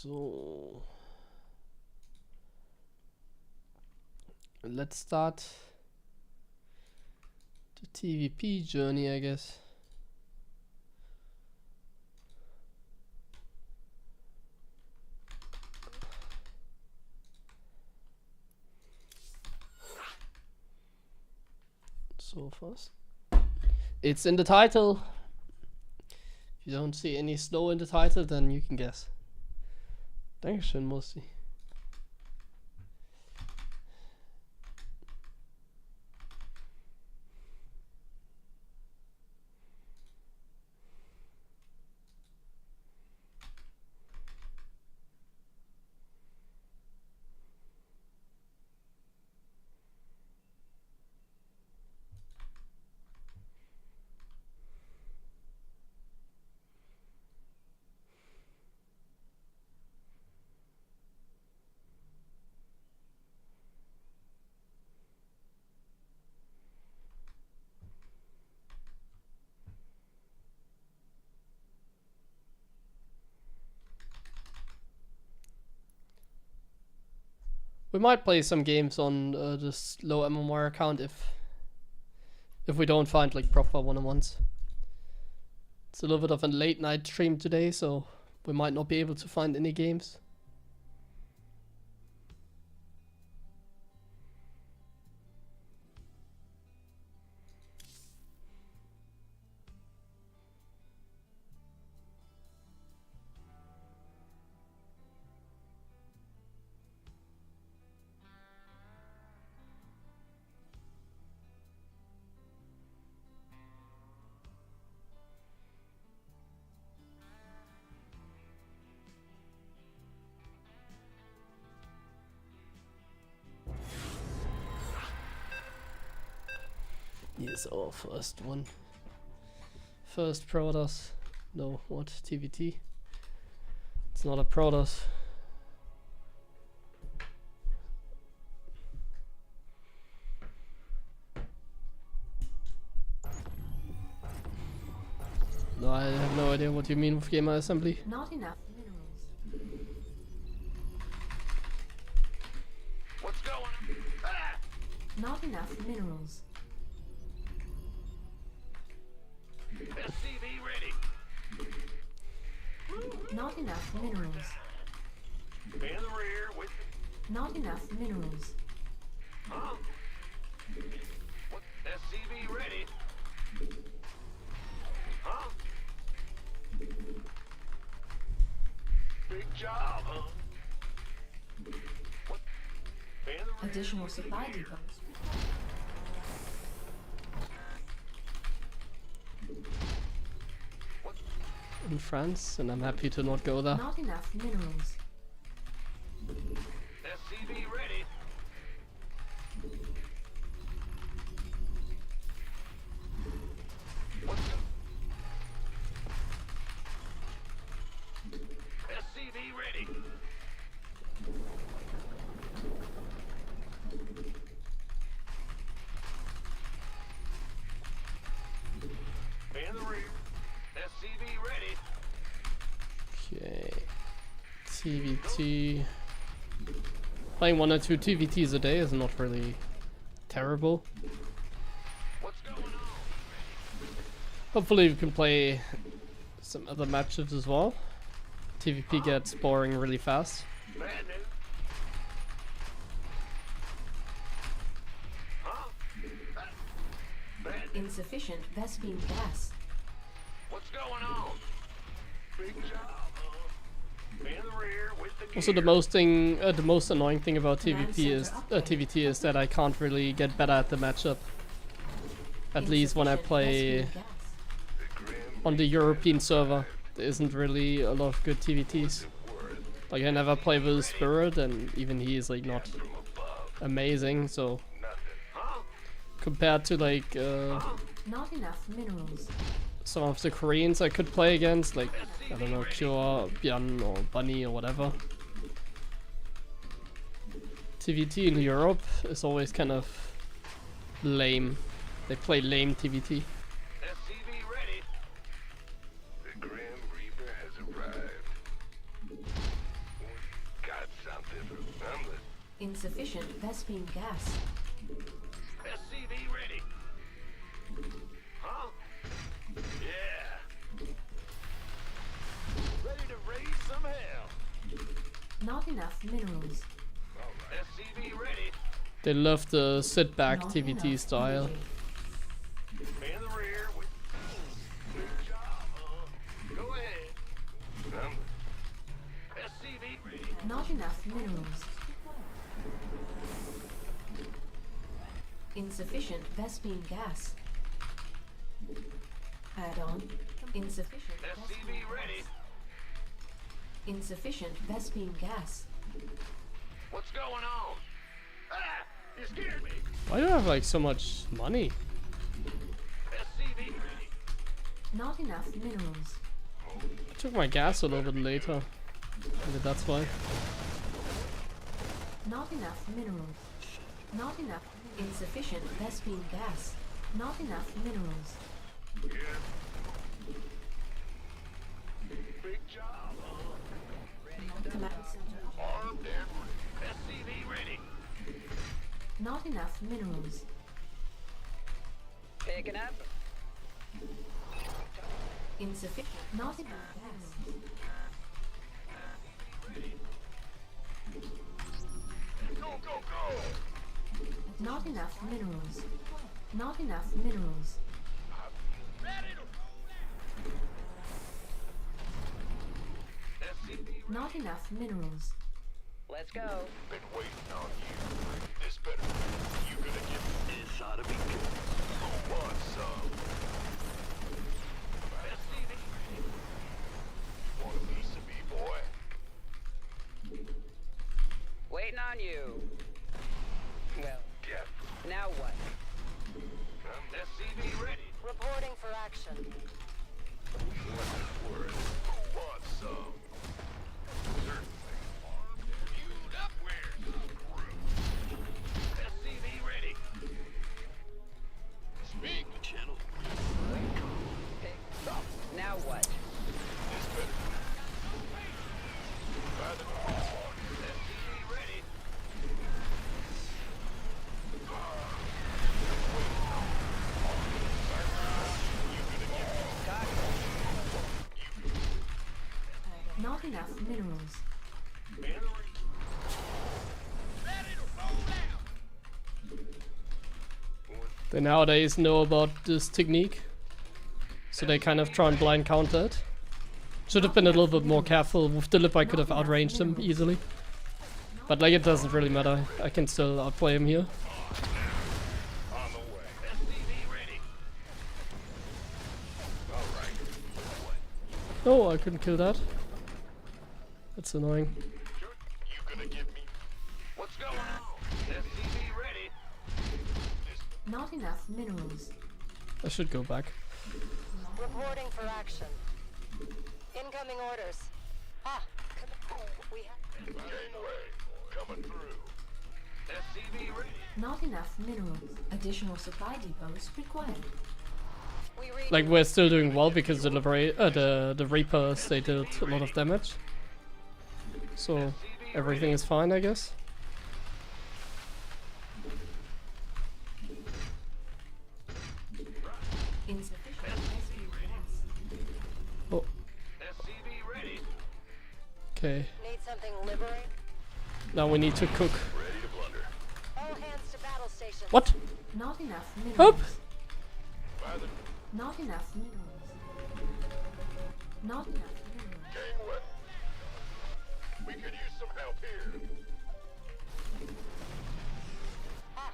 So let's start the TvP journey, I guess. So fast. It's in the title. If you don't see any snow in the title, then you can guess. Dankeschön, Mosi. We might play some games on this low MMR account if we don't find like proper one-on-ones. It's a little bit of a late night stream today, so we might not be able to find any games. Here's our first one. First Protoss. No, what? TVT? It's not a Protoss. No, I have no idea what you mean with gamer assembly. Not enough minerals. What's going on? Ah! Not enough minerals. SCV ready. Not enough minerals. In the rear with. Not enough minerals. Huh? What? SCV ready. Huh? Big job, huh? What? In the rear. Additional supply depots. In France, and I'm happy to not go there. Not enough minerals. SCV ready. What's up? SCV ready. In the rear. SCV ready. Okay. TVT. Playing 1 or 2 TVTs a day is not really terrible. What's going on? Hopefully we can play some other matches as well. TVP gets boring really fast. Bad news. Huh? Bad news. Insufficient Vespine gas. What's going on? Big job, huh? In the rear with the Also, the most annoying thing about TVT is that I can't really get better at the matchup. At least when I play Vespine gas. on the European server, there isn't really a lot of good TVTs. Like I never play with Spirit, and even he is like not amazing. So compared to like Not enough minerals. some of the Koreans I could play against, like I don't know, Kyo, Byan, or Bunny, or whatever. TVT in Europe is always kind of lame. They play lame TVT. SCV ready. The Grim Reaper has arrived. Insufficient Vespine gas. SCV ready. Huh? Yeah. Ready to raise some hell. Not enough minerals. SCV ready. They love the sit back Not TvT enough style. energy. In the rear. Good job. Go ahead. SCV ready. Not enough minerals. Insufficient Vespine gas. Add-on. Insufficient SCV Vespine ready. gas. Insufficient Vespine gas. What's going on? Ah! You scared me. Why do I have like so much money? SCV ready. Not enough minerals. I took my gas a little bit later. Maybe that's why. Not enough minerals. Not enough. Insufficient Vespine gas. Not enough minerals. Big job. Command center. Armed and ready. SCV ready. Not enough minerals. Picking up. Insufficient. Not enough gas. Go, go, go. Not enough minerals. Not enough minerals. Ready to SCV Not enough minerals. Let's go. been waiting on you. This better. You gonna get this ought to be good. Who wants some? SCV ready. Want a piece of me, boy? Waiting on you. Well, Yeah. now what? SCV ready. Reporting for action. Word. Who wants some? Certainly. Armed and queued up. Where's the crew? SCV ready. Speak, channel. Pick. Now what? This better. By the SCV ready. Not enough minerals. They nowadays know about this technique, so they kind of try and blind counter it. Should have been a little bit more careful. With the lip I could have outranged him easily. But like, it doesn't really matter. I can still outplay him here. On the way. SCV ready. All right. Oh, I couldn't kill that. That's annoying. You gonna give me? What's going on? SCV ready. Not enough minerals. I should go back. Reporting for action. Incoming orders. Ah, we have. Gangway coming through. SCV ready. Not enough minerals. Additional supply depots required. We read. Like, we're still doing well because the Reapers, they did a lot of damage. So everything is fine, I guess. Insufficient Vespine gas. Oh, SCV ready. okay. Need something liberate. Now we need to cook. Ready to blunder. All hands to battle station. What? Not enough minerals. Up! By the Not enough minerals. Not enough minerals. gangway. We could use some help here.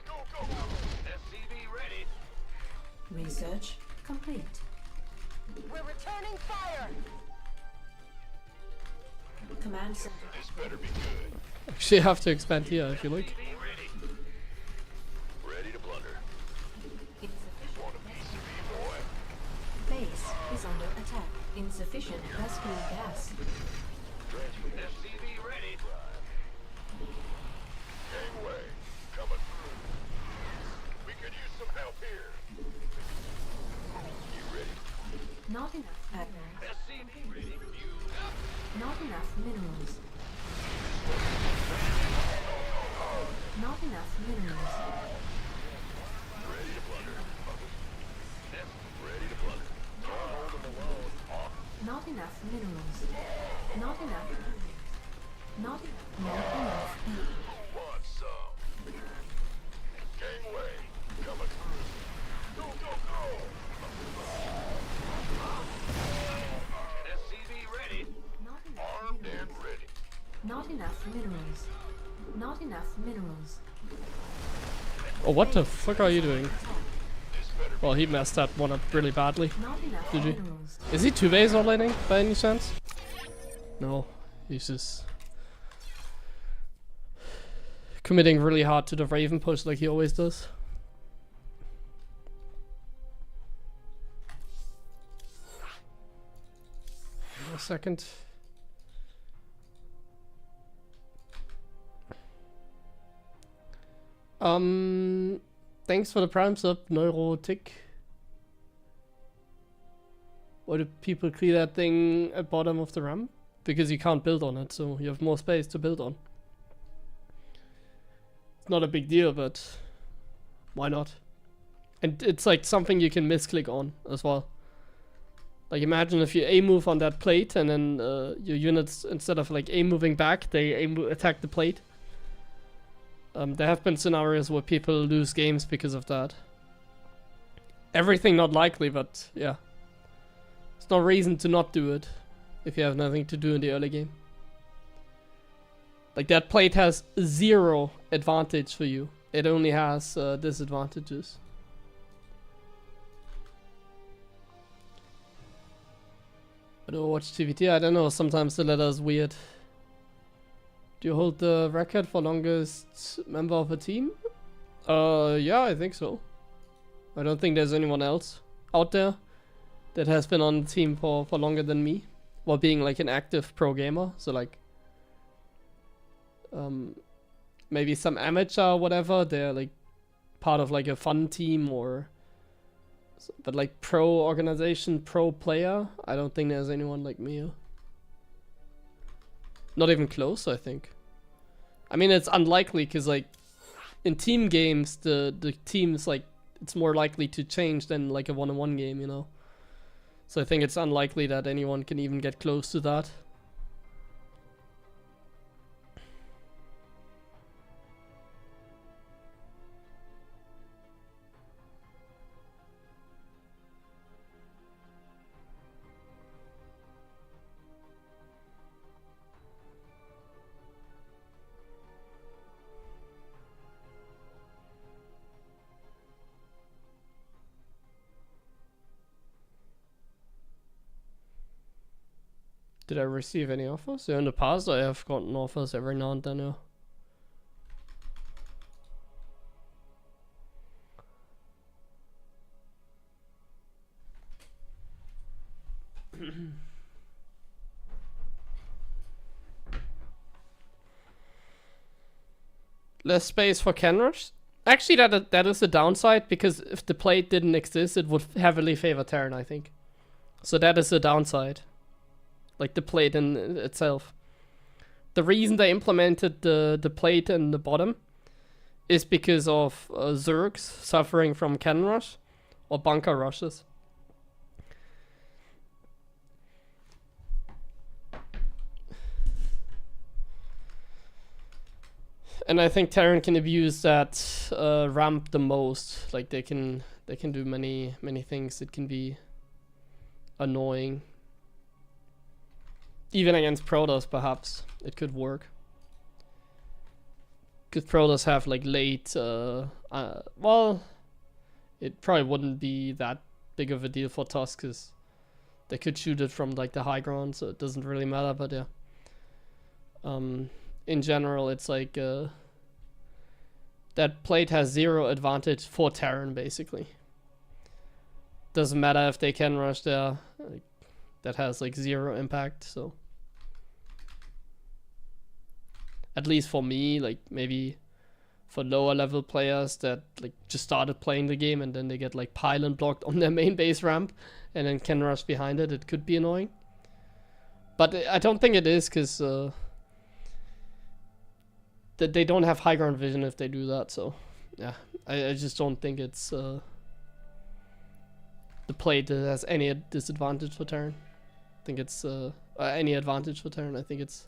Go, go, go. SCV ready. Research complete. We're returning fire. Command center. This better be good. Actually, I have to expand here if you like. SCV ready. Ready to blunder. Insufficient. Want a piece of me, boy? Base is under attack. Insufficient Vespine gas. SCV ready. Gangway coming through. We could use some help here. You ready? Not enough admiral. SCV ready. Queued up. Not enough minerals. Not enough minerals. Ready to plunder. Yep, ready to plunder. Don't hold them alone. Not enough minerals. Not enough. Not enough. Want some? Gangway, coming through. Go, go, go! SCV ready. Not enough. Armed and ready. Not enough minerals. Not enough minerals. Oh, what the fuck are you doing? This better be Well, he messed that one up really badly. Not enough Did you? minerals. Is he 2 base all laning by any chance? No, he's just committing really hard to the Raven push like he always does. A second. Thanks for the prime sub, Neurotic. Why do people clear that thing at bottom of the ramp? Because you can't build on it, so you have more space to build on. It's not a big deal, but why not? And it's like something you can misclick on as well. Like imagine if you A move on that plate and then your units, instead of like A moving back, they attack the plate. There have been scenarios where people lose games because of that. Everything not likely, but yeah. There's no reason to not do it if you have nothing to do in the early game. Like that plate has 0 advantage for you. It only has disadvantages. I don't watch TvT, I don't know, sometimes the ladder is weird. Do you hold the record for longest member of a team? Yeah, I think so. I don't think there's anyone else out there that has been on the team for longer than me, while being like an active pro gamer. So like, maybe some amateur or whatever, they're like part of like a fun team or, but like pro organization, pro player, I don't think there's anyone like me. Not even close, I think. I mean, it's unlikely because like in team games, the teams like it's more likely to change than like a one-on-one game, you know. So I think it's unlikely that anyone can even get close to that. Did I receive any offers? Yeah, in the past I have gotten offers every now and then, yeah. Less space for cameras? Actually, that is the downside, because if the plate didn't exist, it would heavily favor Terran, I think. So that is the downside. Like the plate in itself. The reason they implemented the plate in the bottom is because of Zergs suffering from cannon rush or bunker rushes. And I think Terran can abuse that ramp the most. Like they can do many things. It can be annoying. Even against Protoss, perhaps it could work. Because Protoss have like late. Well, it probably wouldn't be that big of a deal for Tusk, because they could shoot it from like the high ground, so it doesn't really matter. But yeah. In general, it's like that plate has 0 advantage for Terran, basically. Doesn't matter if they can rush there. Like, that has like 0 impact, so. At least for me, like maybe for lower level players that like just started playing the game and then they get like pylon blocked on their main base ramp and then can rush behind it, it could be annoying. But I don't think it is, because that they don't have high ground vision if they do that. So yeah, I just don't think it's the play that has any disadvantage for Terran. I think it's any advantage for Terran. I think it's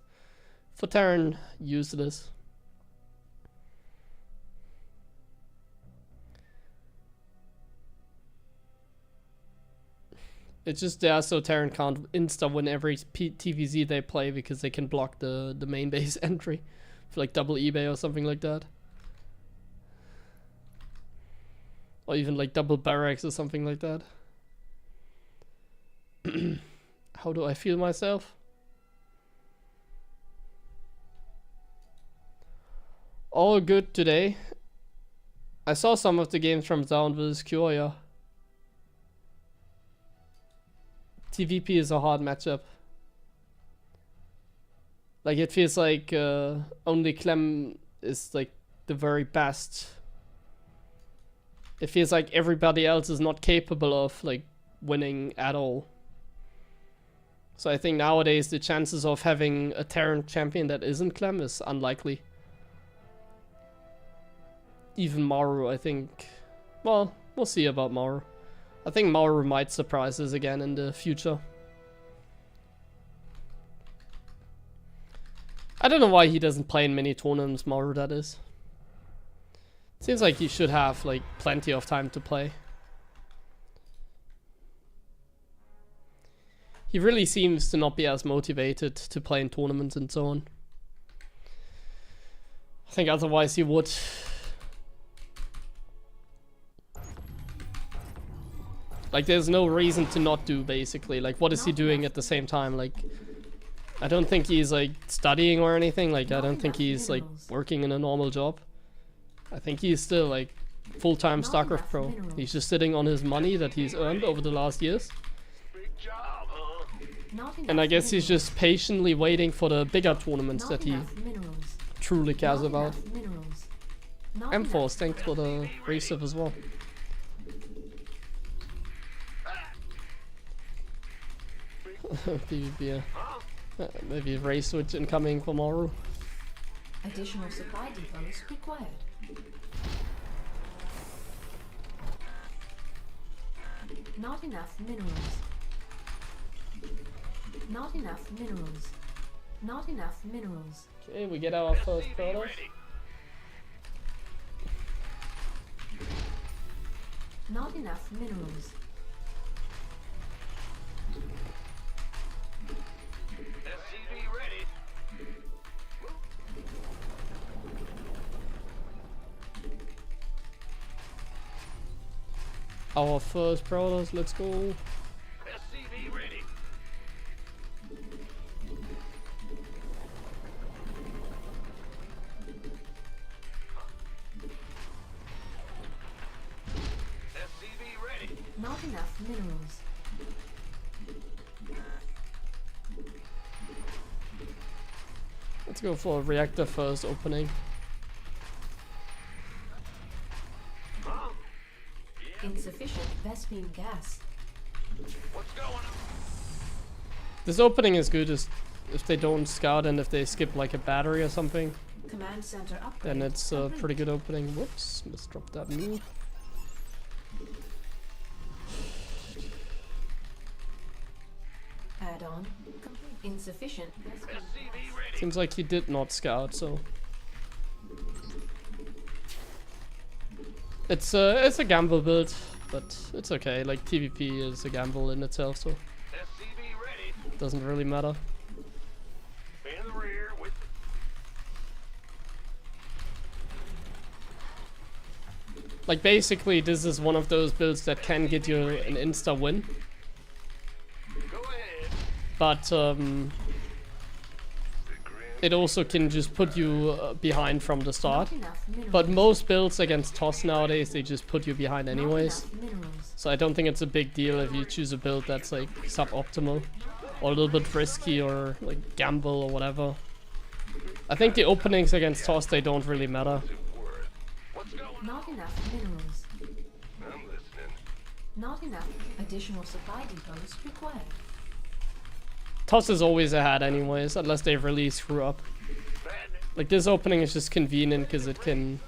for Terran useless. It's just there so Terran can't insta win every TVZ they play because they can block the main base entry for like double eBay or something like that. Or even like double barracks or something like that. How do I feel myself? All good today. I saw some of the games from Down vs. Curia. TvP is a hard matchup. Like it feels like only Clem is like the very best. It feels like everybody else is not capable of like winning at all. So I think nowadays the chances of having a Terran champion that isn't Clem is unlikely. Even Maru, I think. Well, we'll see about Maru. I think Maru might surprise us again in the future. I don't know why he doesn't play in many tournaments, Maru that is. Seems like he should have like plenty of time to play. He really seems to not be as motivated to play in tournaments and so on. I think otherwise he would. Like there's no reason to not do basically. Like what is he doing at the same time? Like I don't think he's like studying or anything. Like I don't think he's like working in a normal job. I think he's still like full-time StarCraft pro. He's just sitting on his money that he's earned over the last years. Big job, huh? And I guess he's just patiently waiting for the bigger tournaments that he truly cares about. M-Force, thanks for the resub as well. PvP, maybe a race switch incoming for Maru. Additional supply depots required. Not enough minerals. Not enough minerals. Not enough minerals. Okay, we get our first Protoss. Not enough minerals. SCV ready. Our first Protoss, let's go. SCV ready. SCV ready. Not enough minerals. Let's go for a reactor first opening. Insufficient Vespene gas. What's going on? This opening is good if they don't scout and if they skip like a battery or something. Command center upgrade. Then it's a pretty good opening. Whoops, misdropped that move. Add-on complete. Insufficient Vespene SCV ready. Seems like he did not scout, so it's a gamble build, but it's okay. Like TvP is a gamble in itself, so SCV ready. it doesn't really matter. In the rear with Like basically, this is one of those builds that can get you an insta win, go ahead. but The grim it also can just put you behind from the start. Not enough minerals. But most builds against TOS nowadays, they just put you behind Not anyways. enough minerals. So I don't think it's a big deal if you choose a build that's like suboptimal or a little bit risky or like gamble or whatever. I think the openings against TOS, they don't really matter. worth. What's going on? Not enough minerals. I'm listening. Not enough additional supply depots required. TOS is always ahead anyways, unless they really screw up. Madness. Like this opening is just convenient because it can,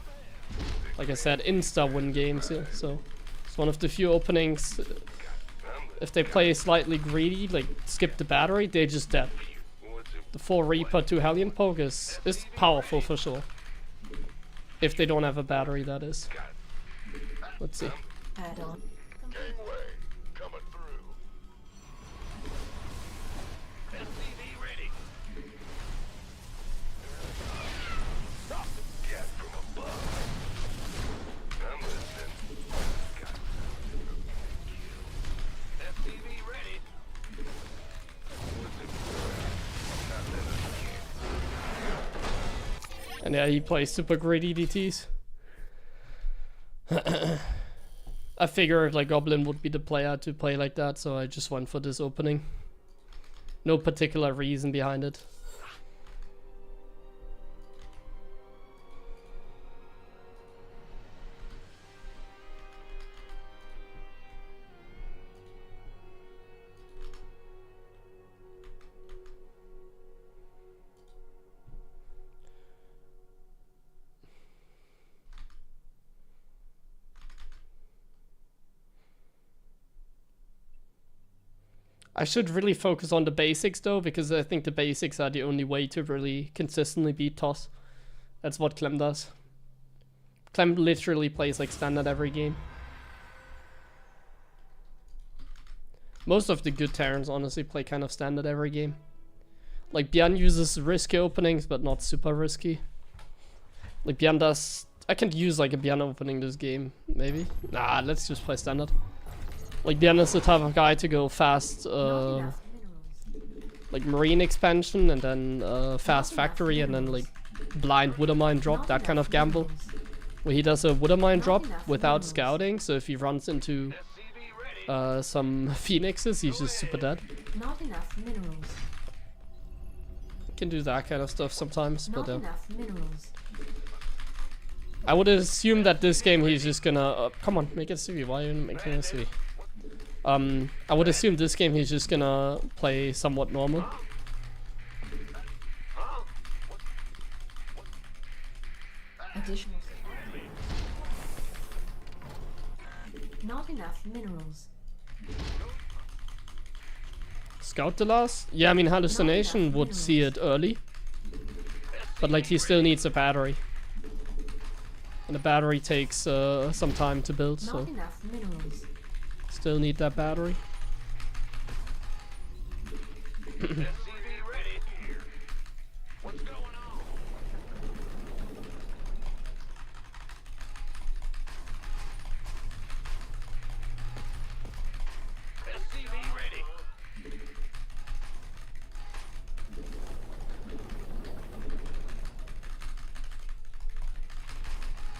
like I said, insta win games. Yeah, so it's one of the few openings. If they play slightly greedy, like skip the battery, they're just dead. The 4 Reaper 2 Hellion poke is powerful for sure. If they don't have a battery, that is. Let's see. Add-on. Gangway coming through. SCV ready. Stop the gas from above. I'm listening. SCV ready. And yeah, he plays super greedy DTs. I figured like Goblin would be the player to play like that, so I just went for this opening. No particular reason behind it. I should really focus on the basics though, because I think the basics are the only way to really consistently beat Toss. That's what Clem does. Clem literally plays like standard every game. Most of the good Terrans honestly play kind of standard every game. Like Bjorn uses risky openings, but not super risky. Like Bjorn does... I can use like a Bjorn opening this game, maybe. Nah, let's just play standard. Like Bjorn is the type of guy to go fast, like marine expansion and then fast factory and then like blind Woodermine drop, that kind of gamble. Where he does a Woodermine drop without scouting, so if he runs into some phoenixes, he's just super dead. Not enough minerals. Can do that kind of stuff sometimes, Not but enough minerals. I would assume that this game he's just gonna... come on, make it CV. Why are you making it CV? I would assume this game he's just gonna play somewhat normal. Additional. Not enough minerals. Scout the last? Yeah, I mean Hallucination would see it early. But like he still needs a battery. And the battery takes some time to build, so... Not enough minerals. Still need that battery. SCV ready here. What's going on? SCV ready.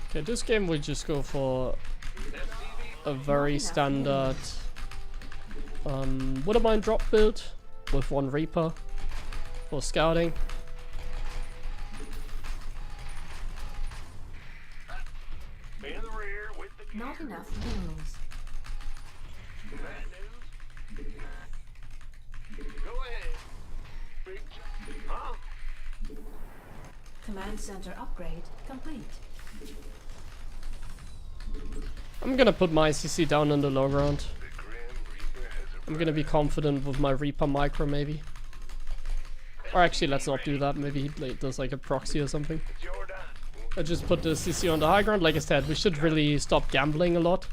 Okay, this game we just go for a very standard Woodermine drop build with 1 Reaper for scouting. In the rear with the Not enough minerals. bad news. Go ahead. Big huh? Command center upgrade complete. I'm gonna put my CC down on the low ground. I'm gonna be confident with my Reaper micro maybe. Or actually let's not do that, maybe he does like a proxy or something. I just put the CC on the high ground. Like I said, we should really stop gambling a lot.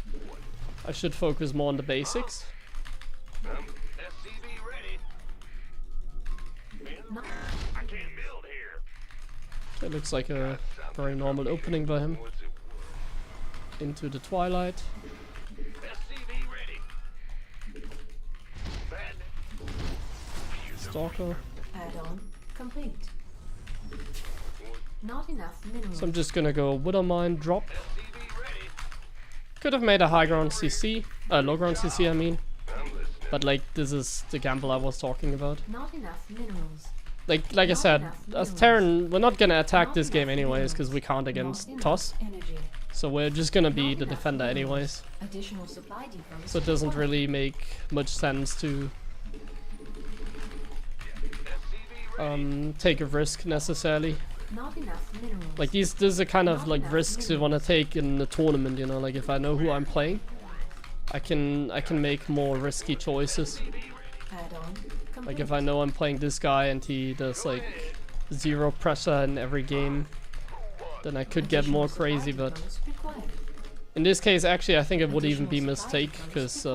I should focus more on the basics. SCV ready. Not I can't build here. It looks like a very normal opening by him. Into the Twilight. SCV ready. Bad Stalker. add-on complete. Not enough minerals. So I'm just gonna go Woodermine drop. SCV ready. Could have made a high ground CC, low ground CC I mean. But like this is the gamble I was talking about. Not enough minerals. Like I said, as Terran, we're not gonna attack this game anyways because we can't against Not Toss. enough energy. So we're just gonna be Not the enough defender minerals. anyways. Additional supply depots. So it doesn't really make much sense to take a risk necessarily. Not enough minerals. Like these are kind of like risks you want to take in the tournament, you know, like if I know who I'm playing, I can make more risky choices. Add-on complete. Like if I know I'm playing this guy and he does like 0 pressure in every game, then I could get more crazy, but Depots required. in this case actually I think it would even be a mistake, because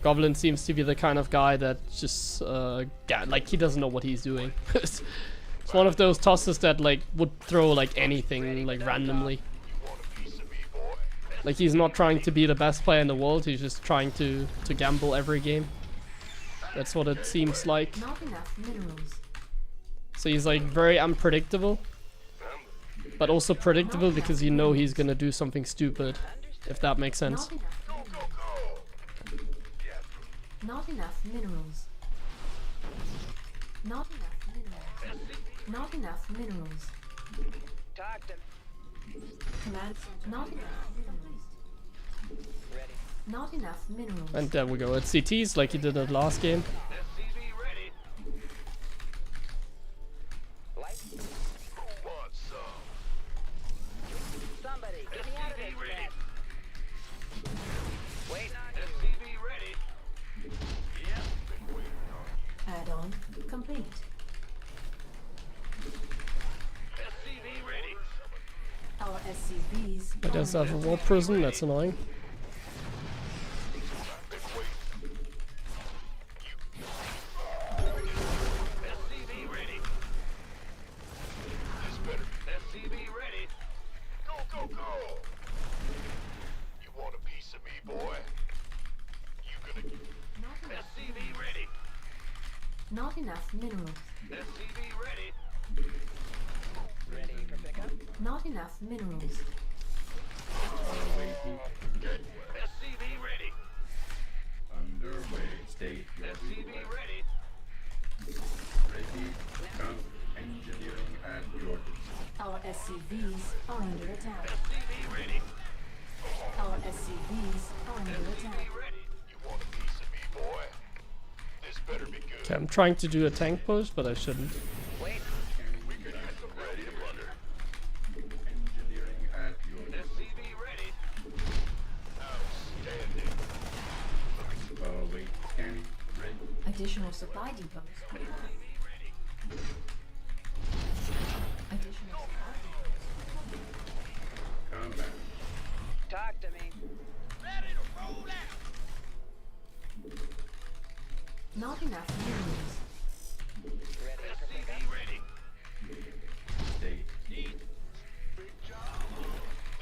Goblin seems to be the kind of guy that just like he doesn't know what he's doing. It's one of those tosses that like would throw like anything like randomly. Like he's not trying to be the best player in the world, he's just trying to gamble every game. That's what it seems like. Not enough minerals. So he's like very unpredictable, but also predictable because you know he's gonna do something stupid, if that makes sense. Not enough minerals. Not enough minerals. Not enough minerals. Talk to Command. Not enough minerals. ready. Not enough minerals. And there we go, it's CTs like he did at last game. SCV ready. Light. Who wants some? Somebody, get me out of this SCV ready. mess. Wait on you. SCV ready. Yep. Been waiting on you. Add-on complete. SCV ready. Our SCVs. I guess I have a wall prison, that's annoying. Been waiting. SCV ready. This better be. SCV ready. Go, go, go. You want a piece of me, boy? You gonna get Not enough, SCV ready. not enough minerals. SCV ready. Ready for pickup? Not enough minerals. SCV ready. Underway. State your SCV ready. ready. Come. Engineering at your Our SCVs are under attack. SCV ready. Our SCVs are under attack. SCV ready. You want a piece of me, boy? This better be good. Okay, I'm trying to do a tank push, but I shouldn't. Wait. We could use some ready to plunder. engineering at your SCV ready. Outstanding. wait. Scanning. Ready. Additional supply depots. SCV ready. Additional supply depots. Combat. Talk to me. Ready to roll out. Not enough minerals. Ready for SCV pickup? ready. State. Big job.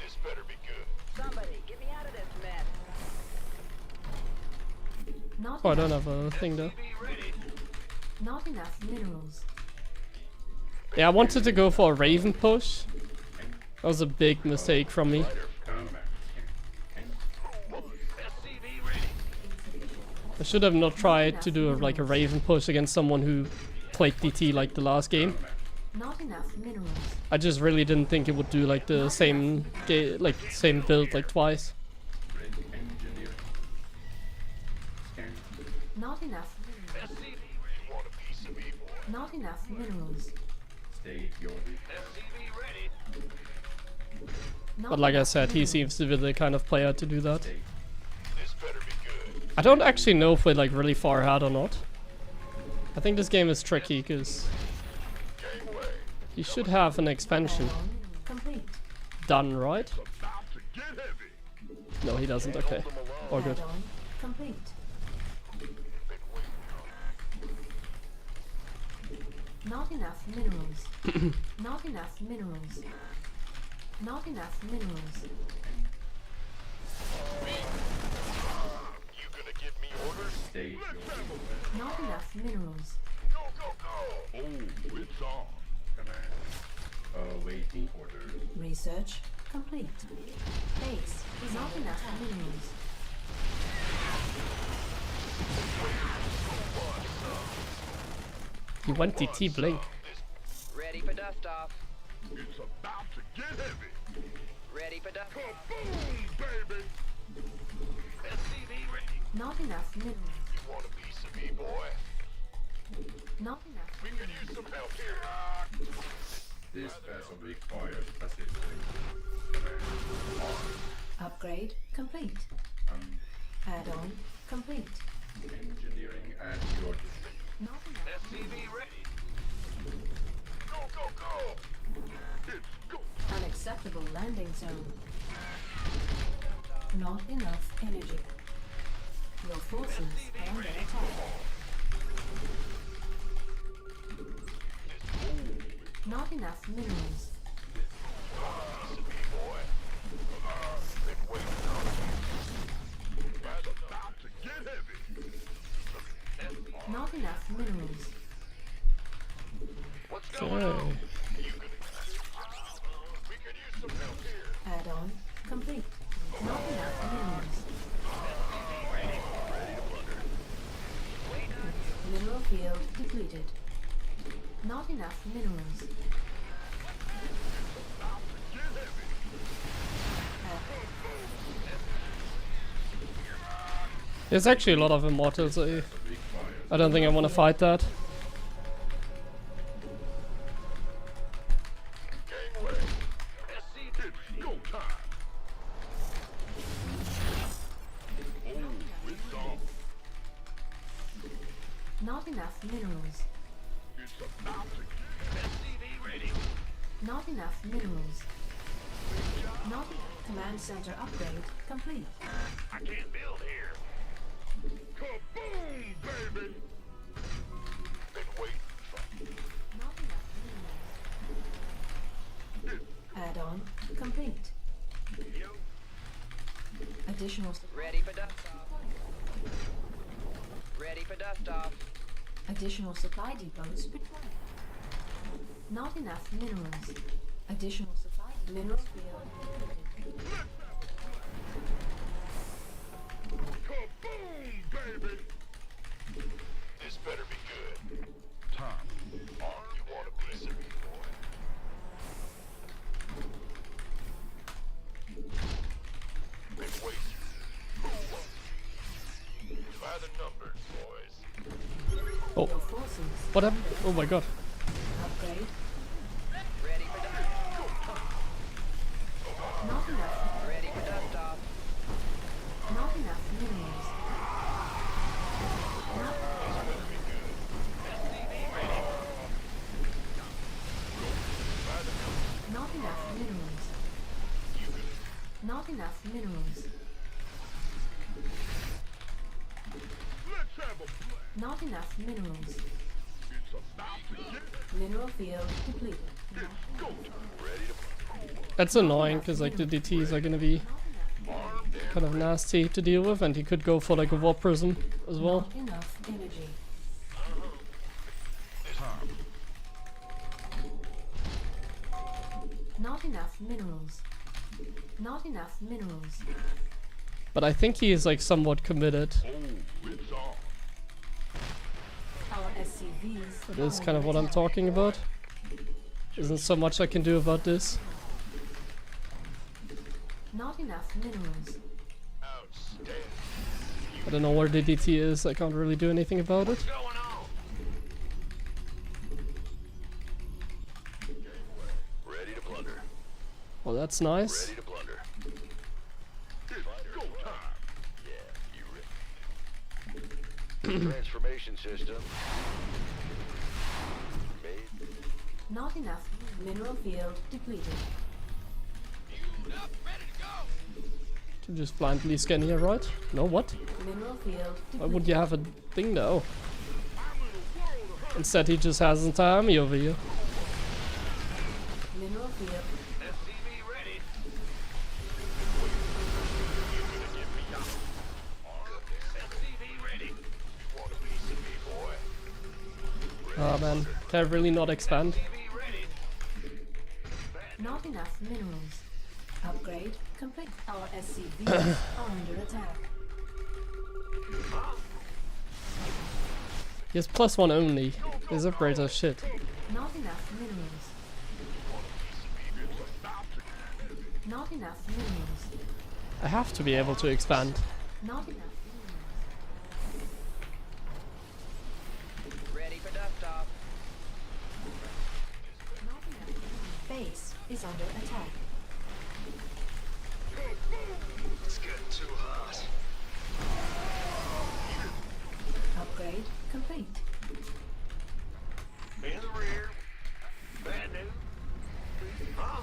This better be good. Somebody, get me out of this mess. Not Oh, I don't enough, have a thing though. SCV ready. not enough minerals. Yeah, I wanted to go for a Raven push. That was a big mistake from me. Combat. SCV ready. I should have not tried to do like a Raven push against someone who played DT like the last game. Not enough minerals. I just really didn't think it would do like the same same build like twice. Ready. Engineering. Scanning. Not enough minerals. SCV ready. You want a piece of me, boy? Not enough minerals. State your SCV ready. Not But like I enough said, he minerals. seems to be the kind of player to do that. state. This better be good. I don't actually know if we're like really far ahead or not. I think this game is tricky because Gangway. you should have an expansion Add-on complete. done, right? About to get heavy. No, he doesn't. Okay. All good. Add-on complete. Been waiting on Not enough minerals. Not enough minerals. Not enough minerals. you. Gonna give me orders? State your Not enough minerals. Go, go, go. Oh, it's on. command. Awaiting orders. Research complete. Base. Not enough minerals. He went DT Blink. Ready for dust off. It's about to get heavy. Ready for dust off. Boom, baby. SCV ready. Not enough minerals. You want a piece of me, boy? Not enough. We could use some help here. This vessel requires assistance. Upgrade complete. Add-on complete. Engineering at your disposal. Not enough. SCV ready. Go, go, go! It's go! Unacceptable landing zone. Not enough energy. Your forces are under attack. Not enough minerals. Been waiting on you. That's about to get heavy. Not enough minerals. What's going on? Okay. We could use some help here. Add-on complete. Not enough minerals. Mineral field depleted. Not enough minerals. There's actually a lot of immortals. I don't think I want to fight that. Gangway. SCV. It's go time. Oh, it's on. Not enough minerals. It's about to get SCV ready. Not enough minerals. Not command center upgrade complete. I can't build here. Kaboom, baby! Been waiting for Not enough minerals. Add-on complete. you. Additional supply. Ready for dust off. Ready for dust off. Additional supply depots required. Not enough minerals. Additional supply mineral field depleted. Kaboom, baby! This better be good. Tom, you want a piece of me, boy? Been waiting. By the numbers, boys. Oh, Your forces. what happened? Oh my god. Upgrade. Ready for dust. Not enough. Ready for dust off. Not enough minerals. Not enough minerals. Not enough minerals. Let's have a blast. Not enough minerals. It's about to get Mineral field depleted. go time. Ready to That's annoying because like the DTs are gonna be kind of nasty to deal with, and he could go for like a warp prism as well. Not enough energy. Not enough minerals. Not enough minerals. But I think he is like somewhat committed. Oh, it's on. Our SCVs. That is kind of what I'm talking about. Isn't so much I can do about this. Not enough minerals. Outstanding. I don't know where the DT is. I can't really do anything about it. What's going on? Ready to plunder. Well, that's nice. Ready to plunder. It's go time. Yeah, you ready? Transformation system. Made. Not enough. Mineral field depleted. Fueled up, ready to go. To just blindly scan here, right? No, what? Mineral field Why depleted. would you have a thing though? I'm in a world of hurt. Instead, he just has an entire army over here. Mineral field. SCV ready. SCV ready. You want a piece of me, boy? Oh man, can I really not expand? SCV ready. Not enough minerals. Upgrade complete. Our SCVs are under attack. He has +1 only. His upgrades are shit. Not enough minerals. Not enough minerals. I have to be able to expand. Not enough minerals. Ready for is under attack. It's getting too hot. Upgrade complete. In the rear. Bad news. Huh?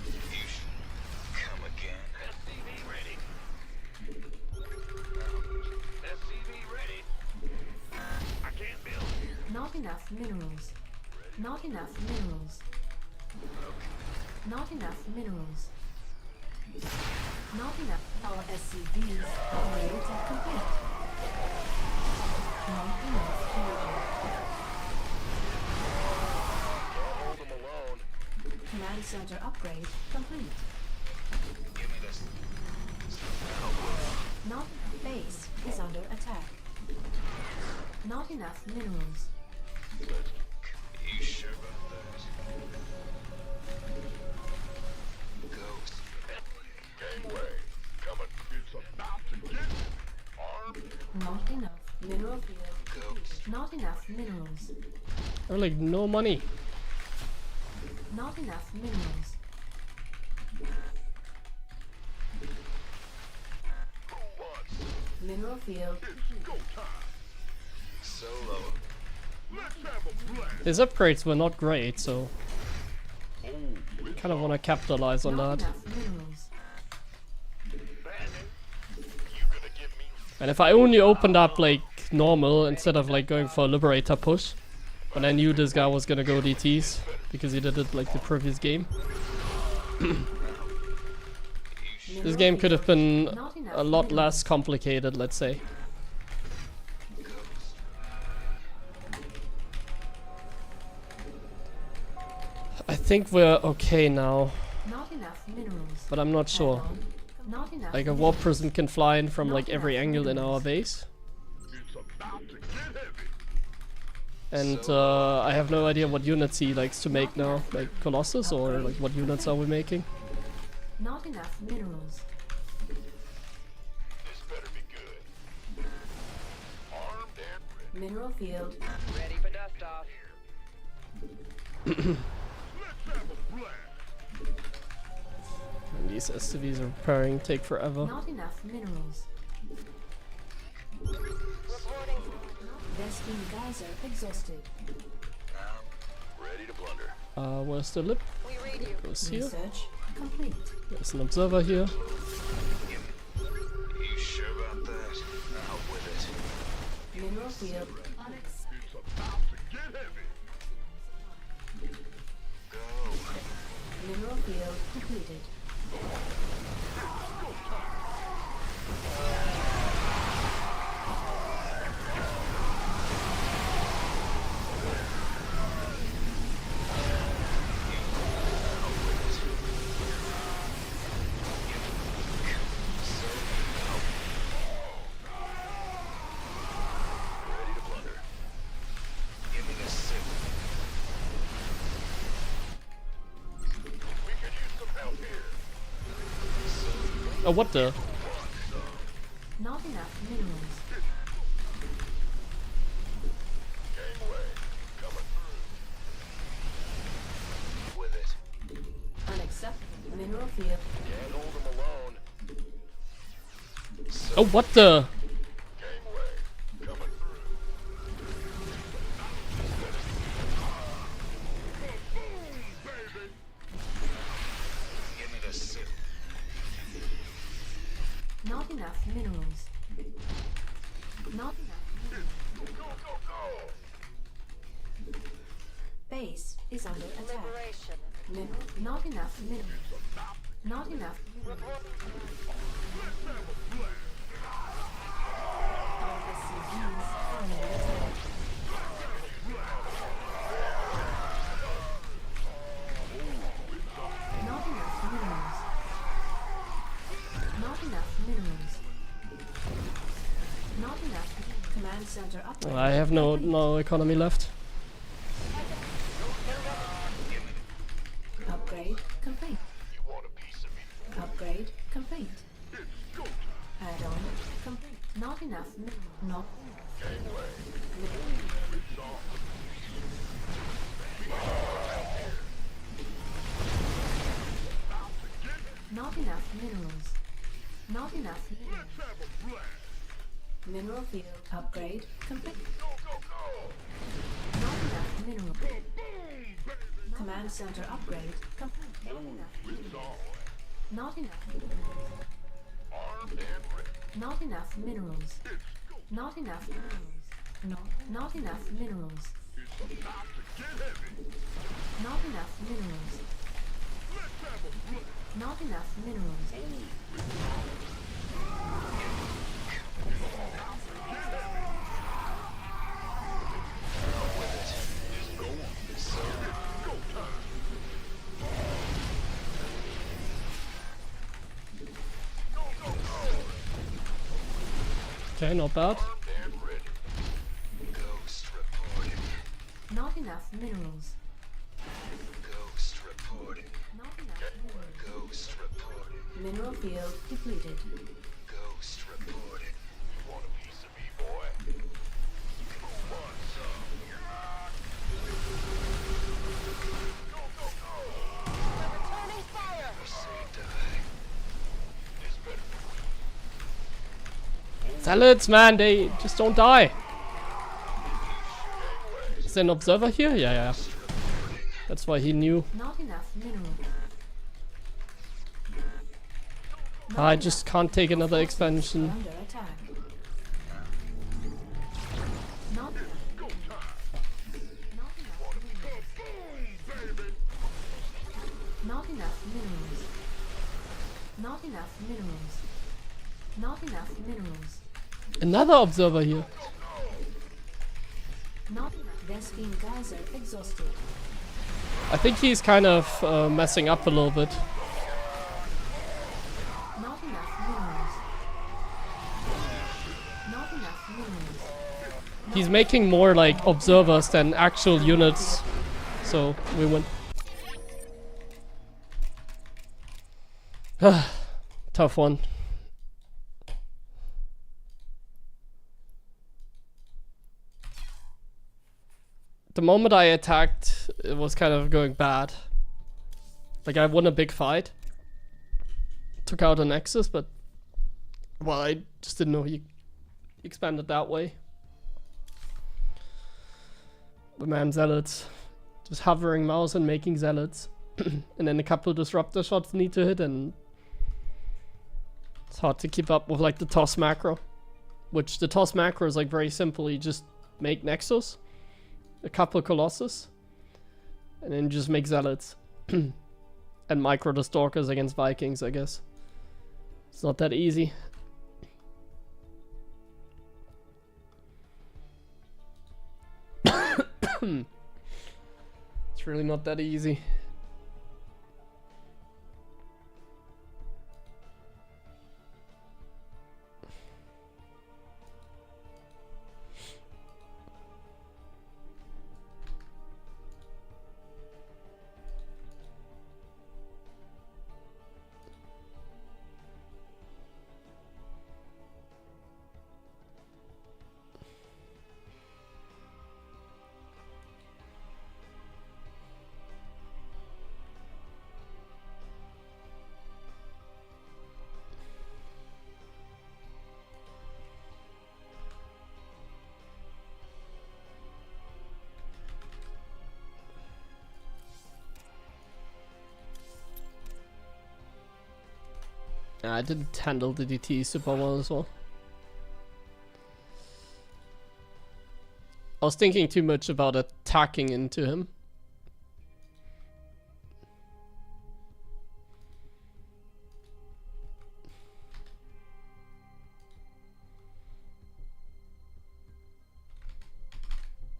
You should come again. SCV ready. SCV ready. I can't build here. Not enough minerals. Not enough minerals. Not enough minerals. Not enough. Our SCVs upgrades are complete. Not enough energy. Don't hold them alone. Command center upgrade complete. Give me this. Not base is under attack. Not enough minerals. You sure about that? Ghost. Gangway. Coming. It's about to get armed. Not enough mineral field. Ghost. Not enough minerals. I have like no money. Not enough minerals. Who wants? Mineral field. It's go time. Solo. Let's have a blast. His upgrades were not great, so Oh, it's kind of want to capitalize on Not that. enough minerals. bad news. You gonna give me And if I only opened up like normal instead of like going for a Liberator push, but I knew this guy was gonna go DTs because he did it like the previous game. This game could have been Not enough a lot minerals. less complicated, let's say. I think we're okay now, Not enough minerals. but I'm not sure. Add-on. Not enough. Like a warp prison can fly in from like every angle in our base. it's about to get heavy. And I have no idea what units he likes to make now, like Colossus, or like what units are we making? Not enough minerals. This better be good. Armed and ready. Mineral field. Ready for dust off. Let's have a blast. And these SCVs are repairing, take forever. Not enough minerals. Reporting. Vespine geyser exhausted. Ready to blunder. Where's the lip? We read you. Goes here. Research complete. There's an observer here. You sure about that? Out with it. Mineral field. It's about to get heavy. Go. Mineral field completed. Ready to blunder. Give me this suit. We could use some help here. Oh, what the? Not enough minerals. Gangway. Coming through. With it. Unacceptable. Mineral field. Can't hold them alone. Oh, what the? Gangway. Coming through. Baby. Give me the suit. Not enough minerals. Not enough. Go, go, go. Base is under attack. Liberation. Not enough minerals. Not enough minerals. Our SCVs are under attack. Not enough minerals. Not enough minerals. Not enough. Command center upgrade. I have no economy left. Upgrade complete. You want a piece of me? Upgrade complete. It's go time. Add-on complete. Not enough minerals. Not Gangway. minerals. Not enough minerals. Not enough minerals. Let's have a blast. Mineral field upgrade complete. Go, go, go. Not enough minerals. Boom, baby. Command center upgrade complete. Not enough. It's on. Not enough. Armed and ready. Not enough minerals. It's go. Not enough minerals. Not enough minerals. It's about to get heavy. Not enough minerals. Let's have a blast. Not enough minerals. Okay, not bad. And ready. Ghost reporting. Not enough minerals. Ghost reporting. Not enough minerals. Ghost reporting. Mineral field depleted. Ghost reporting. Want a piece of me, boy? Who wants some? Go, go, go! Returning fire! Say die. This better Salads, man, they just don't die. Is there an observer here? Yeah, yeah. That's why he knew. Not enough minerals. I just can't take another expansion. Under attack. Not enough. Not enough minerals. Not enough minerals. Not enough minerals. Another observer here. Not enough. Vespine geyser exhausted. I think he's kind of messing up a little bit. Not enough minerals. Not enough minerals. He's making more like observers than actual units. So we win. Tough one. The moment I attacked, it was kind of going bad. Like I won a big fight. Took out a Nexus, but well, I just didn't know he expanded that way. The man zealots. Just hovering mouse and making zealots. And then a couple disruptor shots need to hit, and it's hard to keep up with like the toss macro. Which the toss macro is like very simple, you just make Nexus, a couple Colossus, and then just make zealots. And micro the stalkers against Vikings, I guess. It's not that easy. It's really not that easy. I didn't handle the DT super well as well. I was thinking too much about attacking into him.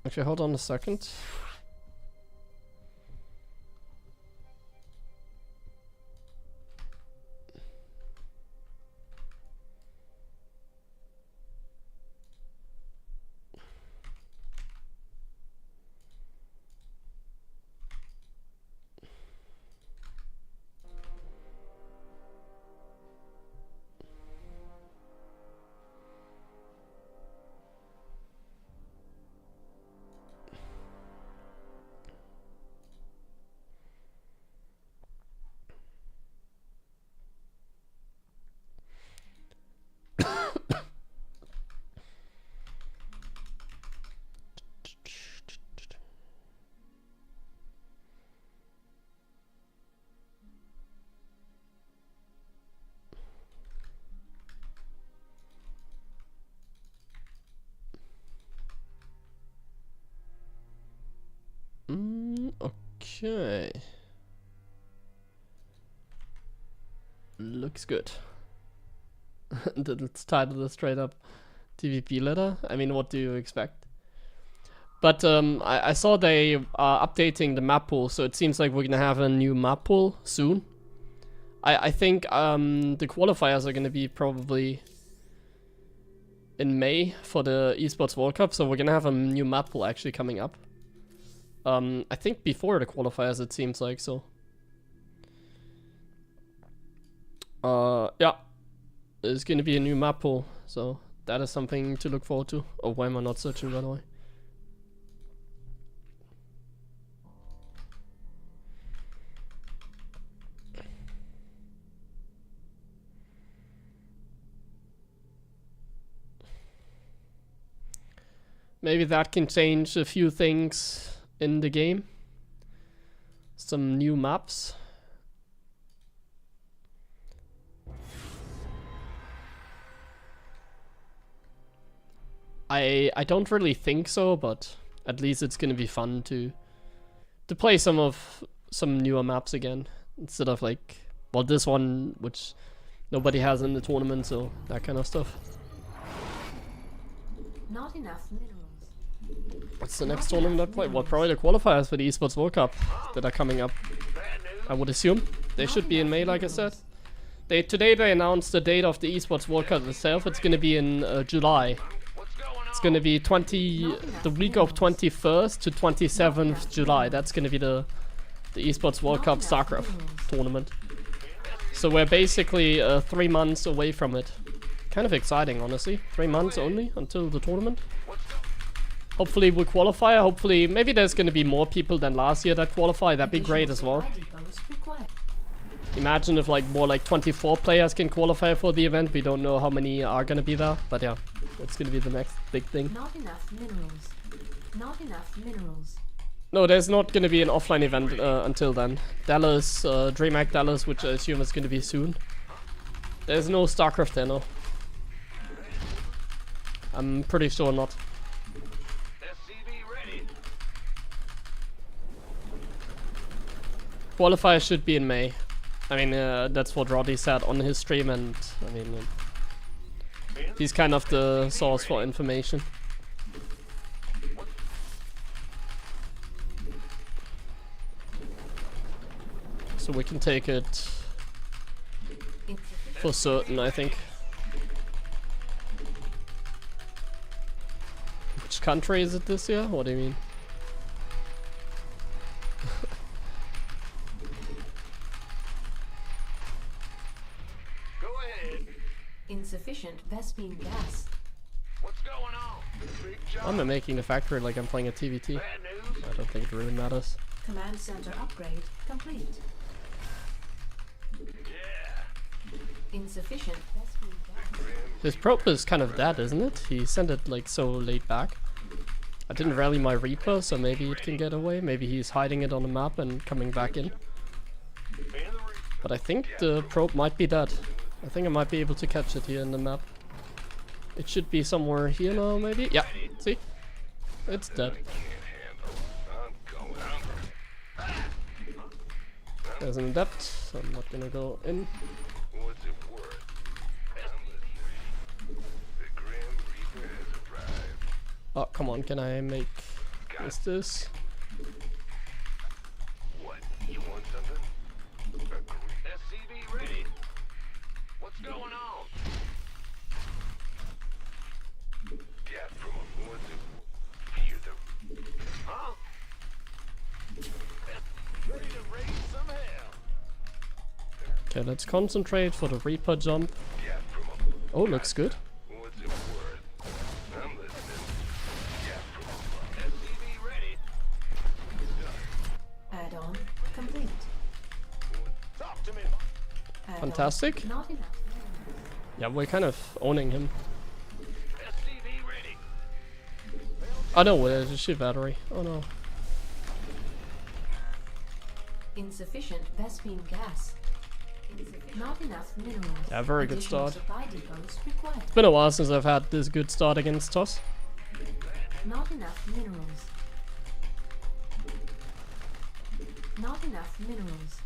Actually, hold on a second. Okay. Looks good. Let's title this straight up TvP Ladder. I mean, what do you expect? But I saw they are updating the map pool, so it seems like we're gonna have a new map pool soon. I think the qualifiers are gonna be probably in May for the Esports World Cup, so we're gonna have a new map pool actually coming up. I think before the qualifiers, it seems like, so. Yeah, there's gonna be a new map pool, so that is something to look forward to. Oh, why am I not searching, by the way? Maybe that can change a few things in the game. Some new maps. I don't really think so, but at least it's gonna be fun to play some newer maps again, instead of like, well, this one which nobody has in the tournament, so that kind of stuff. Not enough minerals. What's the next tournament I play? Well, probably the qualifiers for the Esports World Cup that are coming up. I would assume they should be in May, like I said. Today they announced the date of the Esports World Cup itself. It's gonna be in July. It's gonna be the week of 21st to 27th July. That's gonna be the Esports World Cup StarCraft tournament. So we're basically 3 months away from it. Kind of exciting, honestly. 3 months only until the tournament. Hopefully we'll qualify. Hopefully, maybe there's gonna be more people than last year that qualify. That'd be great as well. Imagine if more like 24 players can qualify for the event. We don't know how many are gonna be there, but yeah, it's gonna be the next big thing. Not enough minerals. Not enough minerals. No, there's not gonna be an offline event until then. Dallas, DreamHack Dallas, which I assume is gonna be soon. There's no StarCraft there, no. I'm pretty sure not. Qualifier should be in May. I mean, that's what Roddy said on his stream, and I mean, he's kind of the source for information. So we can take it for certain, I think. Which country is it this year? What do you mean? Insufficient Vespine gas. What's going on? Big job. I'm making the factory like I'm playing a TvT. Bad news? I don't think it really matters. Command center upgrade complete. Yeah. Insufficient Vespine gas. His probe is kind of dead, isn't it? He sent it like so late back. I didn't rally my Reaper, so maybe it can get away. Maybe he's hiding it on the map and coming back in. But I think the probe might be dead. I think I might be able to catch it here in the map. It should be somewhere here now, maybe? Yeah, see? It's dead. There's an adept, so I'm not gonna go in. What's it worth? The Grim Reaper has arrived. Oh, come on, can I make this? What? You want something? SCV ready. What's going on? Yeah, from what's it? You're the... Huh? Ready to raise some hell. Okay, let's concentrate for the Reaper jump. Yeah, from Oh, looks good. what's it worth? I'm listening. Yeah, from SCV ready. Add-on complete. Talk to me. Add-on Fantastic. Not enough. Yeah, we're kind of owning him. SCV ready. Oh no, there's a ship battery. Oh no. Insufficient Vespine gas. Not enough minerals. Yeah, very good Additional start. Supply depots required. It's been a while since I've had this good start against TOS. Not enough minerals. Not enough minerals.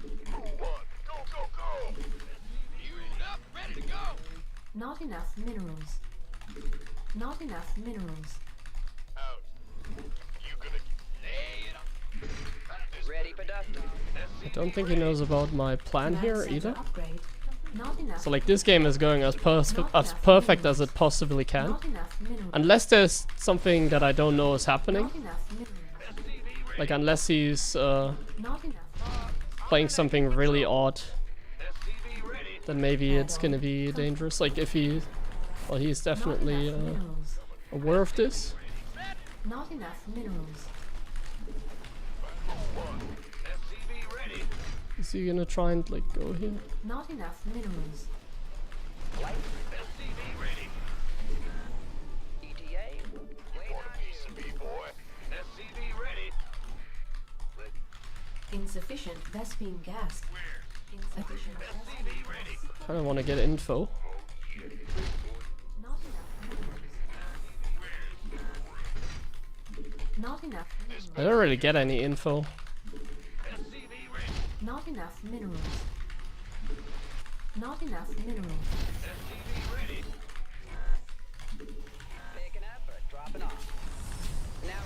Move on. Go, go, go. Fueled up, ready to go. Not enough minerals. Not enough minerals. Out. You gonna lay it up? Ready for dust off. I don't think he knows about my plan Command here center either. Upgrade. Not enough. So like this game is going as perfect as it possibly can. Not enough minerals. Unless there's something that I don't know is happening. Not enough minerals. Like unless he's Not enough. playing something really odd, SCV ready. then maybe it's gonna be dangerous. Like if he, well, he's Not definitely enough minerals. aware of this. Not enough minerals. SCV ready. Is he gonna try and like go here? Not enough minerals. SCV ready. ETA. Wait Want a piece of me, boy? SCV ready. Insufficient Vespine gas. Insufficient Vespine SCV ready. Kind of want to get info. Not enough minerals. Not enough minerals. I don't really get any info. SCV ready. Not enough minerals. Not enough minerals. SCV ready. Picking up or dropping off? Now.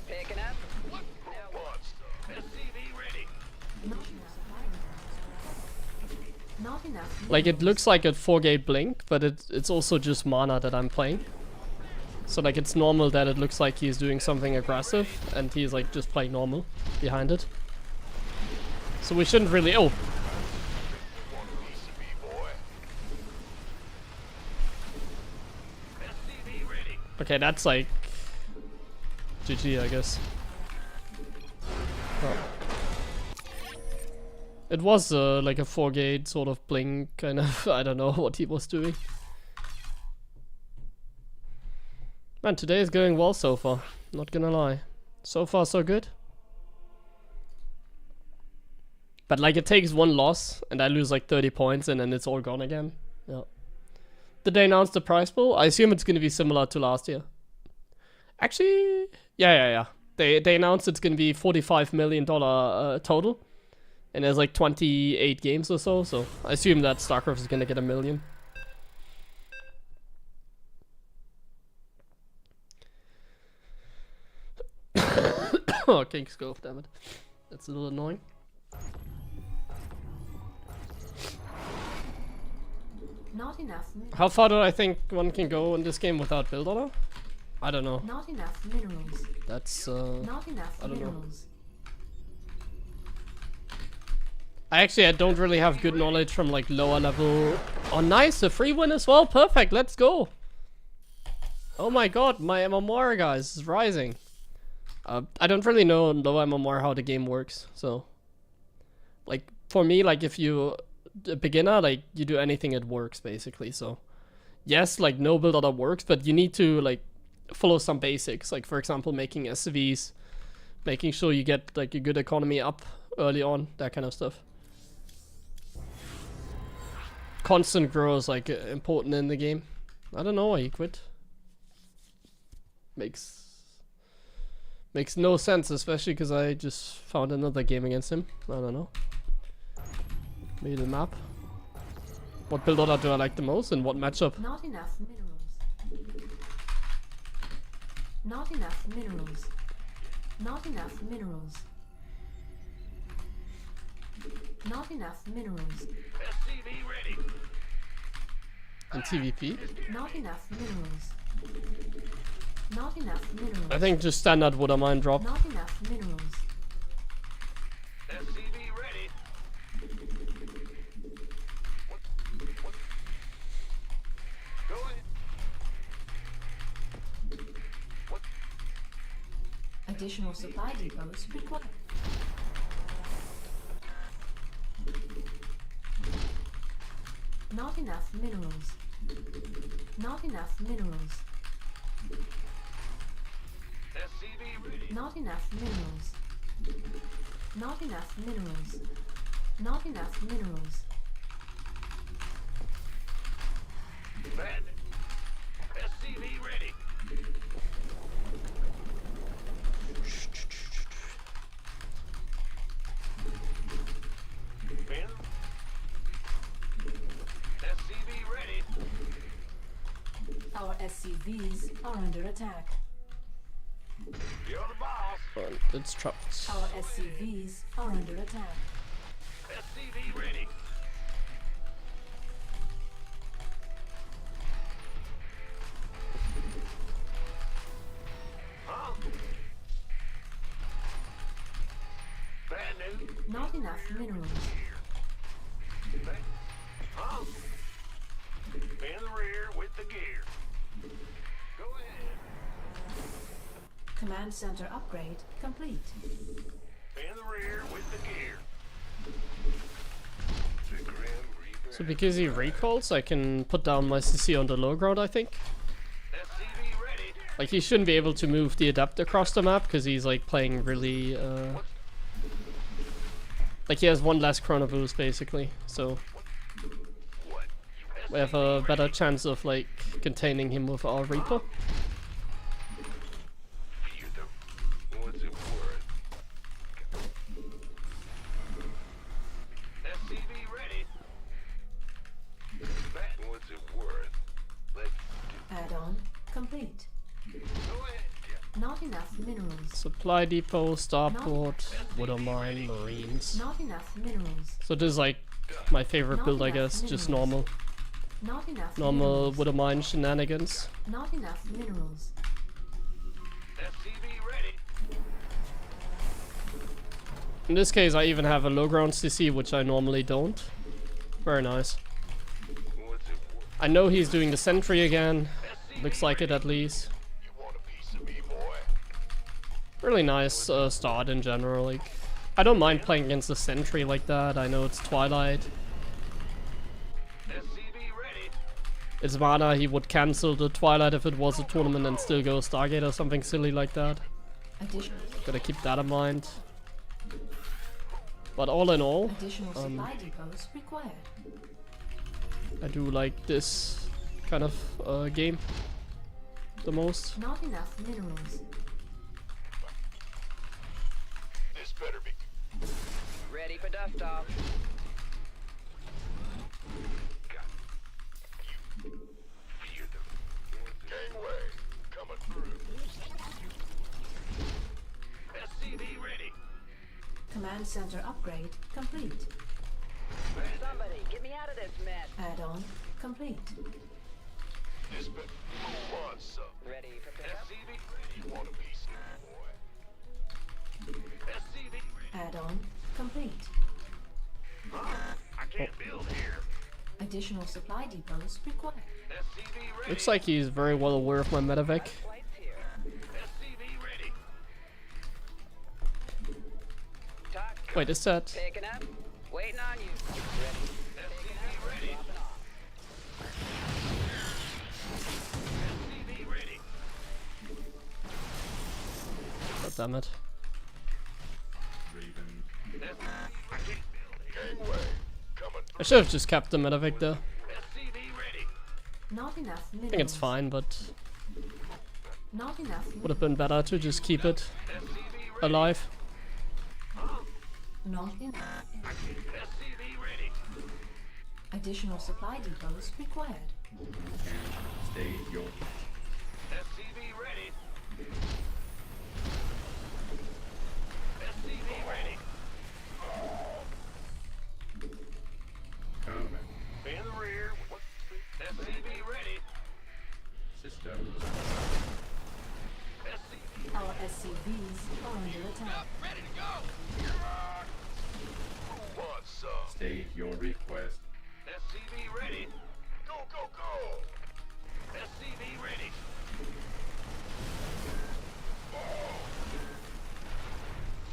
Picking up. What? Now. Monster. SCV ready. Not enough. Not enough. Like it minerals. looks like a 4-gate blink, but it's also just mana that I'm playing. So like it's normal that it looks like he's doing something aggressive and he's like just playing normal behind it. So we shouldn't really Want a piece of me, boy? SCV ready. okay, that's like GG I guess. Oh. It was like a 4-gate sort of blink kind of, I don't know what he was doing. Man, today is going well so far, not gonna lie. So far so good. But like it takes one loss and I lose like 30 points and then it's all gone again. Yeah. Did they announce the prize pool? I assume it's gonna be similar to last year. Actually, yeah. They announced it's gonna be $45 million total. And there's like 28 games or so, so I assume that StarCraft is gonna get $1 million. Oh, King Scope, damn it. That's a little annoying. Not enough. How far do I think one can go in this game without build order? I don't know. Not enough minerals. That's Not enough I don't know. minerals. I don't really have good knowledge from like lower level. Oh nice, a free win as well, perfect, let's go. Oh my god, my MMR guys is rising. I don't really know in low MMR how the game works, so like for me, like if you a beginner, like you do anything it works basically. So yes, like no build order works, but you need to like follow some basics, like for example making SCVs, making sure you get like a good economy up early on, that kind of stuff. Constant growth is like important in the game. I don't know why he quit. Makes no sense, especially because I just found another game against him. I don't know. Maybe the map. What build order do I like the most and what matchup? Not enough minerals. Not enough minerals. Not enough minerals. Not enough minerals. SCV ready. And TvP? Not enough minerals. Not enough minerals. I think just standard would have mine drop. Not enough minerals. SCV ready. What? Go ahead. What? Additional supply depots required. Not enough minerals. Not enough minerals. SCV ready. Not enough minerals. Not enough minerals. Not enough minerals. Bandit. SCV ready. Our SCVs are under attack. You're the boss. Oh, it's trapped. Our SCVs are under attack. SCV ready. Huh? Bad news. Not enough minerals. Huh? In the rear with the gear. Go ahead. Command center upgrade complete. In the rear with the gear. The Grim Reaper. So because he recalls, I can put down my CC on the low ground, I think. SCV ready. Like, he shouldn't be able to move the adept across the map, because he's, like, playing really, like, he has one less chrono boost, basically. So, What? we have a better chance of, like, containing him with our Reaper. You the what's it worth? SCV ready. That what's it worth? Let's Add-on complete. go ahead. Not enough minerals. Supply depot, starport, HeroMarine, Marines. Not enough minerals. So this is, like, my favorite build, I guess. Just normal. Not enough Normal minerals. HeroMarine shenanigans. Not enough minerals. SCV ready. In this case, I even have a low ground CC, which I normally don't. Very nice. What's it worth? I know he's doing the sentry again. Looks like it, at least. You want a piece of me, boy? Really nice start in general. Like, I don't mind playing against the sentry like that. I know it's Twilight. SCV ready. It's mana, he would cancel the Twilight if it was a tournament and still go Stargate or something silly like that. Additional Gotta keep that in mind. But all in all, additional supply depots required. I do like this kind of game the most. Not enough minerals. This better be. Ready for dust off. Fear the gangway coming through. SCV ready. Command center upgrade complete. Somebody, get me out of this mess. Add-on complete. This better. Who wants some? Ready for pickup? SCV ready. You want a piece of me, boy? SCV ready. Add-on complete. I can't build here. Additional supply depots required. SCV ready. Looks like he's very well aware of my medevac. Flights here. SCV ready. Talk. Wait, is that? Picking up. Waiting on you. Ready. SCV ready. Dropping off. SCV ready. God damn it. Raven. I can't build here. Gangway coming I should have just kept the medevac there. SCV ready. Not enough minerals. I think it's fine, but Not enough. would have been better to just keep it alive. Not enough. SCV ready. Additional supply depots required. Stay your SCV ready. SCV ready. comment. In the rear. SCV ready. Systems. SCV Our SCVs are under attack. ready to go. Who wants some? State your request. SCV ready. Go, go, go. SCV ready.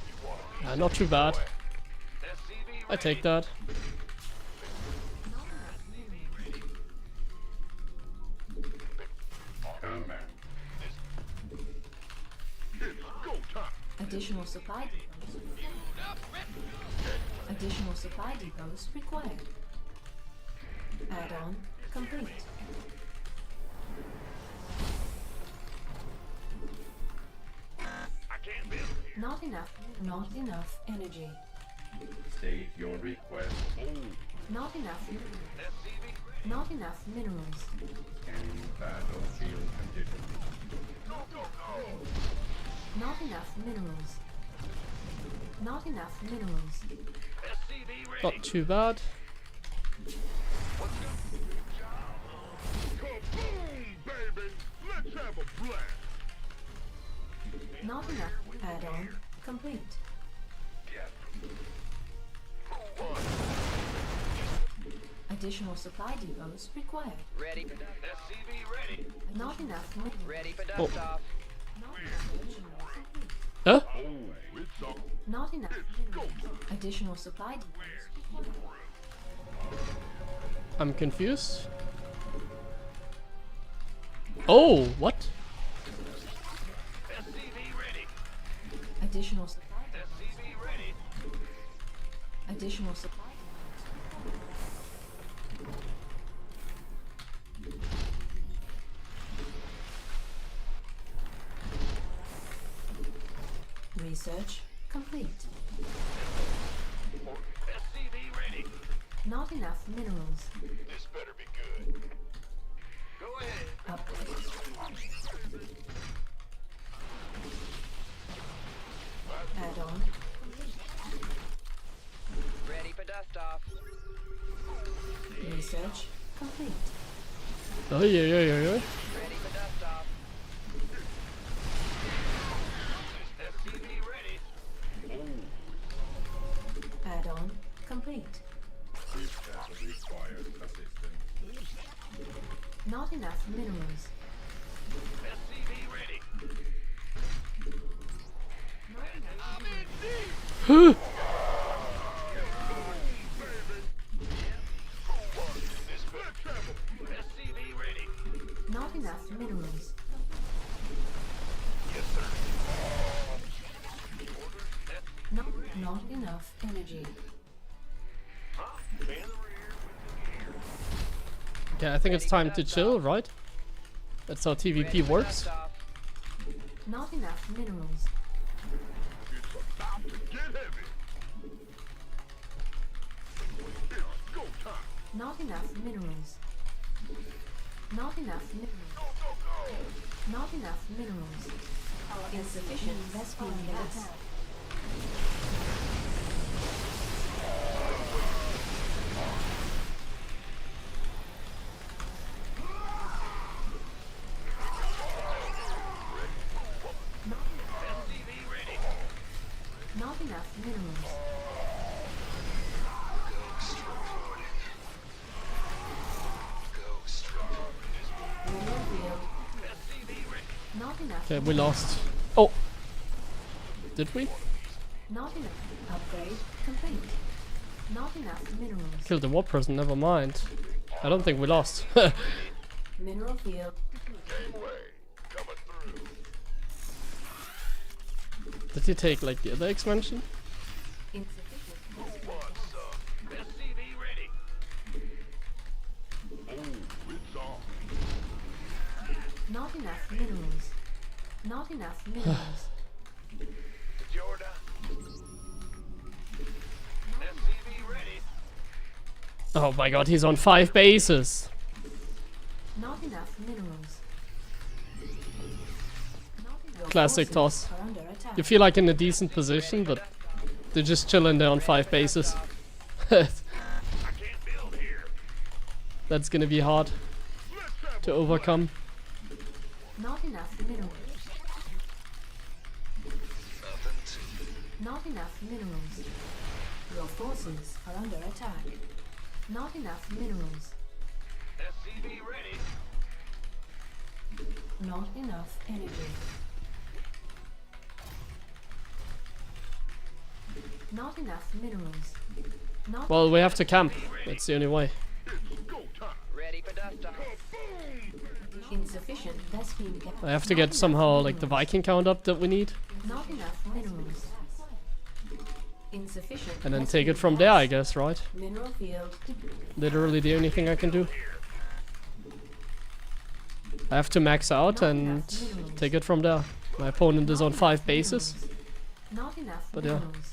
You want a piece Not too bad. SCV ready. I take that. Comment. It's go time. Additional supply depots. Additional supply depots required. Add-on complete. I can't build here. Not enough. Not enough energy. State your request. Not enough. Not enough minerals. Scanning battlefield conditions. Not enough minerals. Not enough minerals. SCV ready. Not too bad. Kaboom, baby. Let's have a blast. Not enough. Add-on complete. Additional supply depots required. Ready for dust. SCV ready. Not enough minerals. Ready for dust Oh. off. Not enough minerals. Huh? Oh, it's on. Not enough minerals. Additional supply depots required. I'm confused. Oh, what? SCV ready. Additional supply depots. SCV ready. Additional supply depots. Research complete. SCV ready. Not enough minerals. This better be good. Go ahead. Upgrade. Add-on. Ready for dust off. Research complete. Oh, yeah, yeah, yeah, yeah. Ready for dust off. SCV ready. Add-on complete. If that requires assistance. Not enough minerals. SCV ready. Not enough I'm in deep. Huh. This better travel. SCV ready. Not enough minerals. Yes, sir. Not enough energy. Huh? Man in the rear with the gear. Okay, I think it's time to chill, right? That's how Ready TvP for works. dust off. Not enough minerals. It's about to get heavy. It's go time. Not enough minerals. Not enough minerals. Go, go, go. Not enough minerals. Insufficient Vespian gas. SCV ready. Not enough minerals. Mineral field. SCV ready. Not enough. Okay, we lost. Oh. Did we? Not enough. Upgrade complete. Not enough minerals. Killed the warp person, never mind. I don't think we lost. Mineral field. Gangway. Coming through. Did he take like the other expansion? Insufficient. What's up? SCV ready. Oh, it's on. Not enough minerals. Not enough minerals. Jordan. SCV ready. Oh my god, he's on 5 bases. Not enough minerals. Not enough Classic forces toss. are under attack. You feel like in a decent position, but they're just chilling there on 5 bases. That's I can't build here. gonna be hard Let's have to overcome. Not enough minerals. Not enough minerals. Your forces are under attack. Not enough minerals. SCV ready. Not enough energy. Not enough minerals. Not Well, we have to camp. That's the only way. It's go time. Ready for dust off. insufficient Vespian gas. I have to get somehow like the Viking count up that we need, Not enough minerals. Insufficient. and then take it Vespian from there, I gas. guess, right? Mineral field. Literally the only thing I can do. I have to max out and take it from there. My opponent is on 5 bases. Not enough But yeah. minerals.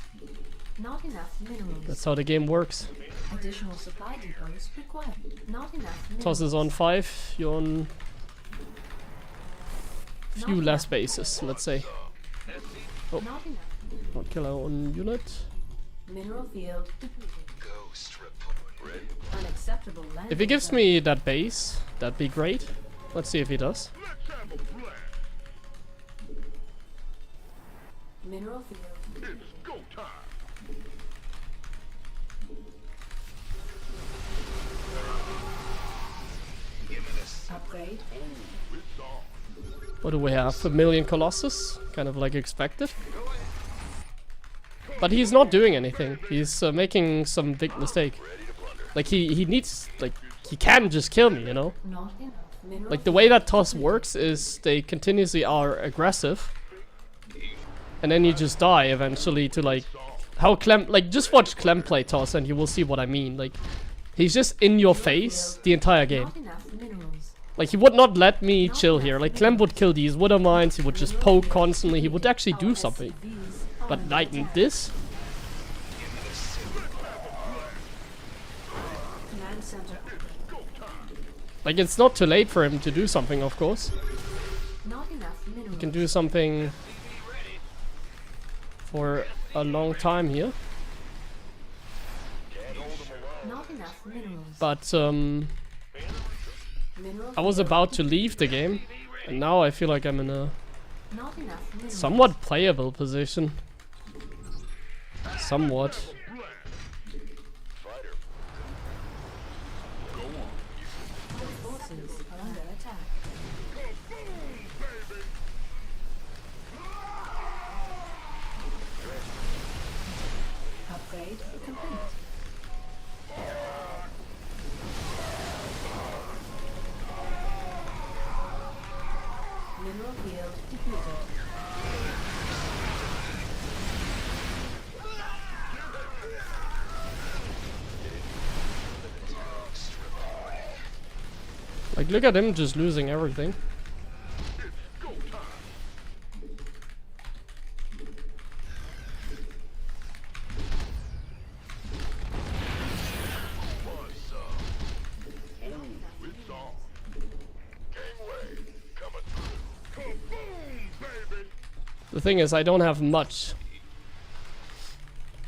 Not enough minerals. That's how the game works. Additional supply depots required. Not enough minerals. Toss is on 5, you're on Not few less enough. bases, let's say. Not enough. Not kill our own unit. Mineral field depleted. Ghost report. Ready? Unacceptable land. If he gives me that base, that'd be great. Let's see if he does. Let's have a blast. Mineral field. It's go time. Give me this. Upgrade. Oh, it's on. What do we have? A million Colossus? Kind of like expected. But he's not doing anything. He's making some big mistake. Ready to plunder. Like he needs, like, he can just kill me, you know? Not enough. Mineral Like the way that toss works is they continuously are aggressive. And then you just die eventually to like, how Clem, like just watch Clem play toss and you will see what I mean. Like, he's just in your face the entire game. Not enough minerals. Like he would not let me chill here. Like Clem would kill these Wither Mines, he would just poke constantly, he would actually do something. But like this, Command center. like it's not too late for him to do something, of course. Not enough minerals. He can do something for a long time here. Not enough minerals. But Mineral I was field about to leave the game, and now I feel like I'm in a Not enough minerals. somewhat playable position. Somewhat. Fighter. The forces are under attack. Upgrade complete. Mineral field depleted. Like look at him just losing everything. Go time. What's up? Oh, it's on. Gangway coming through. Kaboom, baby. The thing is, I don't have much.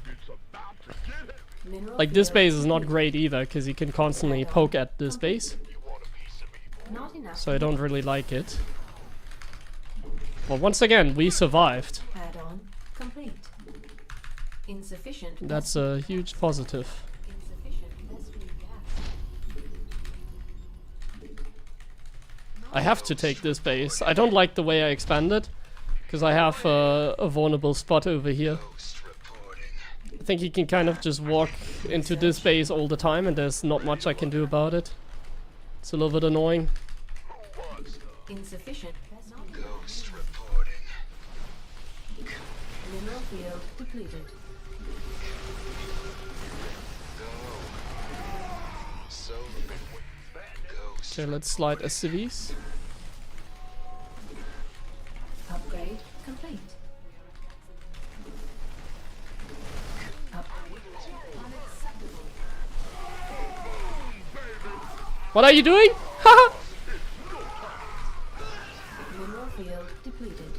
It's about to get it. Mineral Like this field base is not depleted. great either, because you can constantly poke at this base. You want a piece of me? Not enough. So I don't really like it. But once again, we survived. Add-on complete. Insufficient. That's a huge positive. Insufficient Vespene gas. I have to take this base. I don't like the way I expanded, because I have a vulnerable spot over here. Ghost reporting. I think he can kind of just walk into this base all the time, and there's not much I can do about it. It's a little bit annoying. Who wants them? Insufficient Vespene Ghost reporting. Mineral field depleted. So, ghost. Okay, let's slide SCVs. Upgrade complete. What are you doing? Haha! Mineral field depleted.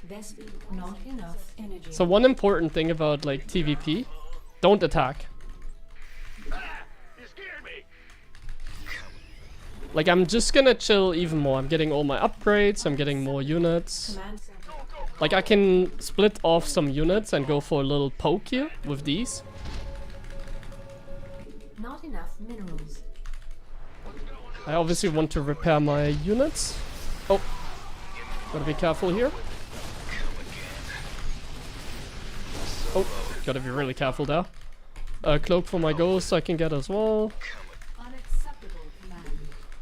Vespene not enough energy. So one important thing about like TvP, don't attack. You scared me. Like I'm just gonna chill even more. I'm getting all my upgrades, I'm getting more units. Command center. Like I can split off some units and go for a little poke here with these. Not enough minerals. I obviously want to repair my units. Oh, gotta be careful here. Oh, gotta be really careful there. Cloak for my ghost I can get as well. Unacceptable command.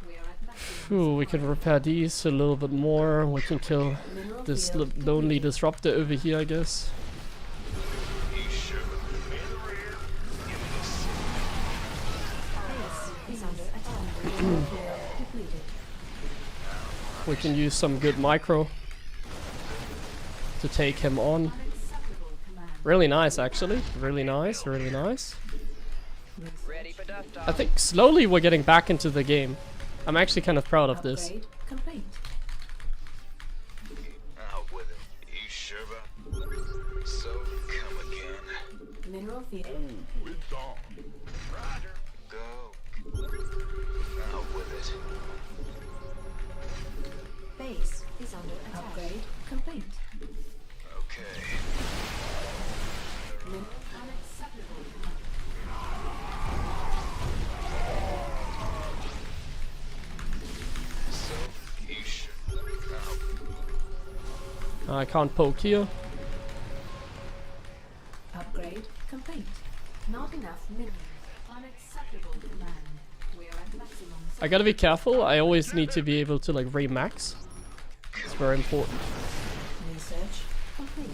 We are at maximum. Ooh, we can repair these a little bit more. We can kill Mineral this field lonely disruptor over here, I guess. is under attack. Mineral field depleted. We can use some good micro. to take him on. Really nice, actually. Really nice, really nice. Ready for dust I off. think slowly we're getting back into the game. I'm actually kind of proud of this. Upgrade complete. Out with it. You sure about? So come again. Mineral field. It's on. Roger. Go. Out with it. Base is under attack. Upgrade complete. Okay. Unacceptable. So you sure? Out. I can't poke here. Upgrade complete. Not enough minerals. Unacceptable command. We are at maximum. I gotta be careful. I always need to be able to like re-max. It's very important. Research complete.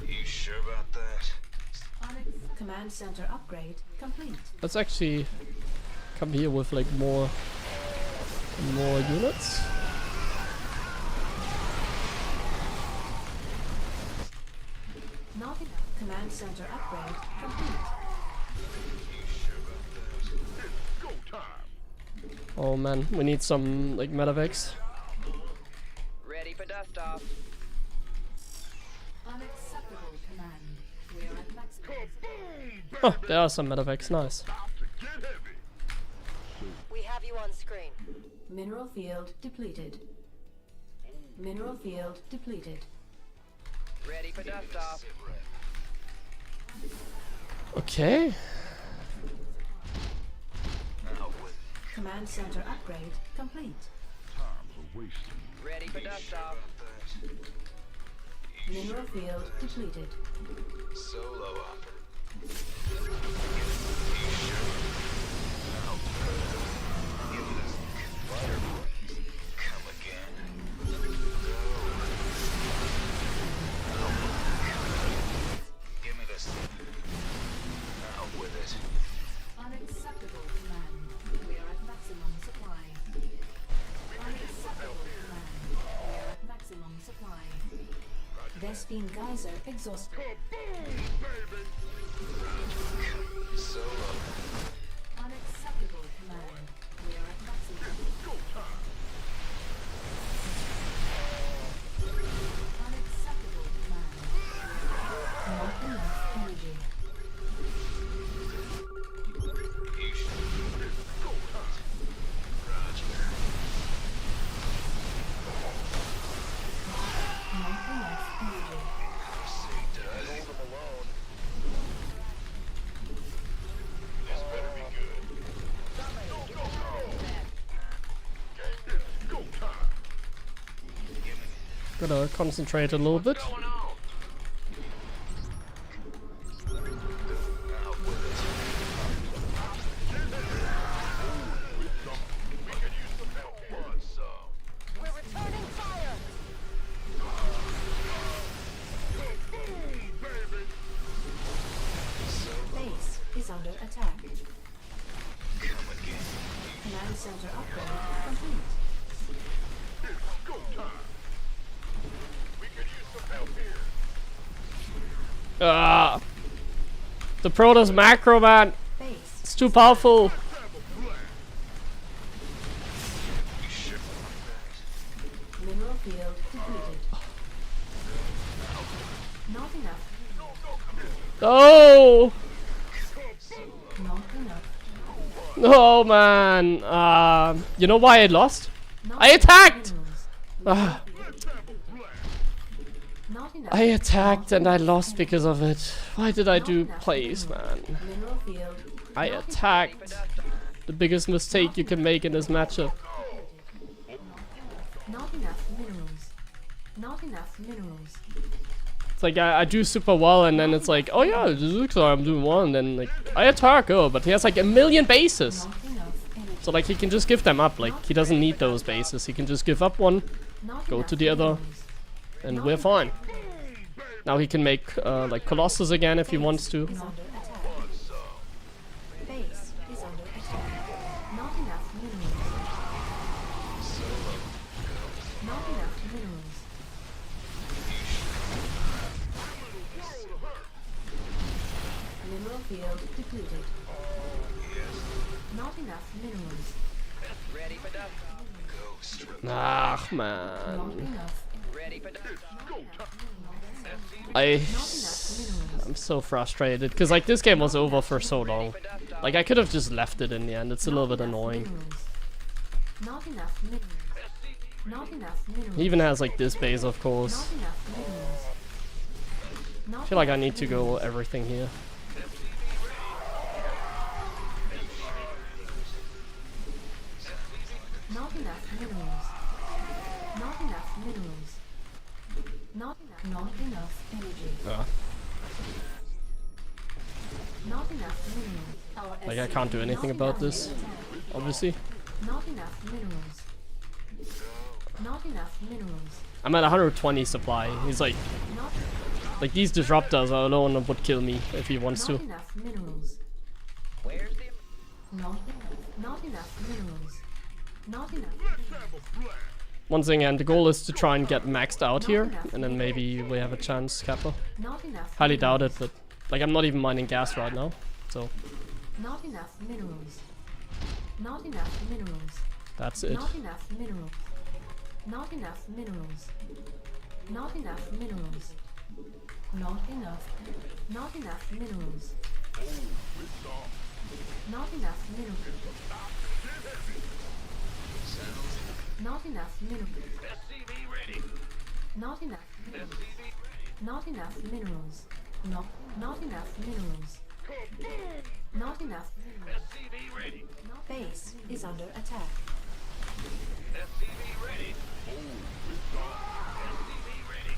You sure about that? Command center upgrade complete. Let's actually come here with like more units. Not enough. Command center upgrade complete. You sure about that? Go time. Oh man, we need some like medevacs. Ready for dust off. Unacceptable command. We are at maximum. Oh, there are some medevacs. Nice. About to get heavy. We have you on screen. Mineral field depleted. Mineral field depleted. Ready for dust off. Okay. Out with it. Command center upgrade complete. Time's a wasting. Ready for dust off. About that. Mineral field depleted. Solo offer. You sure? Out. Give this fire. Come again. Give me this. Out with it. Unacceptable command. We are at maximum supply. Unacceptable command. We are at maximum supply. Vespine geyser exhausted. Solo. Unacceptable command. We are at maximum. Unacceptable command. Not enough energy. You should. Roger. Not enough energy. See, did I leave him alone? This better be good. Go time. Give me. Gotta concentrate a little bit. Going on? Out with it. We could use some help. Want some? We're returning fire. Base is under attack. Come again. Command center upgrade complete. Go time. We could use some help here. Ah, the Protoss macro, man. Base. It's too powerful. You sure about that? Mineral field depleted. Not enough. Oh, Not enough. oh man. You know why I lost? Not I enough attacked! minerals. Ah, Not enough. I attacked and I lost because of it. Why did I Not do enough plays, minerals. man? Mineral field. I not attacked. The biggest mistake you can make in this matchup. Not enough minerals. Not enough minerals. It's like I do super well and then it's like, oh yeah, this looks like I'm doing well and then like I attack, oh, but he has like 1,000,000 bases. Not enough energy. So like he can just give them up, like he doesn't need those bases. He can just give up one Not go enough to the other. minerals. and we're fine. Now he can make like Colossus again if he wants to. Is under attack. Base is under attack. Not enough minerals. Not enough minerals. Mineral field depleted. Not enough minerals. Ready for dust off. Ah, Not man. enough. Ready for dust off. I'm Minerals. so frustrated because like this game was over for so long. Like I could have just left it in the end. It's a little bit annoying. Minerals. Not enough minerals. Not enough minerals. He even has like this base, of course. Not enough minerals. I feel like I need to go everything here. Not enough minerals. Not enough minerals. Not enough energy. Not enough minerals. Our Like I can't do anything about this, obviously. Not enough minerals. Not enough minerals. I'm at 120 supply. He's like Not these disruptors alone would kill me if he wants to. not enough minerals. Where's the... Not enough minerals. Not enough. Once again, the goal is to try and get maxed out here, and then maybe we have a chance, Kappa. Not enough. Highly doubt it, but like I'm not even mining gas right now, so Not enough minerals. Not enough minerals. that's it. Not enough minerals. Not enough minerals. Not enough minerals. Not enough. Not enough minerals. Not enough minerals. Not enough minerals. SCV ready. Not enough minerals. Not enough minerals. Not enough minerals. Not enough minerals. SCV ready. Base is under attack. SCV ready. SCV ready.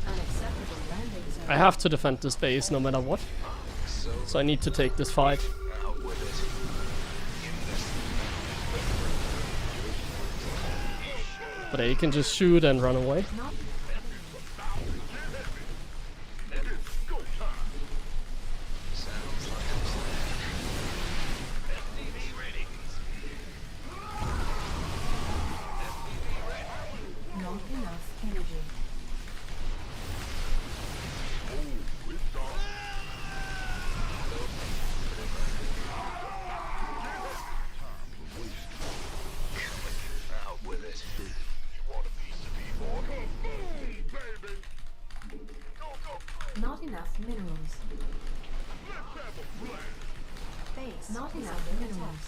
Unacceptable landing zone. I have to defend this base no matter what, so I need to take this fight. But he can just shoot and run away. Not SCV ready. not enough energy. Out with it. You want a piece of me, boy? Baby. Go, go. Not enough minerals. Let's have a blast. Base not enough minerals.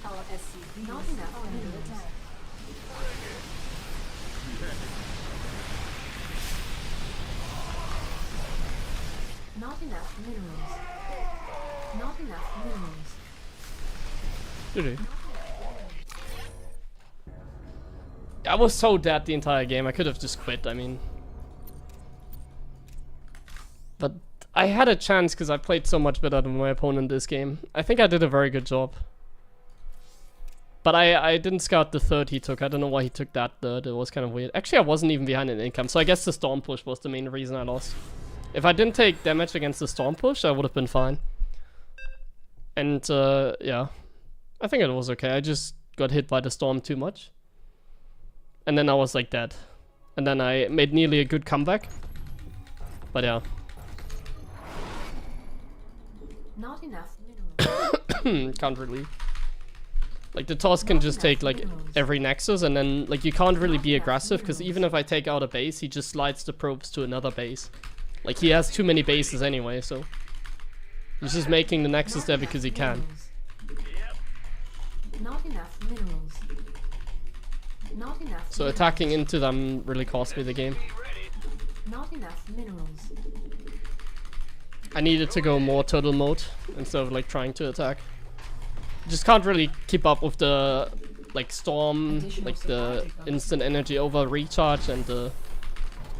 Our SCV not enough minerals. Not enough minerals. Not enough minerals. Did he? I was so dead the entire game. I could have just quit. I mean, but I had a chance because I played so much better than my opponent this game. I think I did a very good job. But I didn't scout the third he took. I don't know why he took that third. It was kind of weird. Actually, I wasn't even behind an income, so I guess the storm push was the main reason I lost. If I didn't take damage against the storm push, I would have been fine. And yeah, I think it was okay. I just got hit by the storm too much. And then I was like dead. And then I made nearly a good comeback. But yeah. Not enough minerals. Can't really. Like the toss can just take like every nexus, and then like you can't really be aggressive because even if I take out a base, he just slides the probes to another base. Like he has too many bases anyway, so he's just making the nexus there because he can. Not enough minerals. Not enough. So attacking into them really cost me the game. Not enough minerals. I needed to go more turtle mode instead of like trying to attack. Just can't really keep up with the like storm, like the instant energy over recharge and the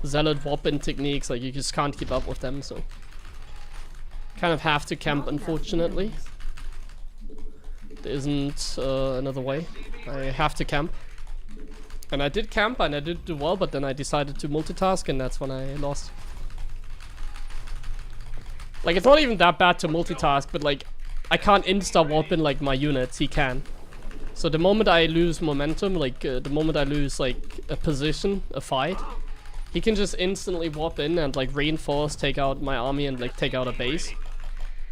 zealot warp-in techniques. Like you just can't keep up with them, so kind of have to camp. Unfortunately, there isn't another way. I have to camp, and I did camp and I did do well, but then I decided to multitask, and that's when I lost. Like it's not even that bad to multitask, but like I can't insta warp in like my units. He can. So the moment I lose momentum, like the moment I lose like a position, a fight, he can just instantly warp in and like reinforce, take out my army and like take out a base.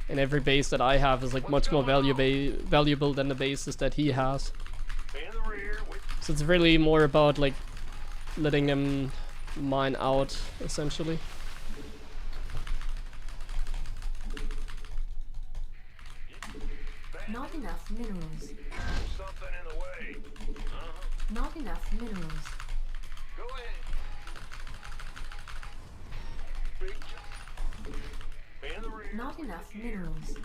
And every base that I have is like much more valuable than the bases that he has. In the rear with So it's really more about like letting him mine out, essentially. Not enough minerals. something in the way. Not enough minerals. Go ahead. Big jump. In the rear. Not enough minerals.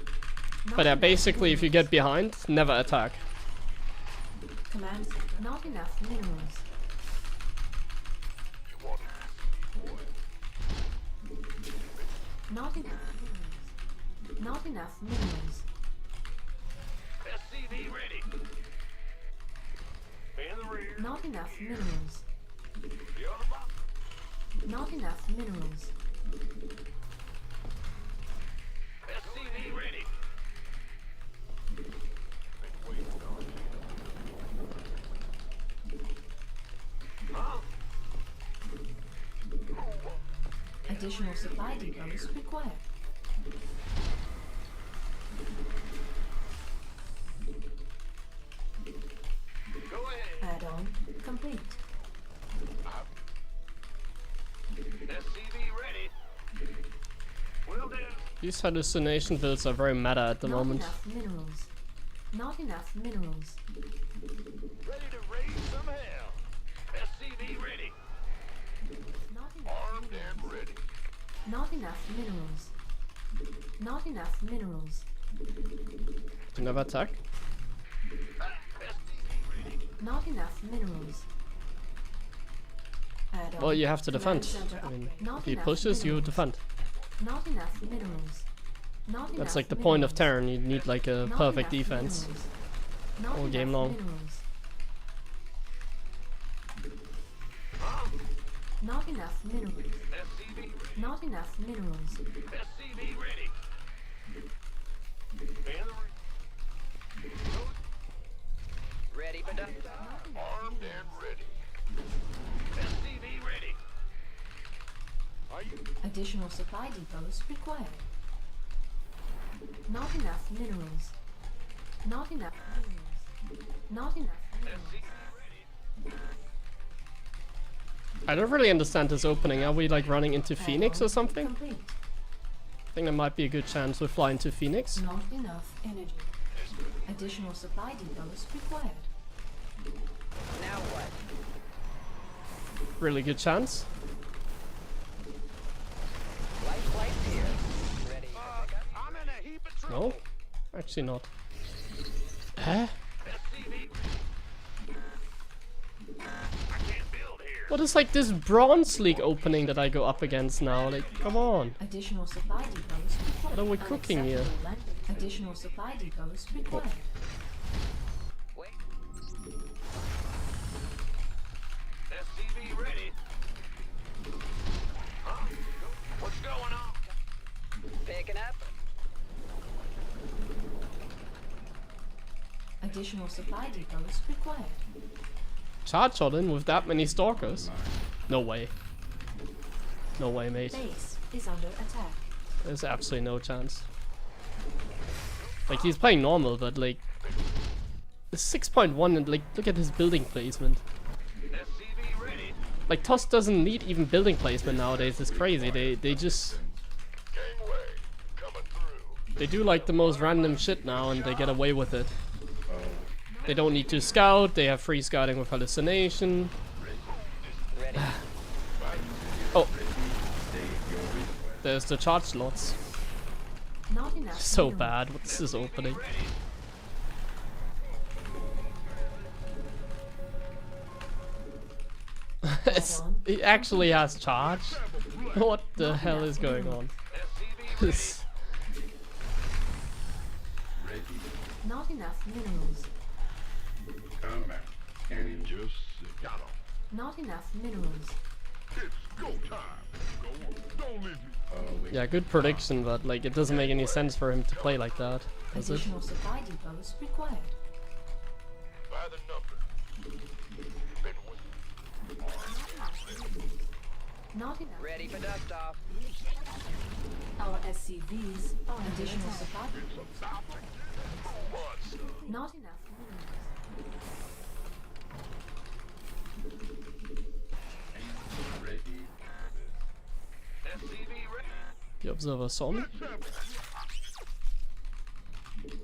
But yeah, basically if you get behind, never attack. Command center. Not enough minerals. You want Not enough minerals. Not enough minerals. SCV ready. In the rear. Not enough minerals. The other box. Not enough minerals. SCV ready. Huh? Additional supply depots required. Go ahead. Add-on complete. SCV ready. Will do. These hallucination builds are very meta at the Not moment. enough minerals. Not enough minerals. Ready to raise some hell. SCV ready. Not enough armed and minerals. ready. Not enough minerals. Not enough minerals. You never attack. SCV ready. Not enough minerals. Add-on. Well, you have to Command defend. center I mean, upgrade. Not if he enough pushes, you minerals. defend. Not enough minerals. Not That's enough like the point of minerals. Terran. You need like a Not perfect enough defense. minerals. Not all game enough long. minerals. Not enough minerals. SCV ready. Not enough minerals. SCV ready. In the rear. Ready for done. Armed and ready. SCV ready. Are you? Additional supply depots required. Not enough minerals. Not enough minerals. Not enough minerals. SCV ready. I don't really understand this opening. Are we like running into Phoenix or Add-on something? Complete. I think there might be a good chance we fly into Phoenix. Not enough energy. Additional supply depots required. Now what? Really good chance. Light flight here. Ready for pickup? I'm in a heap of trouble. No, actually not. Huh? SCV ready. I can't build here. What is like this Bronze League opening that I go up against now? Like, come on. Additional supply depots required. What are we cooking here? Unacceptable land- Additional supply depots required. Wait. SCV ready. Huh? What's going on? Picking up. Additional supply depots required. Charge on in with that many stalkers? No way. No way, mate. Base is under attack. There's absolutely no chance. Like, he's playing normal, but like... The 6.1 and like, look at his building placement. SCV ready. Like, TOS doesn't need even building placement nowadays, it's crazy. They just... Gangway coming through. They do like the most random shit now and they get away with it. They don't need to scout, they have free scouting with hallucination. Ready. Oh. There's the charge slots. Not enough So minerals. bad, what's this opening? He actually has charge? What the hell is going on? SCV ready. This- Not enough minerals. Come back. And just got on. Not enough minerals. It's go time. Go on. Don't leave me. Yeah, good prediction, but like it doesn't make any sense for him to play like that, does it? Additional supply depots required. By the number. Been with Not enough. Ready for dust off. Our SCVs are additional supply. Not enough minerals. SCV ready. The observer saw me.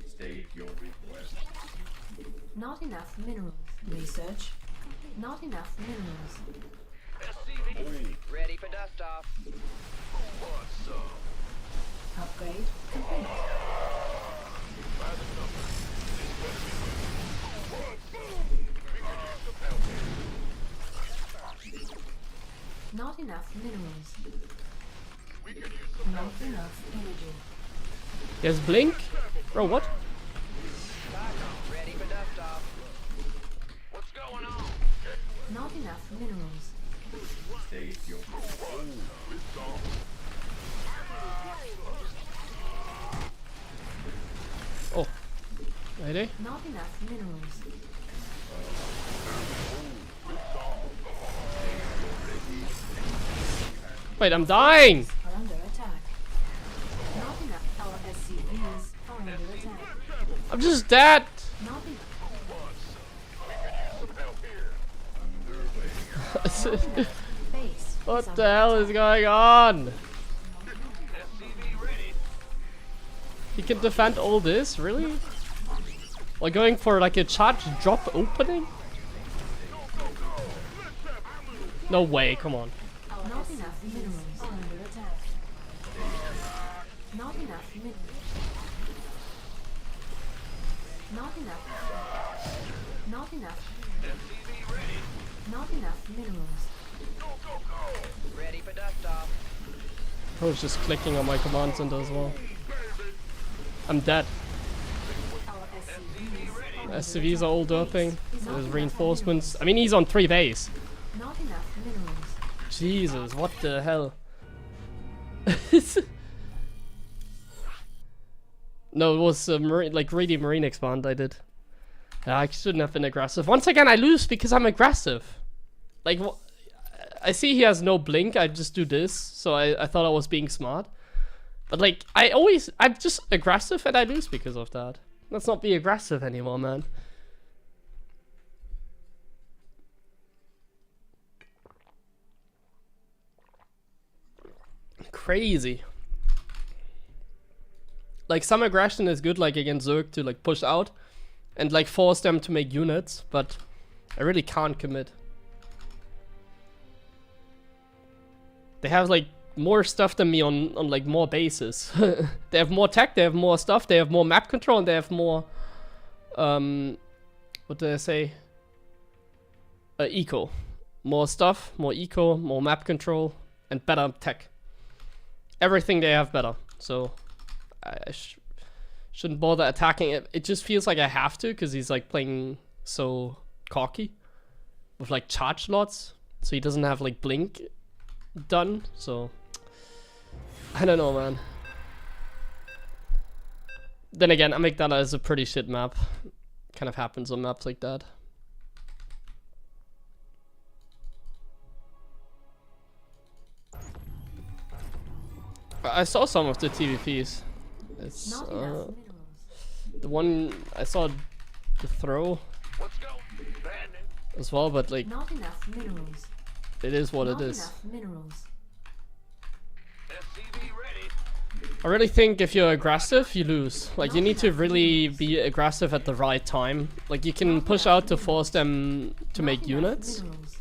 State your request. Not enough minerals. Research. Not enough minerals. SCV Ready for dust off. what's up? Upgrade complete. Not enough minerals. Not enough energy. There's blink. Bro, what? Ready for dust off. What's going on? Not enough minerals. State your Oh. Ready? Not enough minerals. Wait, I'm dying. Are under attack. Not enough. Our SCVs are under attack. I'm just dead. Not enough. Base. What the hell is going on? SCV ready. He can defend all this, really? While going for like a charge drop opening? No way, come on. Not enough minerals are under attack. Not enough minerals. Not enough. Not enough. SCV ready. Not enough minerals. Ready for dust off. I was just clicking on my command center as well. I'm dead. Our SCVs are SCVs are all derping. There's reinforcements. I mean, he's on 3 base. not enough minerals. Jesus, what the hell? No, it was marine, like really marine expand I did. Yeah, I shouldn't have been aggressive. Once again, I lose because I'm aggressive. Like, I see he has no blink. I just do this, so I thought I was being smart. But like, I'm just aggressive and I lose because of that. Let's not be aggressive anymore, man. Crazy. Like, some aggression is good, like against Zerg, to like push out and like force them to make units, but I really can't commit. They have like more stuff than me on like more bases. They have more tech, they have more stuff, they have more map control, and they have more what did I say? Eco. More stuff, more eco, more map control, and better tech. Everything they have better, so I shouldn't bother attacking it. It just feels like I have to, because he's like playing so cocky with like charge slots, so he doesn't have like blink done. So I don't know, man. Then again, Amygdala is a pretty shit map. Kind of happens on maps like that. I saw some of the TvPs. It's Not enough minerals. the one I saw the throw Let's go. Bandit. as well, but like Not enough minerals. it is what Not it is. enough minerals. SCV ready. I really think if you're aggressive, you lose. Like, you need to really be aggressive at the right time. Like, you can push out to force them to make Not enough units, minerals.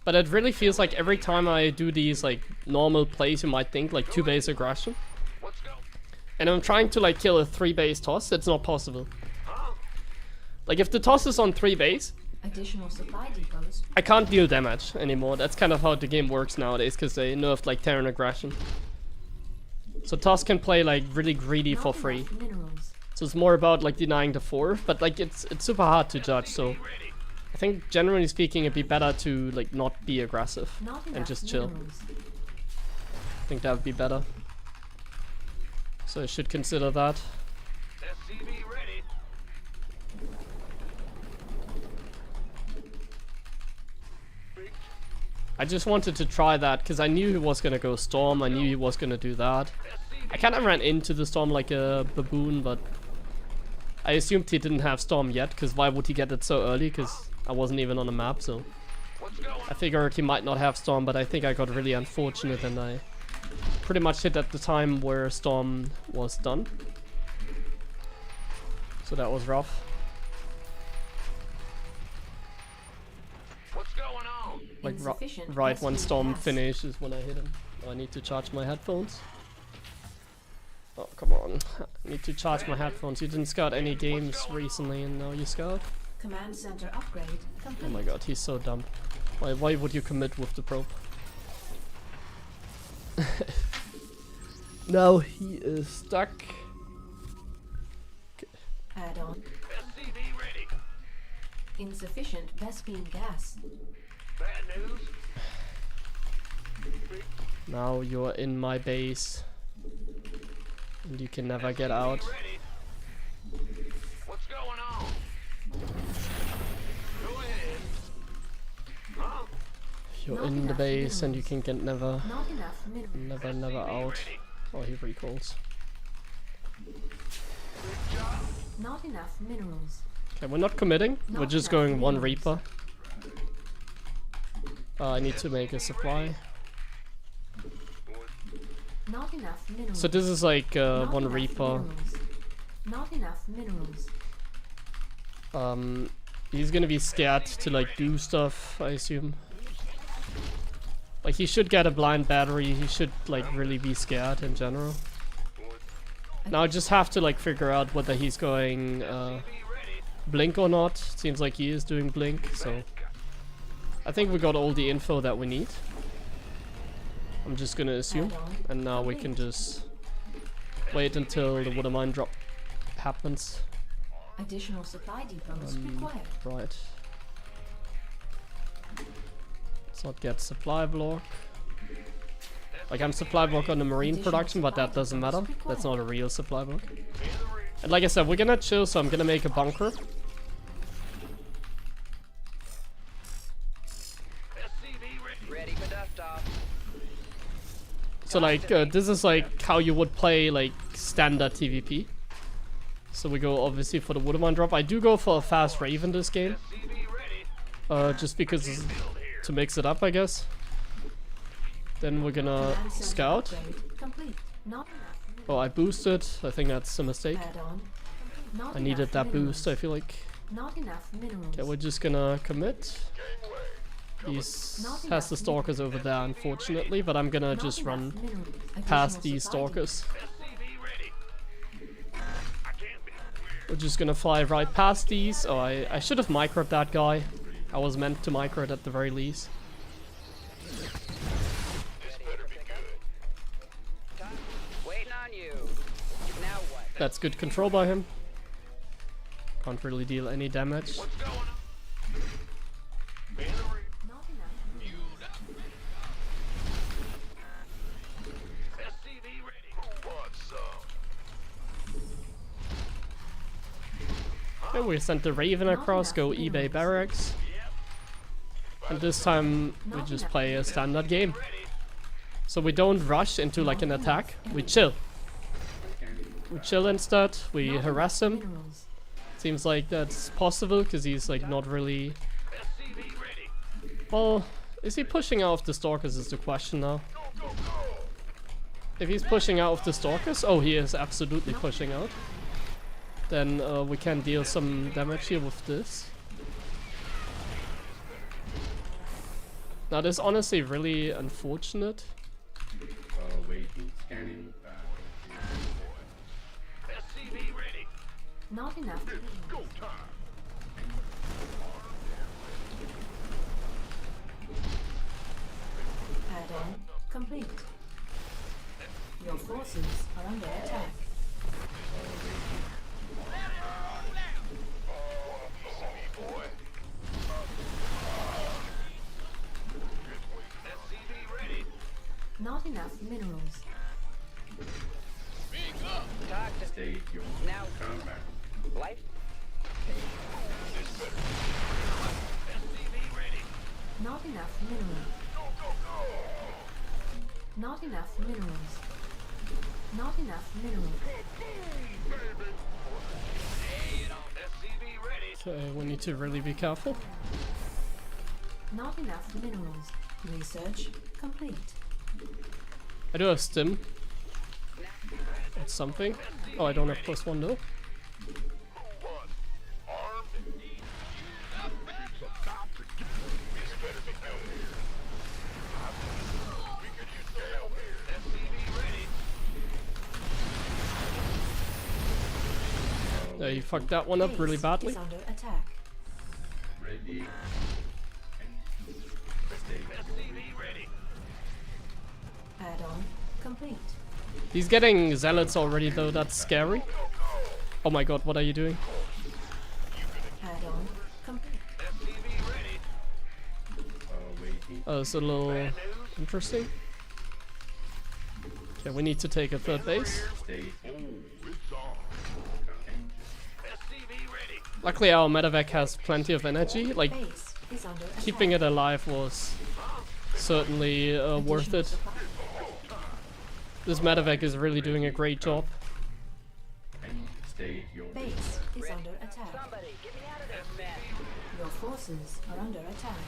but it really feels like every time I do these like normal plays, you might think like 2 base aggression, Let's go. and I'm trying to like kill a 3 base toss. It's not possible. Huh? Like, if the toss is on 3 base, Additional supply depots. I can't deal damage anymore. That's kind of how the game works nowadays, because they nerfed like Terran aggression. So Toss can play like really greedy Not for free. enough minerals. So it's more about like denying the 4, but like it's super hard to judge. So Ready. I think generally speaking, it'd be better to like not be aggressive Not enough and just chill. minerals. I think that would be better. So I should consider that. SCV ready. I just wanted to try that because I knew he was gonna go Storm. I knew he was gonna do that. I kind of ran into the Storm like a baboon, but I assumed he didn't have Storm yet, because why would he get it so early? Because I wasn't even on the map, so I figured he might not have Storm, but I think I got really unfortunate and I pretty much hit at the time where Storm was done. So that was rough. What's going on? Like Insufficient right when rescue Storm gas. finishes when I hit him. Oh, I need to charge my headphones. Oh, come on. I need to charge my headphones. You didn't scout any games recently and now you scout? Command center upgrade complete. Oh my god, he's so dumb. Why would you commit with the probe? Now he is stuck. Add-on. SCV ready. Insufficient Vespine gas. Bad news. Now you're in my base. And you can never get out. Ready. What's going on? Go ahead. Huh? You're Not in the enough base and you minerals. can get never Not enough minerals. never out. Oh, he recalls. Not enough minerals. Okay, we're not committing. We're Not just enough going one minerals. Reaper. I need to make a supply. Not enough minerals. So this is like Not one enough Reaper. minerals. Not enough minerals. He's gonna be scared to like do stuff, I assume. Like he should get a blind battery, he should like really be scared in general. Now I just have to like figure out whether he's going blink or not. Seems like he is doing blink, so I think we got all the info that we need. I'm just gonna assume, and now we can just wait until the water mine drop happens. Additional supply depots required. Right. Let's not get supply block. Like I'm supply block on the marine Additional production, but that supply doesn't matter. depots That's not a real supply block. In the ring. And like I said, we're gonna chill, so I'm gonna make a bunker. SCV ready. Ready for dust off. So like this is like how you would play like standard TvP. So we go obviously for the Waterman drop. I do go for a fast Raven this game, SCV ready. just because to mix it up, I guess. Then we're gonna Command center scout. upgrade complete. Not enough Oh, I boosted. I think that's a mistake. add-on. Not I needed enough that minerals. boost, I feel like. Not enough minerals. Okay, we're just gonna commit. He's has the stalkers over there, unfortunately, but I'm gonna Not just enough run minerals. past Additional these supply stalkers. SCV ready. I can't be We're just gonna fly right past these. Oh, I should have microed that guy. I was meant to micro it at the very least. Waiting on you. Now what? That's good control by him. Can't really deal any damage. What's going on? In the ring. Not enough Queued up. SCV ready. Who wants some? Okay, we sent the Raven across, go eBay barracks. And this time we just play a standard game. So we don't rush into like an attack, we chill. We chill instead, we harass him. minerals. Seems like that's possible because he's like not really... SCV ready. Well, is he pushing out of the stalkers is the question now. If he's pushing out of the stalkers, oh he is absolutely pushing out. Then we can deal some damage here with this. Now this is honestly really unfortunate. Waiting, scanning. SCV ready. Not enough Go minerals. time. Add-on complete. Your forces are under attack. SCV ready. Not enough minerals. Talk to State your now. combat. Life. SCV ready. Not enough minerals. Not enough minerals. Not enough minerals. SCV ready. Okay, we need to really be careful. Not enough minerals. Research complete. I do have stim. That's something. Oh, I don't have +1 though. Yeah, you fucked that one up really Base badly. is under attack. Ready. Add-on complete. He's getting zealots already though, that's scary. Oh my god, what are you doing? Add-on complete. Waiting. It's a little interesting. Okay, we need to take a third base. Stay. Luckily our medevac has plenty of energy, like Base is under attack. keeping it alive was certainly worth Additional it. supply- This medevac is really doing a great job. Stay your Base is under attack. Somebody, get me out of this mess. Your forces are under attack.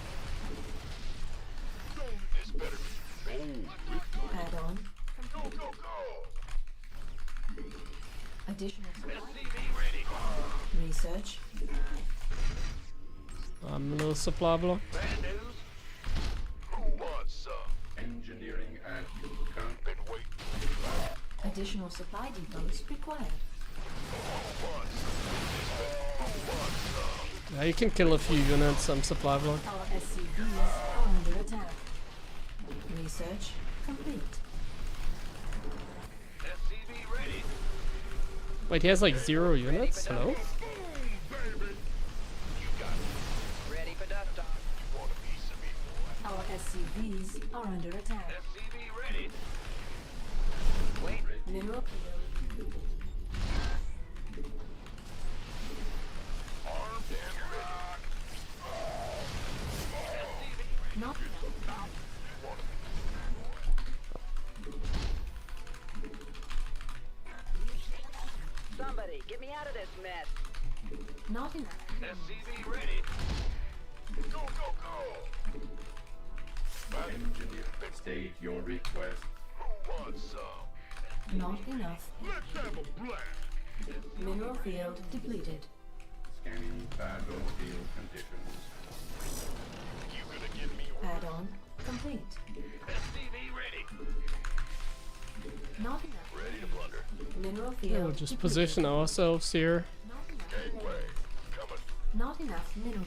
Add-on. Additional supply. Research. I'm a little supply block. Bad news. Who wants some? engineering at Been waiting. Additional supply depots required. Yeah, you can kill a few units, I'm supply block. Our SCVs are under attack. Research complete. SCV ready. Wait, he has like 0 units? Hello? Ready for dust off. Want a piece of me, boy? Our SCVs are under attack. SCV ready. Wait, Mineral field. Armed and ready. Not somebody, get me out of this mess. not enough. SCV ready. Go, go, go. engineer. State your request. Who wants some? Not enough. Let's have a blast. Mineral field depleted. Scanning battlefield conditions. You gonna give me Add-on complete. SCV ready. Not enough. Ready to plunder. Mineral Yeah, field we'll just depleted. position ourselves here. Not enough. Gateway. Coming. Not enough minerals.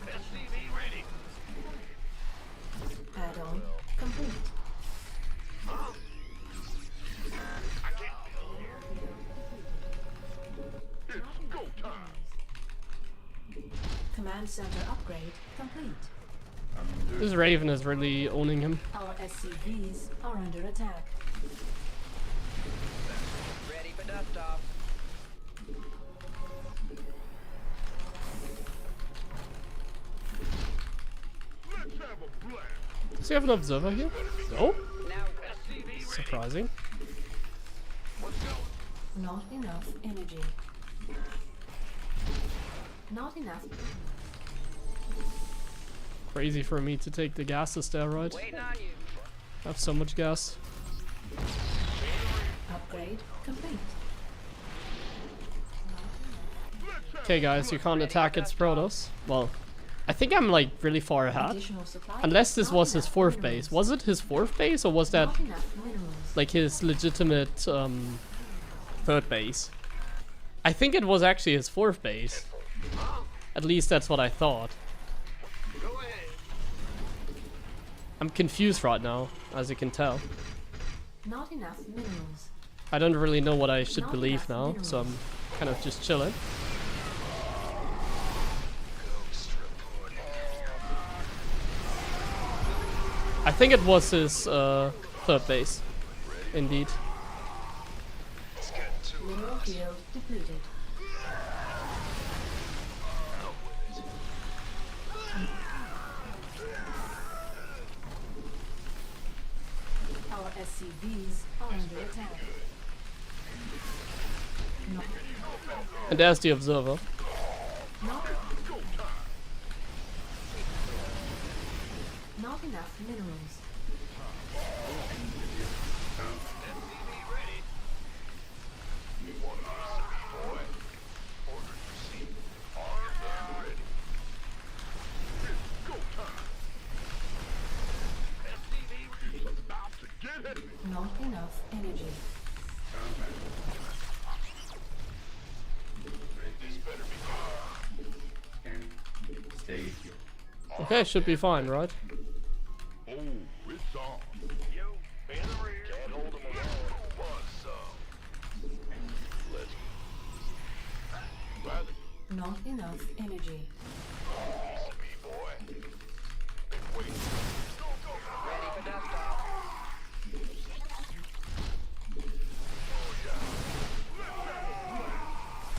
SCV ready. Add-on complete. I can't build here. It's go time. Command center upgrade complete. This Raven is really owning him. Our SCVs are under attack. Ready for dust off. Let's have a blast. Does he have an observer here? No? SCV Now, ready. Surprising. Let's go. Not enough energy. Not enough. Crazy for me to take the gases there, right? waiting on you. I have so much gas. Upgrade complete. Okay guys, you can't attack its Protoss. Well, I think I'm like really far ahead. Additional supply. Unless this Not was his enough 4th minerals. base. Was it his 4th base or was that Not enough minerals. like his legitimate 3rd base? I think it was actually his 4th base. At least that's what I thought. Go ahead. I'm confused right now, as you can tell. Not enough minerals. I don't really know what I should Not believe enough now, so I'm kind of just chilling. Ghost reporting. I think it was his 3rd base. Indeed. Let's get to Mineral field depleted. Our SCVs are under attack. Not, And there's the observer. not enough minerals. Not enough energy. Stay here. Okay, should be fine, right? Oh, it's on. Yo, in the rear. Can't hold them alone. Want some? Let's. Rather Not enough energy. me, boy. Been waiting. Ready for dust off.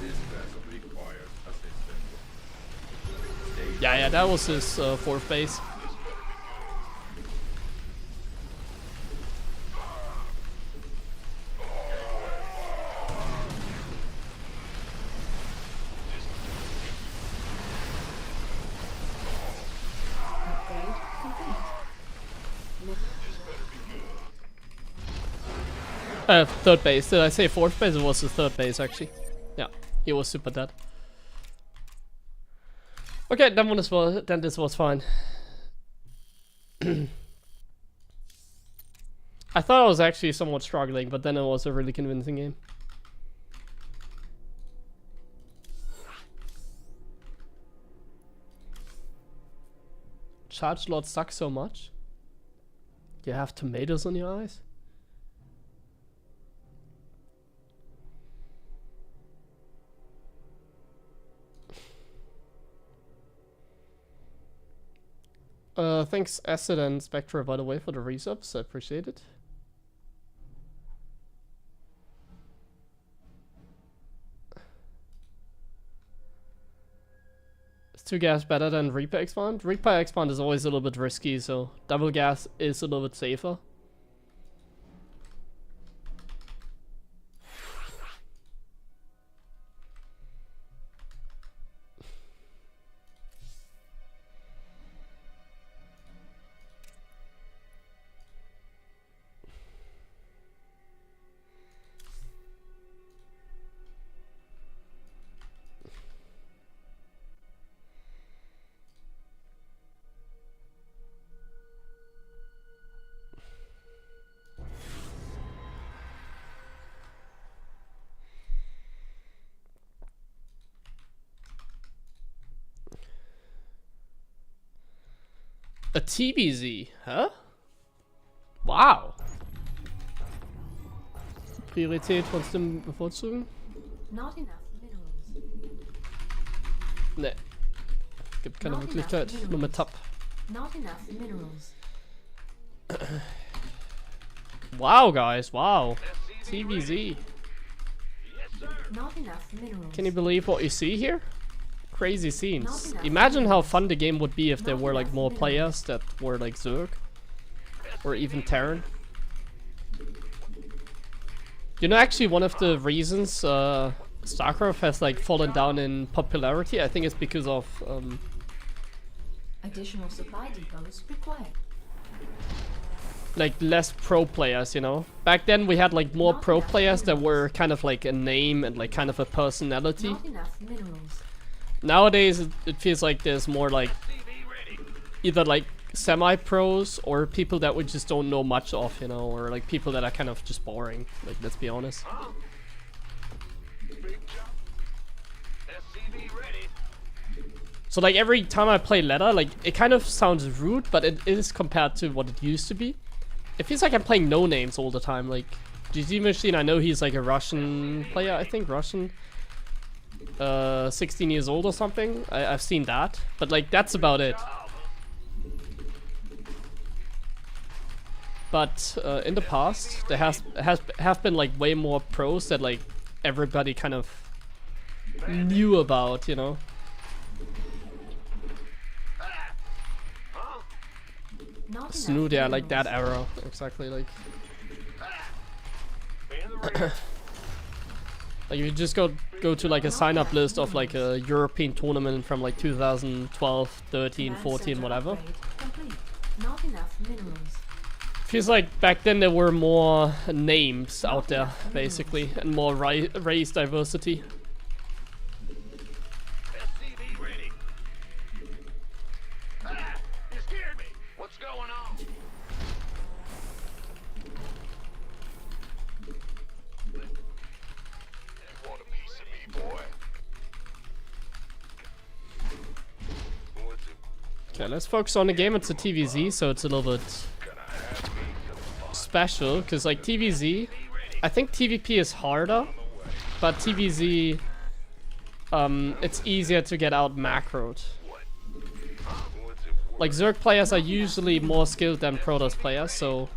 This vessel requires assistance. Stay Yeah, that was his fourth base. Upgrade complete. Third base. Did I say fourth base? It was the third base, actually. Yeah, he was super dead. Okay, then this was fine. I thought I was actually somewhat struggling, but then it was a really convincing game. Charge slot sucks so much. You have tomatoes on your eyes? Thanks Acid and Spectra, by the way, for the resubs. I appreciate it. Is 2 gas better than Reaper Expand? Reaper Expand is always a little bit risky, so double gas is a little bit safer. A TBZ, huh? Wow. Priorität trotzdem bevorzugen? Not enough minerals. Ne. Gibt keine Not Möglichkeit. enough Nur mit minerals. Tab. Not enough minerals. Wow, guys. Wow. TBZ. Not enough minerals. Can you believe what you see here? Crazy scenes. Imagine how fun the game would be if there were like more players that were like Zerg. Or even Terran. You know, actually one of the reasons StarCraft has like fallen down in popularity, I think it's because of Additional supply depots required. like less pro players, you know. Back then we had like more pro players that were kind of like a name and like kind of a personality. Not enough minerals. Nowadays it feels like there's more like either like semi-pros or people that we just don't know much of, you know, or like people that are kind of just boring, like, let's be honest. So like every time I play Ladder, like it kind of sounds rude, but it is compared to what it used to be. It feels like I'm playing no names all the time. Like GG Machine, I know he's like a Russian player, I think Russian. 16 years old or something. I've seen that, but like that's about it. But in the past, there have been like way more pros that like everybody kind of knew about, you know. Not Snood, yeah, enough like that minerals. era, exactly. Like Like you just go to like a sign up list of like a European tournament from like 2012, 13, Command 14, center whatever. upgrade complete. Not enough minerals. Feels like back then there were more names out there, basically, and more race diversity. SCV ready. Ah, you scared me. What's going on? You want a piece of me, boy? What's it Okay, let's focus on the game. It's a TVZ, so it's a little bit gonna have me some fun? special, because like TVZ, I think TvP is harder, but TVZ, it's easier to get out macroed. What's it Like Zerg players are usually more skilled than Protoss players, so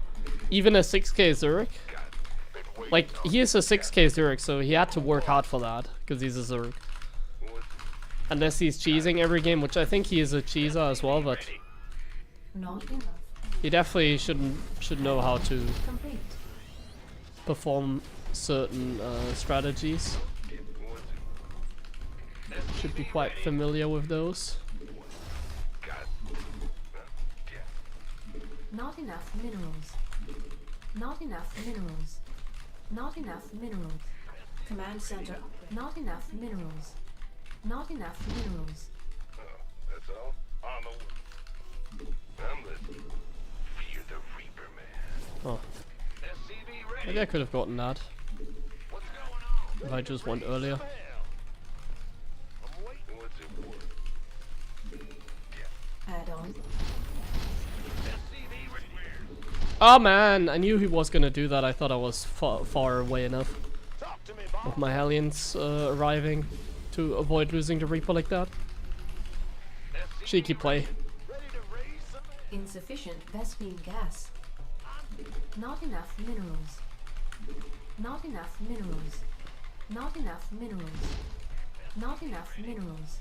even a 6k Zerg, like he is a 6k Zerg, so he had to work hard for that, because he's a Zerg. Unless he's cheesing every game, which I think he is a cheeser as well, but Not enough. he definitely should know how to Complete. perform certain strategies. Should be quite familiar with those. Not enough minerals. Not enough minerals. Not enough minerals. Command center upgrade. Not enough minerals. Not enough minerals. That's all? On the I'm listening. Fear the Reaper, man. Oh, SCV ready. maybe I could have gotten that What's going on? if I just went earlier. Hell. I'm waiting. What's it worth? Add on. SCV ready. Oh man, I knew he was gonna do that. I thought I was far away enough Talk to me, boss. with my Hellions arriving to avoid losing the Reaper like that. SCV Cheeky play. ready to raise some hell. Insufficient Vespene gas. Not enough minerals. Not enough minerals. Not enough minerals. Not enough minerals.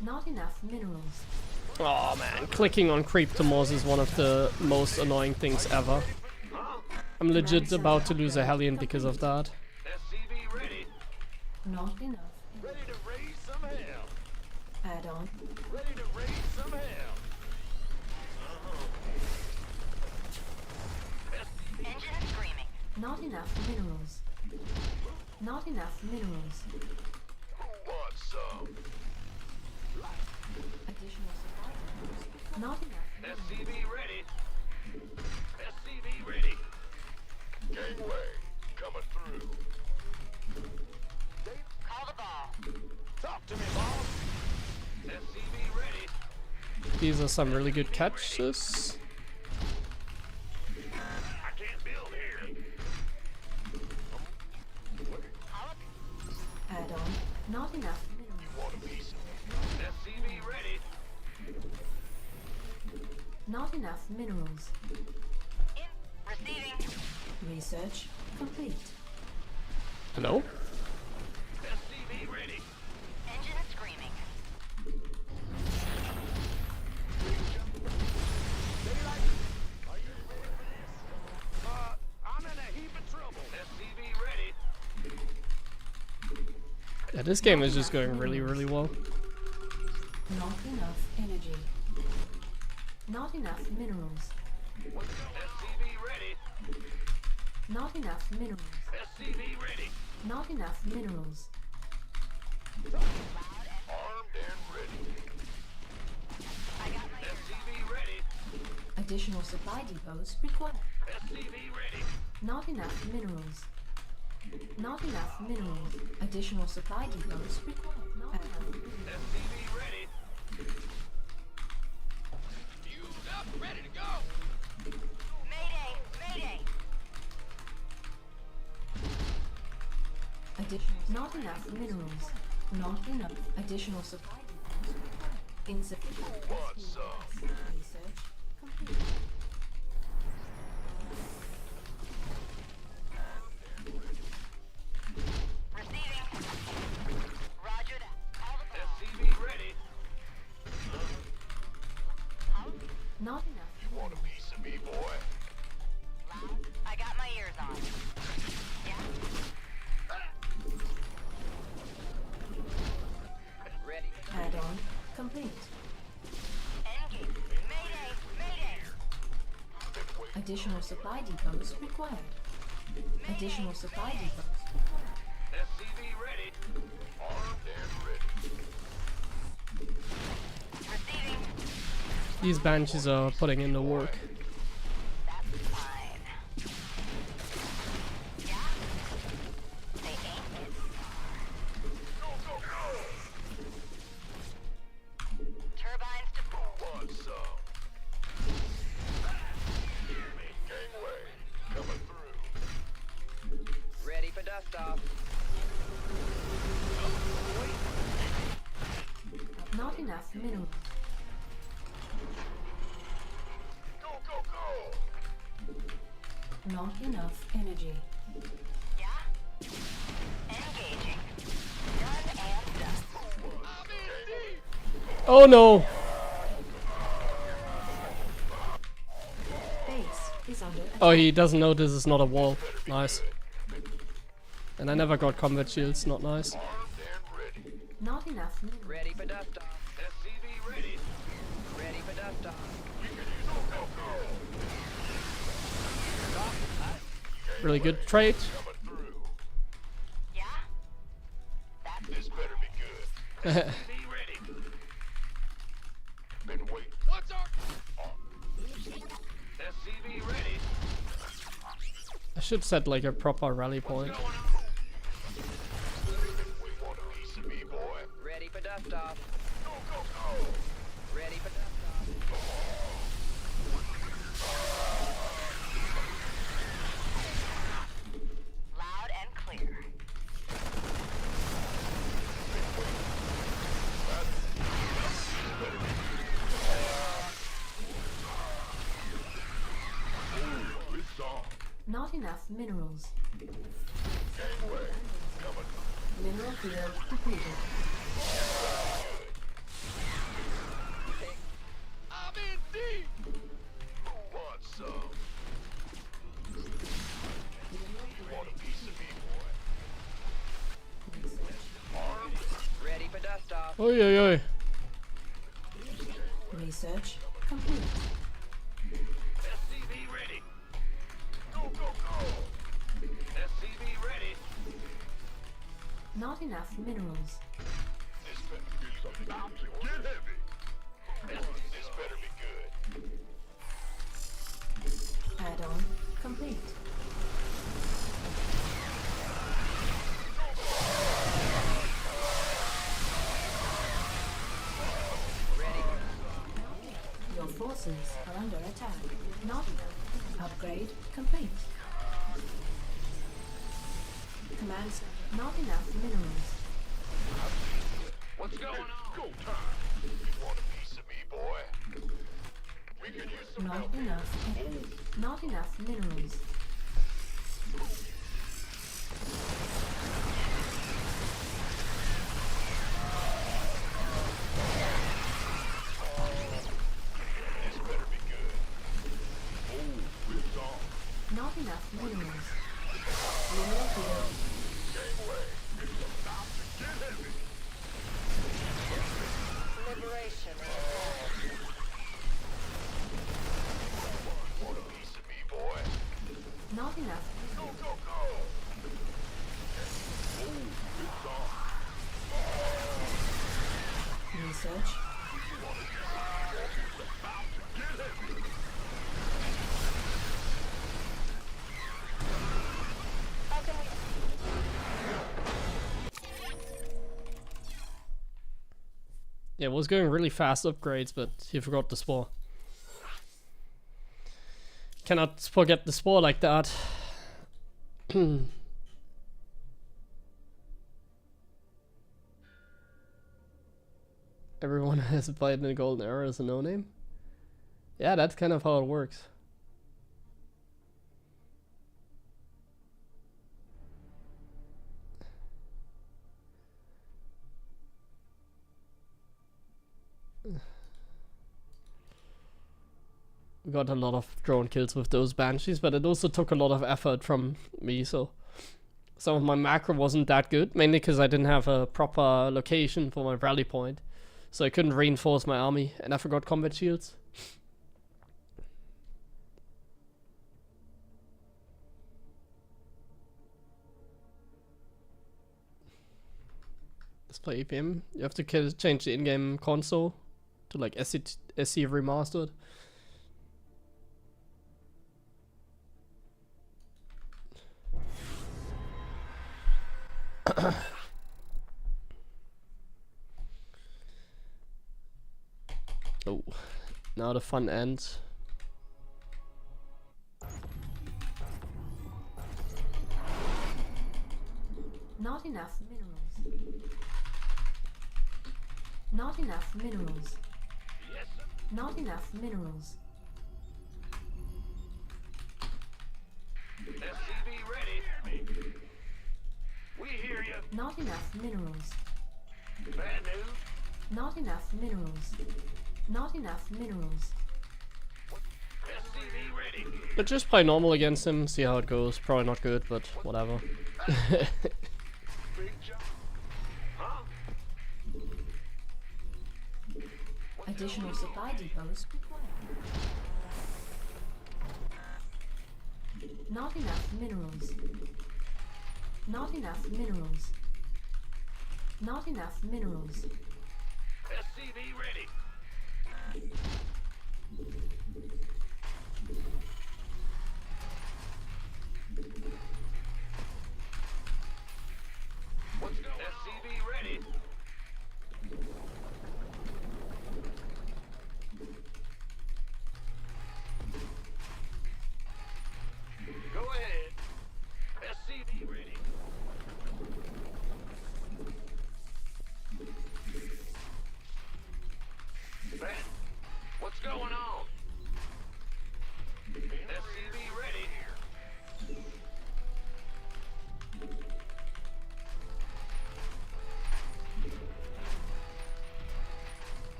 Not enough minerals. Oh man, clicking on creep to Moz is one of the most annoying things ever. I'm legit about to lose a Hellion because of that. SCV ready. Not enough. Ready to raise some hell. Add on. Ready to raise some hell. Engine screaming. Not enough minerals. Not enough minerals. Who wants some? Additional supply. Not enough. SCV ready. SCV ready. Gangway, coming through. Call the ball. Talk to me, boss. SCV ready. These are some really good catches. I can't build here. Add on. Not enough minerals. Want a piece of me? SCV ready. Not enough minerals. In. Receiving. Research complete. Hello? SCV ready. Engine screaming. I'm in a heap of trouble. SCV ready. Yeah, this game is just going really, really well. Not enough energy. Not enough minerals. SCV ready. Not enough minerals. SCV ready. Not enough minerals. Armed and ready. I got my ears on. SCV ready. Additional supply depots required. SCV ready. Not enough minerals. Not enough minerals. Additional supply depots required. Not enough. SCV ready. Fused up, ready to go. Mayday. Mayday. Additional. Not enough minerals. Not enough. Additional supply depots required. Insufficient. Want some? Research complete. Receiving. Roger that. Call the ball. SCV ready. Not enough. Want a piece of me, boy? Loud. I got my ears on. Yeah. Additional supply depots required. Additional supply depots. SCV ready. Armed and ready. Receiving. These banshees are putting in the work. That's fine. Yeah? They ain't it. Go, go, go! Turbines to full. Want some? Gangway coming through. Ready for dust off. Not enough minerals. Go, go, go! Not enough energy. Yeah? Engaging. Done and done. I'm in deep! Oh no! Base is under attack. Oh, he doesn't know this is not a wall. Nice. And I never got combat shields, not nice. Armed and ready. Not enough minerals. Ready for dust off. SCV ready. Ready for dust off. Go, go, go! Really good trade. Coming through. Yeah? That's This better be good. SCV ready. Been waiting. What's our... SCV ready. I should set like a proper rally point. Going on. We want a piece of me, boy. Ready for dust off. Go, go, go! Ready for dust off. loud and clear. It's on. Not enough minerals. Gangway coming. Mineral field depleted. I'm in deep! Who wants some? Want a piece of me, boy? Armed. Ready for dust off. Oi oi oi. Research complete. SCV ready. Go, go, go! SCV ready. Not enough minerals. This better be something about to get heavy. This better be good. Add-on complete. Your forces are under attack. Not enough. Upgrade complete. Command center. Not enough minerals. What's going on? Go time. You want a piece of me, boy? We could use some Not help. enough. Not enough minerals. This better be good. Oh, it's on. Not enough minerals. Mineral field. Gangway. It's about to get heavy. Liberation. Want a piece of me, boy? Not enough. Go, go, go! Oh, it's on. Research. Yeah, it was going really fast upgrades, but he forgot the spore. Cannot forget the spore like that. Everyone has applied in the golden era as a no-name. Yeah, that's kind of how it works. We got a lot of drone kills with those banshees, but it also took a lot of effort from me, so some of my macro wasn't that good, mainly because I didn't have a proper location for my rally point, so I couldn't reinforce my army, and I forgot combat shields. Let's play APM. You have to change the in-game console to like SC remastered. Oh, now the fun ends. Not enough minerals. Not enough minerals. Yes, sir. Not enough minerals. SCV ready. We hear you. Not enough minerals. Bad news. Not enough minerals. Not enough minerals. SCV ready. But just play normal against him, see how it goes. Probably not good, but whatever. Big job. Huh? Additional supply depots required. Not enough minerals. Not enough minerals. Not enough minerals. SCV ready. What's going on? SCV ready. Go ahead. SCV ready. Ben, what's going on? SCV ready.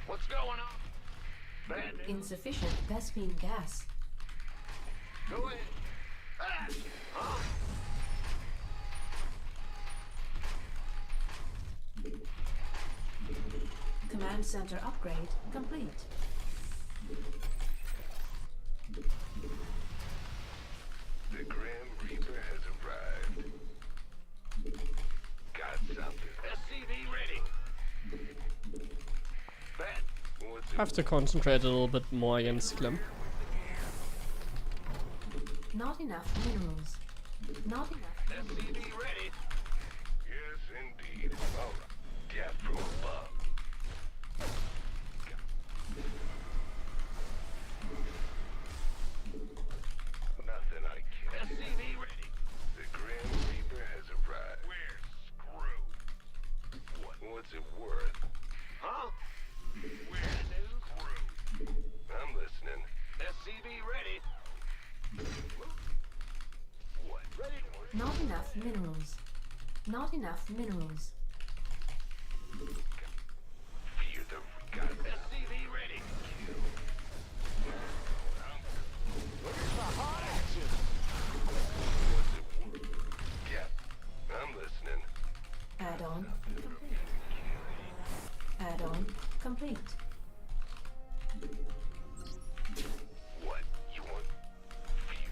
What's going on? Bad news. Insufficient Vespine gas. Go ahead. Ah! Huh? Command center upgrade complete. The Grim Reaper has arrived. Got something. SCV ready. Bad. What's it? Have to concentrate a little bit more against Clem. Not enough minerals. Not enough. SCV ready. Yes, indeed. All right. Death from above. Nothing I can't. SCV ready. The Grim Reaper has arrived. We're screwed. What's it worth? Huh? We're screwed. I'm listening. SCV ready. What? Ready. Not enough minerals. Not enough minerals. Fear the God. SCV ready. What's it worth? Yeah, I'm listening. Add-on complete. Add-on complete. What? You want? Fear.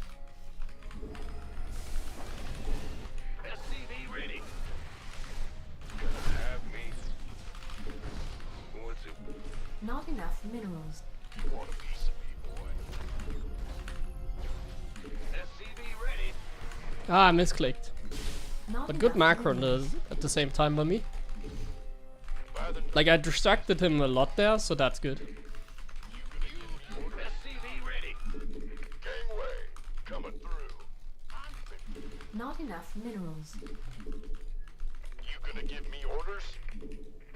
SCV ready. Have me. What's it? Not enough minerals. You want a piece of me, boy? SCV ready. Ah, I misclicked. Not But good enough macro minerals. at the same time by me. By the Like I distracted him a lot there, so that's good. SCV ready. gangway coming through. Not enough minerals. You gonna give me orders?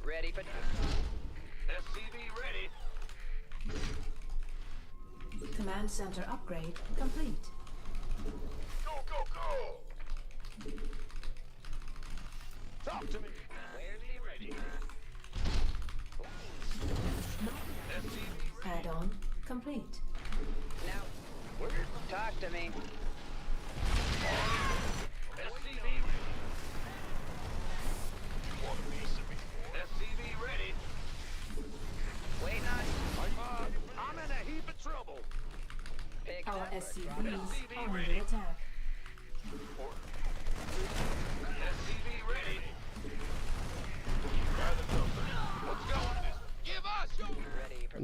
Ready for SCV ready. Command center upgrade complete. Go, go, go! Talk to me. Clearly ready. SCV Add-on complete. now. Talk to me. SCV ready. You want a piece of me? SCV ready. Wait on. I'm in a heap of trouble. Pick Our up. SCVs are under attack. SCV ready.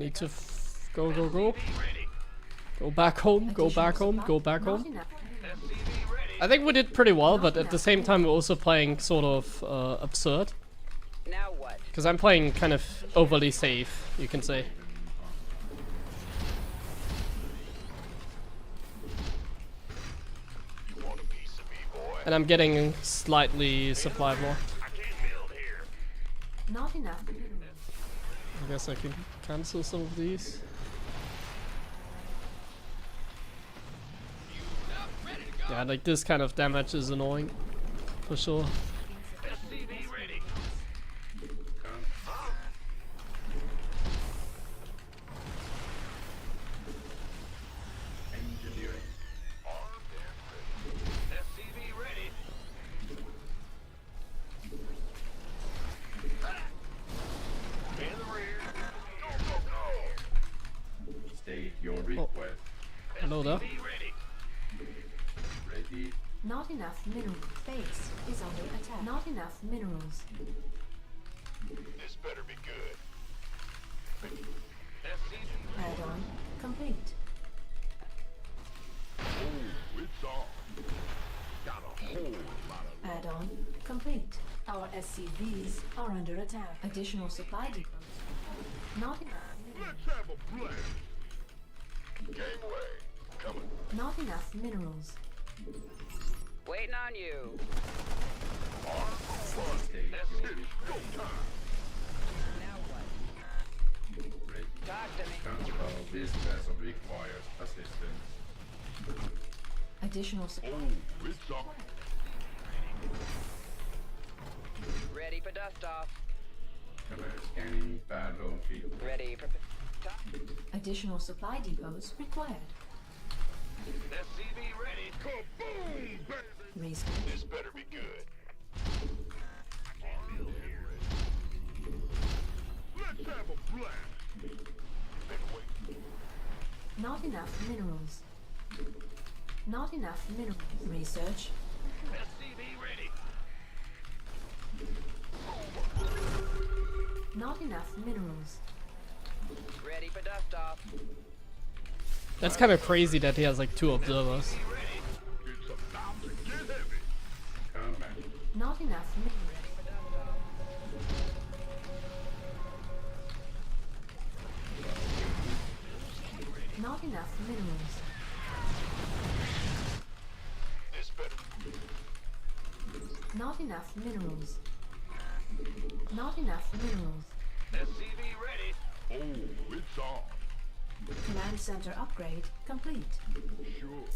Need to go, go, go. Go back home, go back home, go back Not home. enough. I think we did pretty well, but at the same time we're also playing sort of absurd. Now what? Because I'm playing kind of overly safe, you can say. You want a piece of me, boy? And I'm getting slightly supply more. I can't build here. Not enough minerals. I guess I can cancel some of these. Yeah, like this kind of damage is annoying. For sure. SCV ready. Engineering. Armed and ready. SCV ready. In the rear. Go, go, go. State your request. Hello there. SCV ready. Ready. Not enough minerals. Base is under attack. Not enough minerals. This better be good. Add-on complete. Oh, it's on. Got a whole lot of Add-on complete. Our SCVs are under attack. Additional supply depots. Not enough minerals. Let's have a blast. Gangway. Coming. Not enough minerals. Waiting on you. State That's your it. Go time. Now what? ready. Talk to me. Control this vessel requires assistance. Additional supply. Oh, it's on. Ready for dust off. Command scanning battlefield. Ready for. Talk. Additional supply depots required. SCV ready. Kaboom, baby. Research. This better be good. Let's have a blast. Been waiting. Not enough minerals. Not enough minerals. Research. SCV ready. Not enough minerals. Ready for dust off. That's kind of crazy that he has like 2 observers. It's about to get heavy. Combat. Not enough minerals. Not enough minerals. This better. Not enough minerals. Not enough minerals. SCV ready. Oh, it's on. Command center upgrade complete. Sure.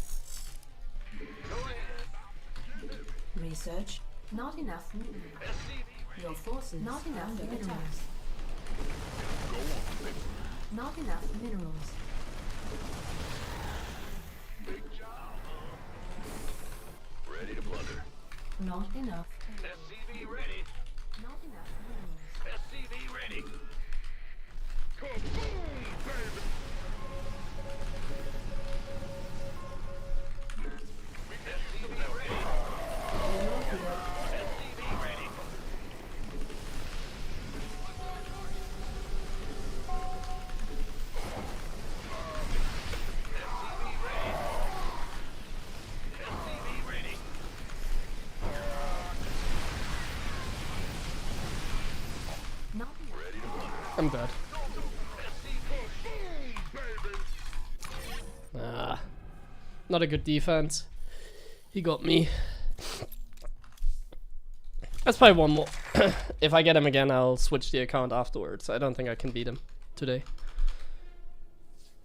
Go ahead. Research. Not enough minerals. SCV Your forces. Not enough minerals. go on, baby. Not enough minerals. Big job. Ready to plunder. Not enough. SCV ready. Not enough minerals. SCV ready. Kaboom, baby. SCV ready. SCV ready. SCV ready. Not enough. Ready to plunder. I'm dead. Kaboom, baby. Ah, not a good defense. He got me. Let's play one more. If I get him again, I'll switch the account afterwards. I don't think I can beat him today.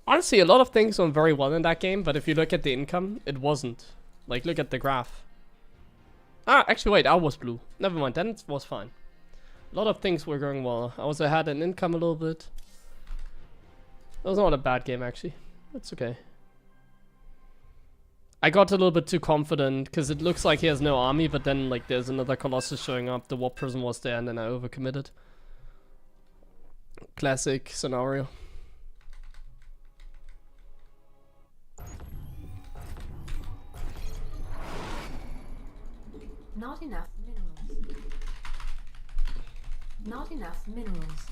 Honestly, a lot of things went very well in that game, but if you look at the income, it wasn't. Like, look at the graph. Ah, actually, wait, I was blue. Never mind, then it was fine. A lot of things were going well. I also had an income a little bit. It was not a bad game, actually. It's okay. I got a little bit too confident because it looks like he has no army, but then like there's another Colossus showing up, the Warp Prison was there, and then I overcommitted. Classic scenario. Not enough minerals. Not enough minerals.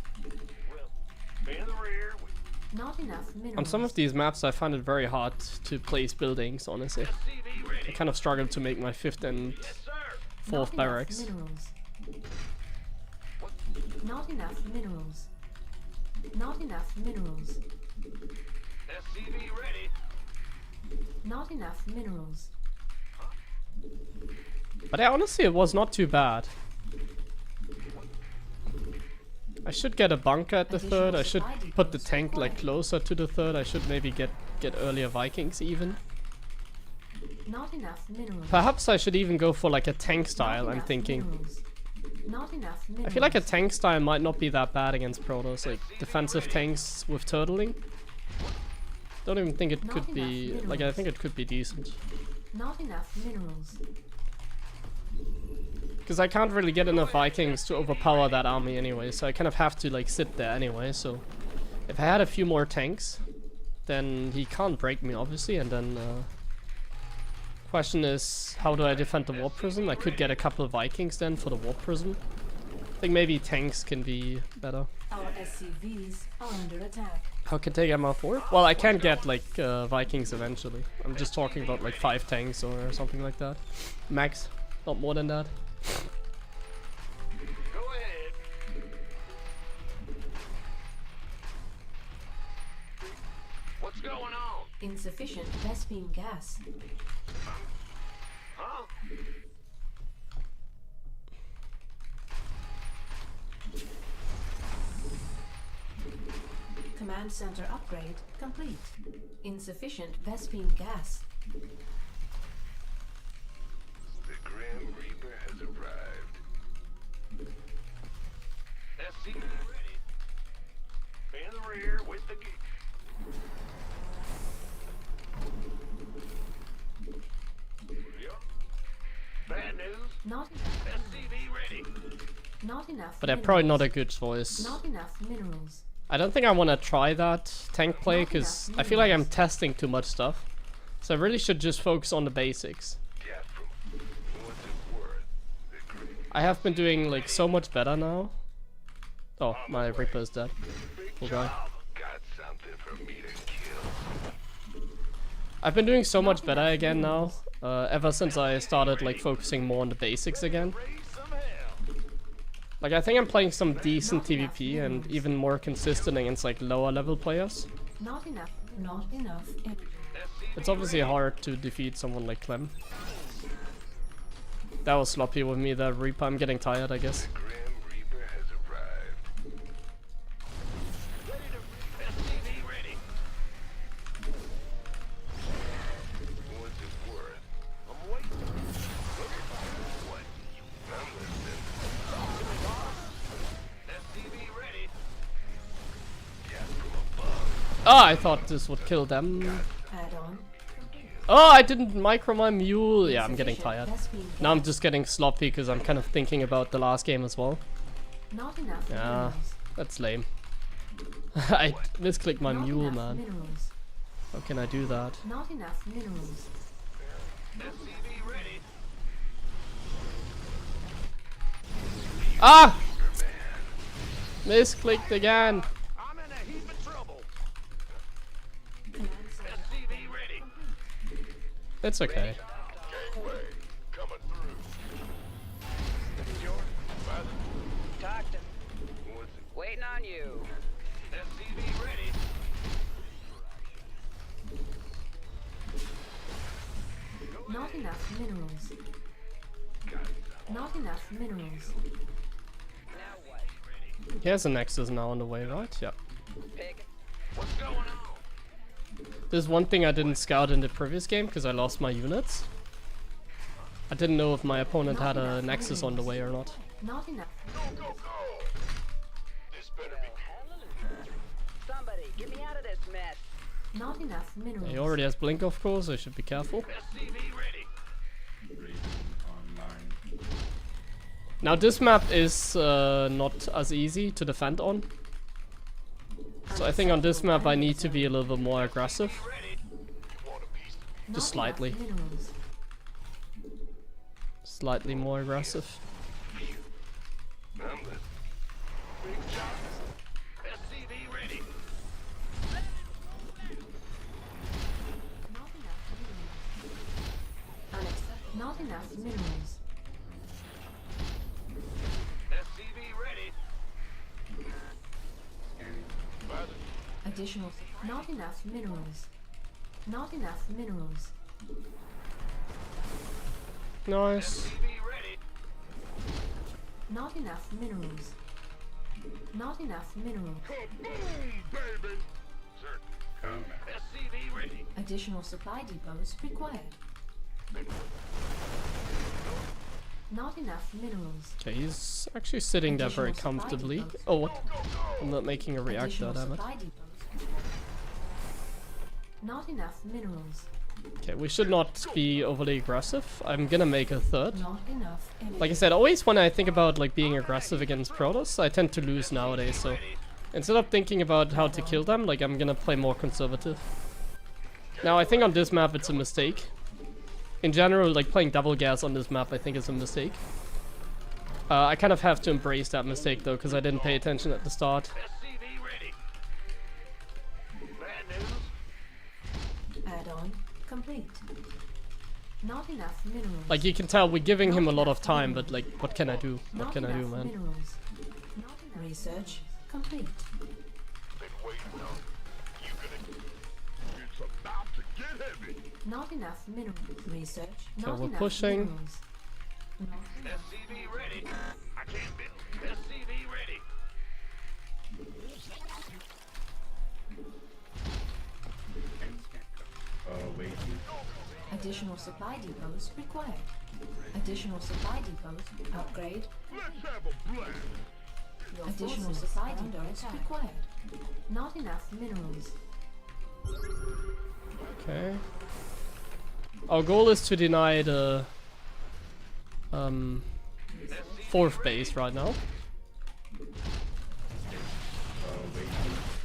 In the rear with Not enough minerals. On some of these maps, I find it very hard to place buildings, honestly. SCV ready. I kind of struggle to make my 5th and Yes, sir. 4th Not enough barracks. Minerals. Not enough minerals. Not enough minerals. SCV ready. Not enough minerals. But honestly, it was not too bad. I should get a bunker at the 3rd. I should put the tank like closer to the 3rd. I should maybe get earlier Vikings even. Not enough minerals. Perhaps I should even go for like a tank Not style, I'm enough thinking. minerals. Not enough minerals. I feel like a tank style might not be that bad against Protoss, like defensive tanks with turtling. Don't even think it could be, like I think it could be decent. Not enough minerals. Because I can't really get enough Vikings to overpower that army anyway, so I kind of have to like sit there anyway, so... If I had a few more tanks, then he can't break me obviously, and then... Question is, how do I defend the warp prism? I could get a couple of Vikings then for the warp prism. I think maybe tanks can be better. Our SCVs are under attack. How can take MR4? Well, I can get like Vikings eventually. I'm just talking about like 5 tanks or something like that. Max, not more than that. Go ahead. What's going on? Insufficient Vespene gas. Huh? Command center upgrade complete. Insufficient Vespene gas. The Grim Reaper has arrived. SCV ready. In the rear with the geek. Yep. Bad news. Not SCV ready. not enough. But they're probably not a good choice. Not enough minerals. I don't think I want to try that tank play because I feel like I'm testing too much stuff. So I really should just focus on the basics. Get from what's it worth? The Grim I have been doing like so much better now. Oh, my Reaper is dead. Poor guy. got something for me to kill. I've been doing so much better again now. Ever since I started like focusing more on the basics again. Raise some hell. Like I think I'm playing some decent TvP and even more consistent against like lower level players. Not enough. Not enough. It's obviously hard to defeat someone like Clem. That was sloppy with me, that Reaper. I'm getting tired, I guess. Grim Reaper has arrived. SCV ready. What's it worth? I'm waiting. What? I'm listening. SCV ready. Get from above. Oh, I thought this would kill them. Add on. Oh, I didn't micro my mule. Yeah, I'm getting tired. Vespene Now I'm gas. just getting sloppy because I'm kind of thinking about the last game as well. Not enough Yeah, minerals. that's lame. I misclicked my Not mule, enough man. Minerals. How can I do that? Not enough minerals. SCV ready. Ah! Misclicked again. I'm in a heap of trouble. Command center. SCV ready. It's okay. Gangway coming through. Talk to What's it? Waiting on you. SCV ready. Not enough minerals. Not enough minerals. Now what? Here's a Nexus now on the way, right? Yeah. Pick. What's going on? There's one thing I didn't scout in the previous game because I lost my units. I didn't know if my opponent had a Nexus on the way or not. Not enough. Go, go, go! This better be Hallelujah. Somebody, get me out of this mess. Not enough minerals. He already has Blink, of course, so I should be careful. SCV ready. Raven online. Now this map is not as easy to defend on. So I think on this map I need to be a little bit more aggressive. Ready. want a piece of Not just enough slightly. Minerals. Slightly more aggressive. I'm listening. Big shots. SCV ready. Not enough minerals. SCV ready. Additional. Not enough minerals. Not enough minerals. Nice. SCV ready. Not enough minerals. Not enough minerals. Kaboom, baby! Sir, Combat. SCV ready. Additional supply depots required. Not enough minerals. Okay, he's actually sitting there very Additional supply comfortably. depots. Oh, what? I'm not making a reactor, Additional damn it. supply depots. Not enough minerals. Okay, we should not be overly aggressive. I'm gonna make a third. Not enough energy. Like I said, always when I think about like being aggressive against Protoss, I tend to lose nowadays, so instead of thinking about how to kill them, like I'm gonna play more conservative. Now I think on this map it's a mistake. In general, like playing double gas on this map I think is a mistake. I kind of have to embrace that mistake though, because I didn't pay attention at the start. SCV ready. Bad news. Add-on complete. Not enough minerals. Like you can tell we're giving him a lot of time, but like what can I do? What Not can I do, enough man? Minerals. Not enough. Research complete. Been waiting on you. Gonna. It's about to get heavy. Not enough minerals. Research. Okay, Not we're enough pushing. Minerals. Not enough. SCV ready. I can't build. SCV ready. Wait. Additional supply depots required. Additional supply depots. Upgrade. Let's have a blast. Additional supply depots required. Not enough minerals. Okay. Our goal is to deny the fourth base right now.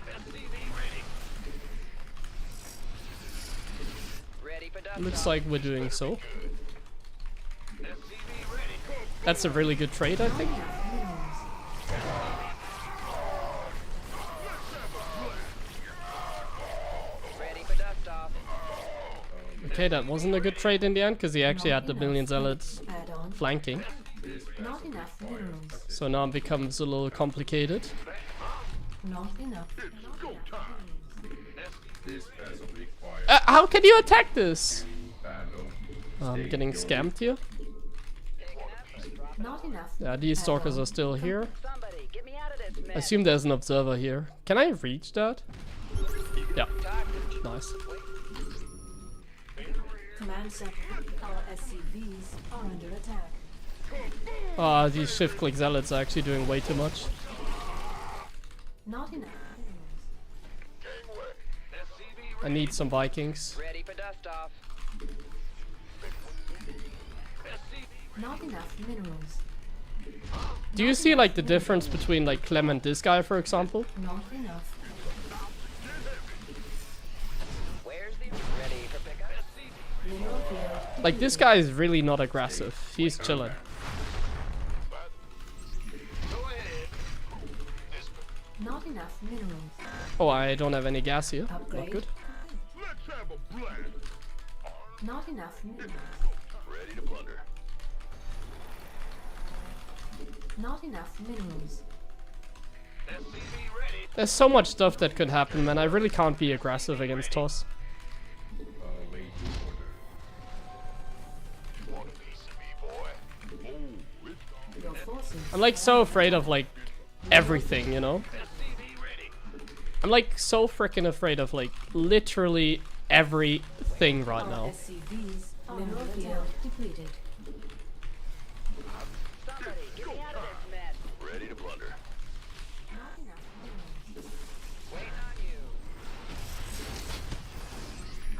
SCV ready. Ready for dust Looks off. like we're doing so. SCV ready. That's a really good trade, I think. Enough minerals. Ready for dust off. Okay, that wasn't a good trade in the end, because he actually had the million zealots Add-on. flanking. Not enough minerals. So now it becomes a little complicated. Not enough. Go time. This vessel requires How can you attack this? battle. I'm getting scammed here. Not enough. Yeah, these stalkers are still here. Somebody, get me out of this mess. I assume there's an observer here. Can I reach that? Yeah, nice. Command center. Our SCVs are under attack. These shift click zealots are actually doing way too much. Not enough minerals. Gangway. SCV I ready. need some Vikings. Ready for dust off. SCV Not enough minerals. Do you see like the difference between like Clem and this guy, for example? Not enough. Where's the ready for pickup? Mineral field. Like this guy is really not aggressive. He's chilling. Go ahead. Not enough minerals. Oh, I don't have any gas here. Not Upgrade. good. Let's have a blast. Not enough minerals. Ready to plunder. Not enough minerals. SCV ready. There's so much stuff that could happen, man. I really can't be aggressive against Toss. Wait order. You want a piece of me, boy? Oh, it's Your forces. I'm like so afraid of like everything, you know? SCV ready. I'm like so freaking afraid of like literally everything right Our now. SCVs are mineral field depleted. Somebody, get me out of this mess. ready to plunder. Not enough minerals. Waiting on you.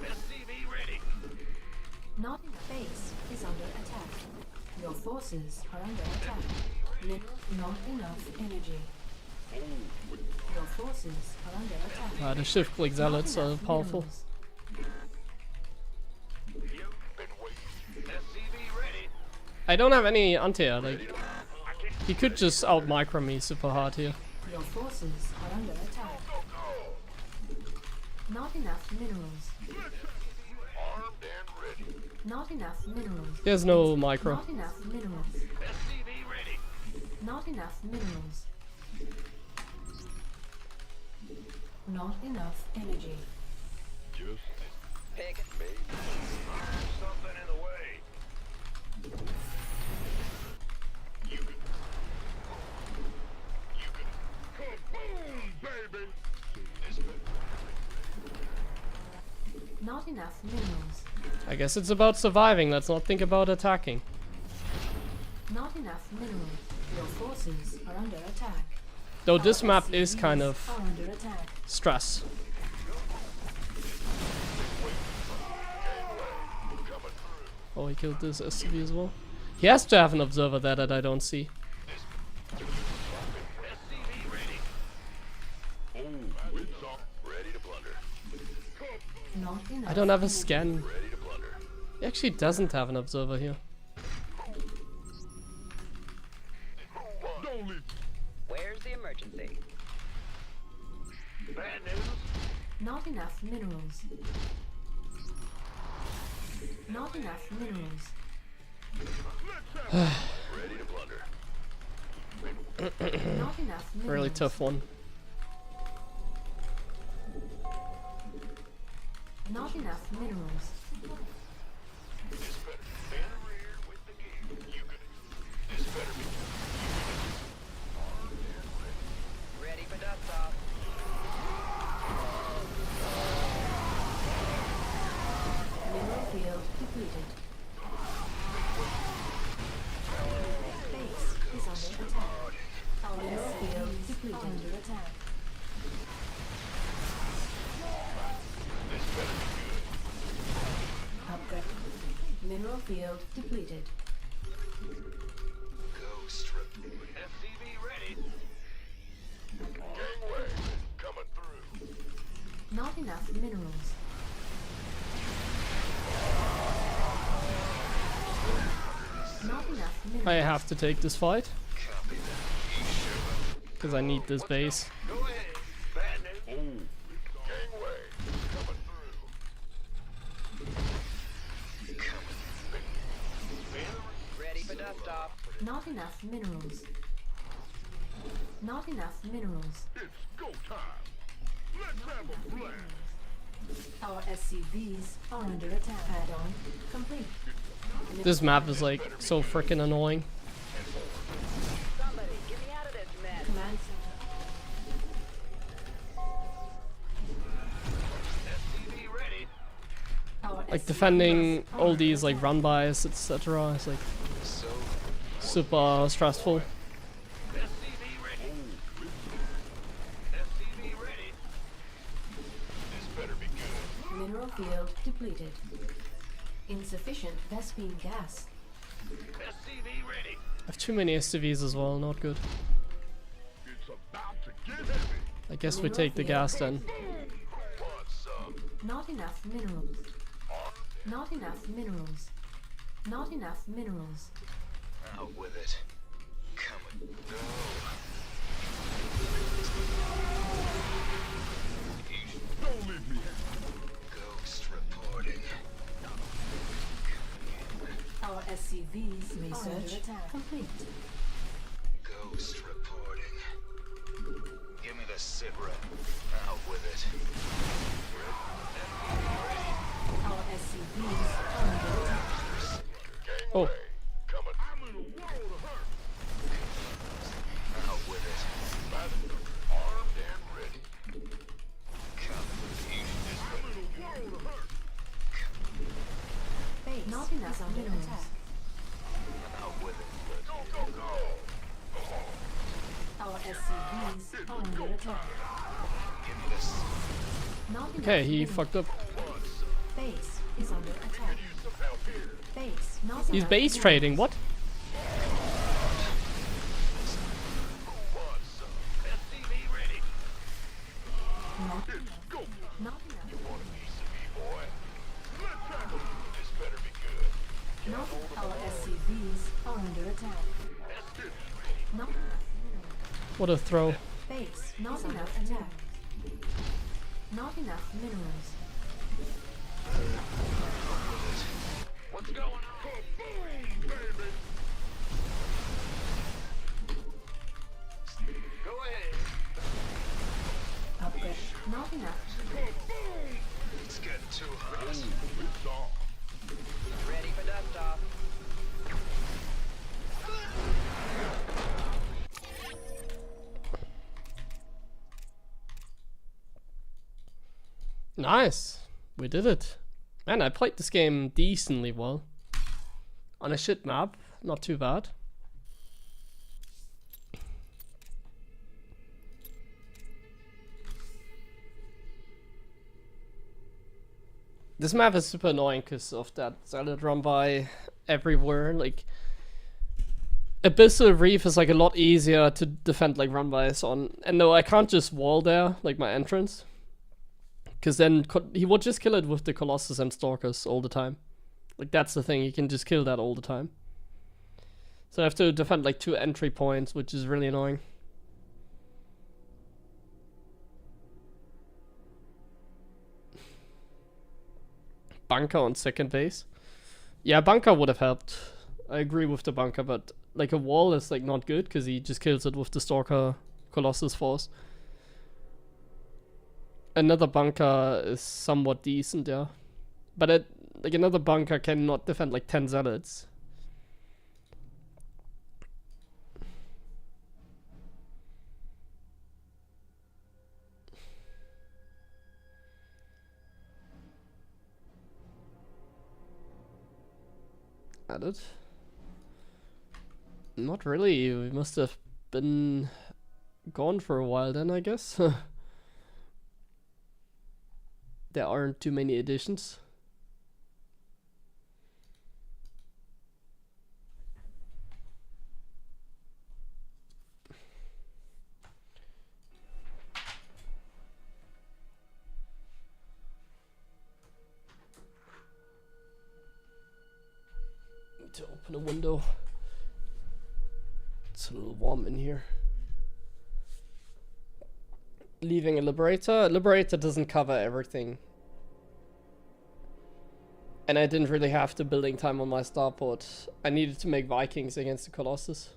SCV ready. Not enough base is under attack. Your forces are under attack. Not enough energy. Your forces are under attack. The shift click zealots Not are enough powerful. minerals. Been waiting. SCV ready. I don't have any anti-air, like he could just out micro me super hard here. Your forces are under attack. Not enough minerals. Armed and ready. Not enough minerals. There's no micro. Not enough minerals. SCV ready. Not enough minerals. Not enough energy. Just Pick it. Something in the way. you can. Kaboom, baby. This bit. Not enough minerals. I guess it's about surviving. Let's not think about attacking. Not enough minerals. Your forces are under attack. Though this Our map is SCVs kind of are under attack. stress. Oh, he killed this SCV as well. He has to have an observer there that I don't see. SCV ready. Oh, it's up. Ready to plunder. Not enough. I don't have a energy. scan. Ready to plunder. He actually doesn't have an observer here. Don't leave. Where's the emergency? Bad news. Not enough minerals. Not enough minerals. Ready to plunder. Not enough minerals. Really tough one. Not enough minerals. This better be in the rear with the gear. You can. This better be. Ready for dust off. Mineral field depleted. Base is under attack. Our mineral field depleted. Under attack. Upgrade. Mineral field depleted. Ghost strip. SCV ready. Gangway coming through. Not enough minerals. Not enough minerals. I have to take this fight Copy that. because I need this base. Go ahead. Bad news. Oh, gangway coming through. Coming. Ready for dust off. Not enough minerals. Not enough minerals. It's go time. Let's have a blast. Our SCVs are under attack. Add-on complete. This map is like so freaking annoying. Somebody, get me out of this mess. Command center. SCV ready. Our Like SCVs defending are all under these like attack. run bys, etc. is like So, super stressful. SCV ready. SCV ready. this better be good. Mineral field depleted. Insufficient Vespine gas. SCV ready. I have too many SCVs as well, not good. It's about to get heavy. I guess we take the gas then. Want some? Not enough minerals. Not enough minerals. Not enough minerals. Out with it. Come and go. Don't leave me. Ghost reporting. Our SCVs research complete. Ghost reporting. Give me the sit rep. Out with it. Our SCVs are under attack. Oh, Coming. I'm in a world of hurt. Out with it. Armed and ready. Coming. I'm in a world of hurt. Base not enough minerals. Out with it. Go, go, go. Our SCVs are under attack. Give me this. Not enough okay, he minerals. fucked up. Base is under attack. Some help here. Base not He's enough base minerals. trading, what? Want some? SCV ready. Not It's go. Not enough. Want a piece of me, boy? Let's have it. This better be good. Not our SCVs are under attack. Not enough minerals. What a throw. Base not enough attack. Not enough minerals. What's going on? Kaboom, baby! Go ahead. Upgrade. Not enough. Kaboom! It's getting too hot. It's on. Ready for dust off. Nice. We did it. Man, I played this game decently well. On a shit map. Not too bad. This map is super annoying because of that salad run by everywhere. Like, Abyssal Reef is like a lot easier to defend like run bys on. And no, I can't just wall there, like my entrance. Because then he would just kill it with the Colossus and Stalkers all the time. Like, that's the thing, he can just kill that all the time. So I have to defend like 2 entry points, which is really annoying. Bunker on second base. Yeah, bunker would have helped. I agree with the bunker, but like a wall is like not good because he just kills it with the Stalker Colossus Force. Another bunker is somewhat decent, yeah. But like another bunker cannot defend like 10 zealots. Added? Not really. We must have been gone for a while then, I guess. There aren't too many additions. Need to open a window. It's a little warm in here. Leaving a Liberator. A Liberator doesn't cover everything. And I didn't really have the building time on my starport. I needed to make Vikings against the Colossus.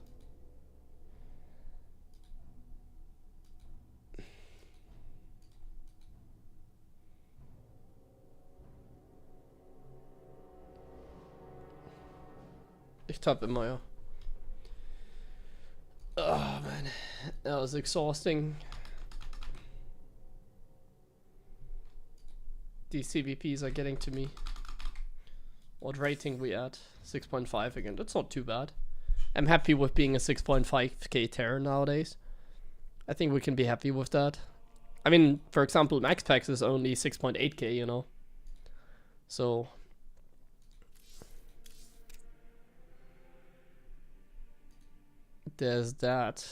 Ich tappe immer, ja. Oh man, that was exhausting. These CVPs are getting to me. What rating we at? 6.5 again. That's not too bad. I'm happy with being a 6.5k Terror nowadays. I think we can be happy with that. I mean, for example, Max Packs is only 6.8k, you know. So there's that.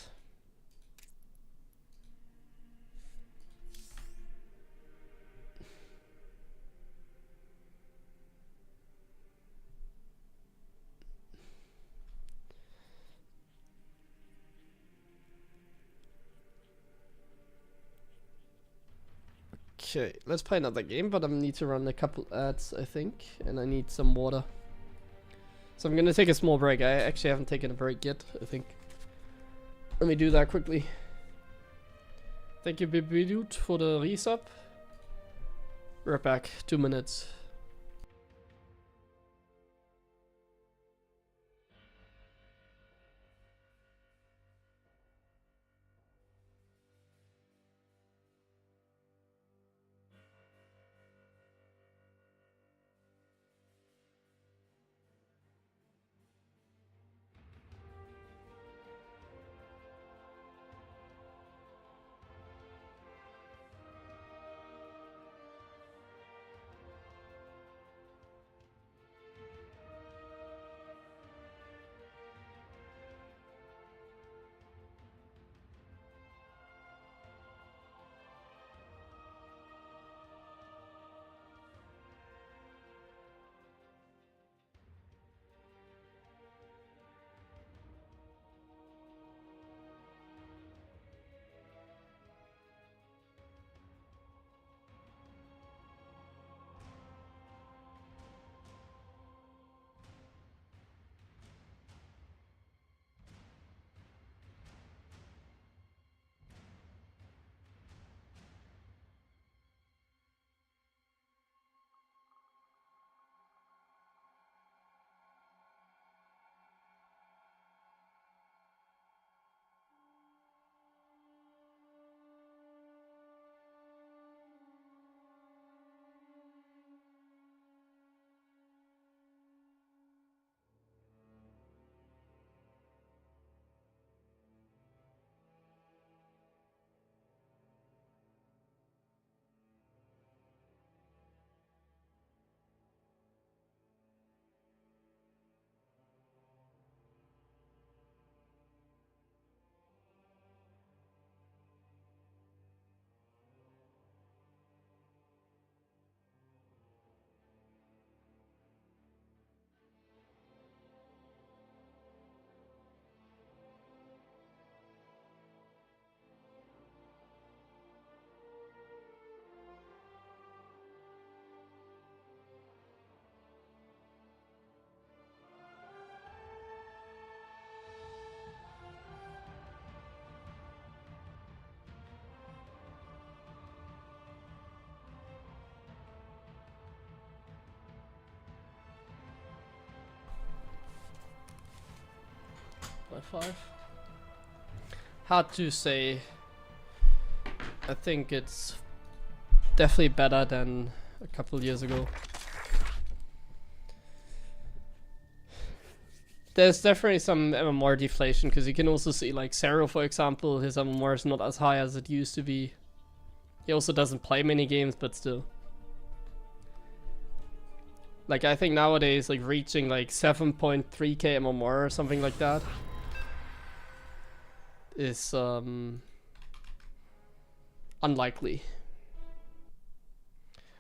Okay, let's play another game, but I need to run a couple ads, I think, and I need some water. So I'm gonna take a small break. I actually haven't taken a break yet, I think. Let me do that quickly. Thank you, Baby Dude, for the resub. We're back, 2 minutes. 6.5. Hard to say. I think it's definitely better than a couple years ago. There's definitely some MMR deflation, because you can also see like Zero, for example, his MMR is not as high as it used to be. He also doesn't play many games, but still. Like I think nowadays like reaching like 7.3k MMR or something like that is unlikely.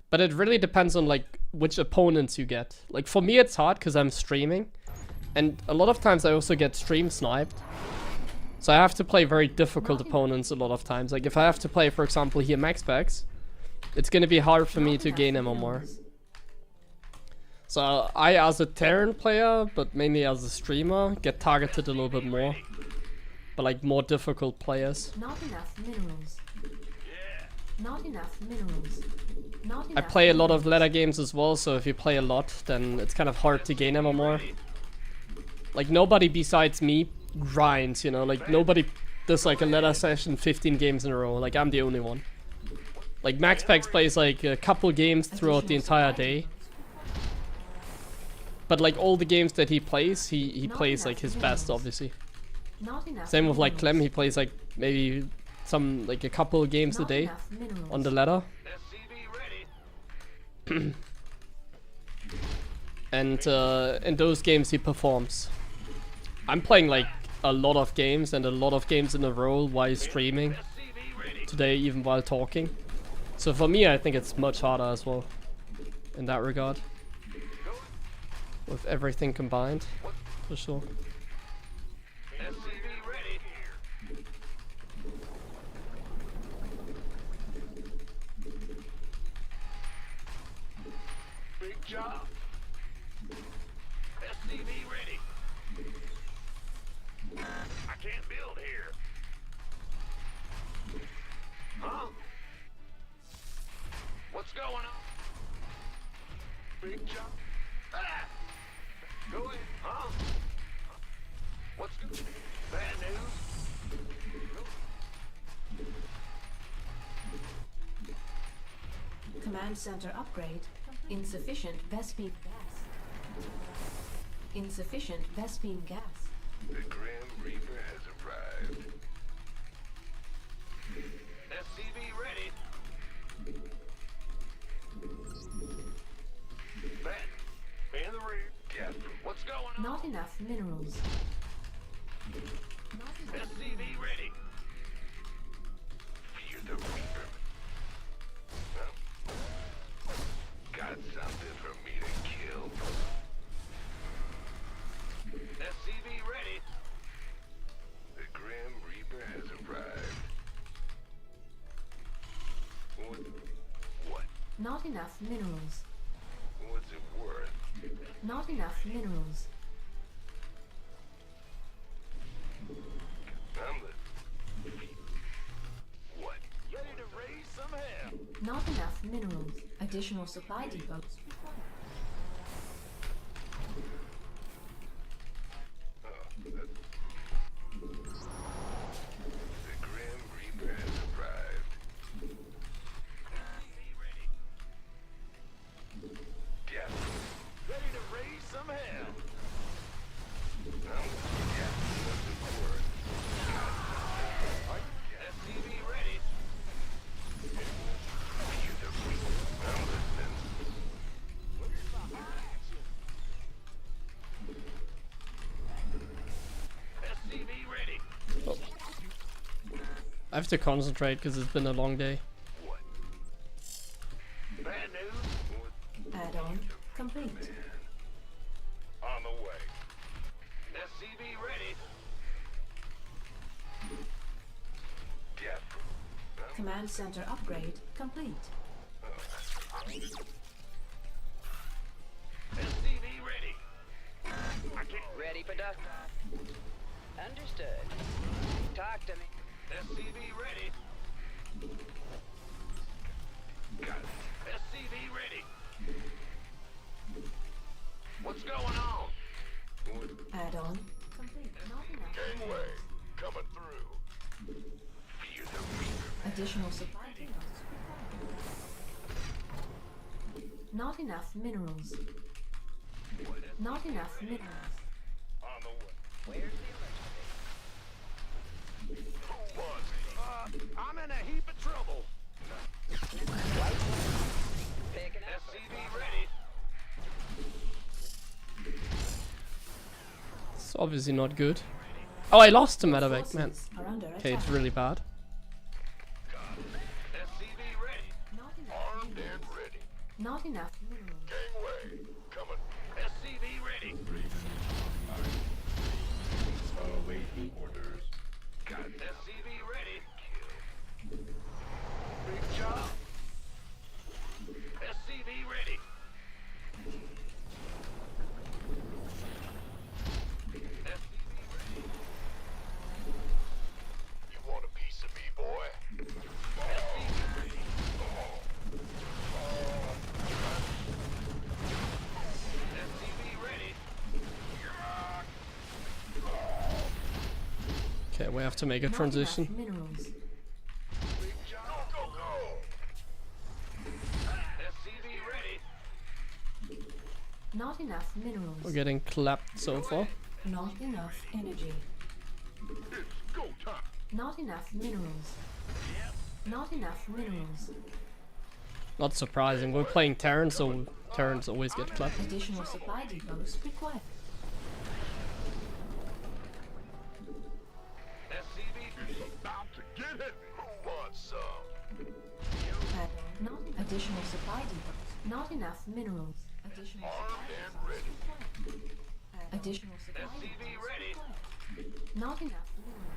But it really depends on like which opponents you get. Like for me it's hard because I'm streaming. And a lot of times I also get stream sniped. So I have to play very difficult opponents a lot of times. Like if I have to play, for example, here max packs, it's gonna be hard for me to gain MMR. So I, as a Terran player, but mainly as a streamer, get targeted a little bit more. But like more difficult players. Not enough minerals. Not enough minerals. Not enough I play a lot of minerals. ladder games as well, so if you play a lot, then it's kind of hard to gain MMR. Like nobody besides me grinds, you know, like nobody does like a ladder session 15 games in a row, like I'm the only one. Like MaxPax plays like a couple games throughout the entire day. But like all the games that he plays, he plays like his best, obviously. Not enough Same with like Clem, minerals. he plays like maybe some, like a couple of games a Not day enough minerals. on the ladder. SCV ready. And in those games he performs. I'm playing like a lot of games and a lot of games in a row while streaming. SCV ready. Today, even while talking. So for me, I think it's much harder as well. In that regard. With everything combined. For sure. SCV ready. Big job. SCV ready. I can't build here. Huh? What's going on? Big job. Ah! Go ahead. Huh? What's good? Bad news? Command center upgrade. Insufficient Vespene gas. Insufficient Vespene gas. The Grim Reaper has arrived. SCV ready. Back. In the rear. Get What's going on? Not enough minerals. Not enough. SCV ready. fear the Reaper. Well, got something for me to kill. SCV ready. The Grim Reaper has arrived. What? Not enough minerals. What's it worth? Not enough minerals. I'm the... What? Ready to raise some hell. Not enough minerals. Additional supply depots. The Grim Reaper has arrived. Get Ready to raise some hell. what's it worth? SCV ready. Fear the Reaper. I'm listening. SCV ready. I have to concentrate because it's been a long day. What? Bad news. Add-on complete. On the way. SCV ready. Get Command center upgrade complete. SCV ready. I can't. Ready for dust. Understood. Talk to me. SCV ready. got it. SCV ready. What's going on? Add-on complete. Not enough Gangway, coming through. Feel the reaper. Additional supply depots required. Not enough minerals. Not enough minerals. On the way. Where's the electric? Who wants it? I'm in a heap of trouble. Picking up. SCV ready. It's obviously not good. Oh, I lost the medevac, man. Forces are under Okay, attack. it's really bad. SCV ready. Not enough Armed minerals. and ready. Not enough minerals. Gangway, coming. SCV ready. Awaiting orders. Got SCV ready. Big job. SCV ready. SCV ready. You want a piece of me, boy? SCV ready. SCV ready. Okay, we have to make a Not transition. enough minerals. Big job. Go, go! SCV ready. Not enough minerals. We're getting clapped so far. Not enough energy. It's go time. Not enough minerals. Not enough minerals. Not surprising. We're playing Terran, so Terrans always get clapped. Additional supply depots required. SCV About to get heavy. Who wants some? Not additional supply depots. Not enough minerals. Additional Armed supply and ready. depots. Additional supply SCV depots ready. required. Not enough minerals.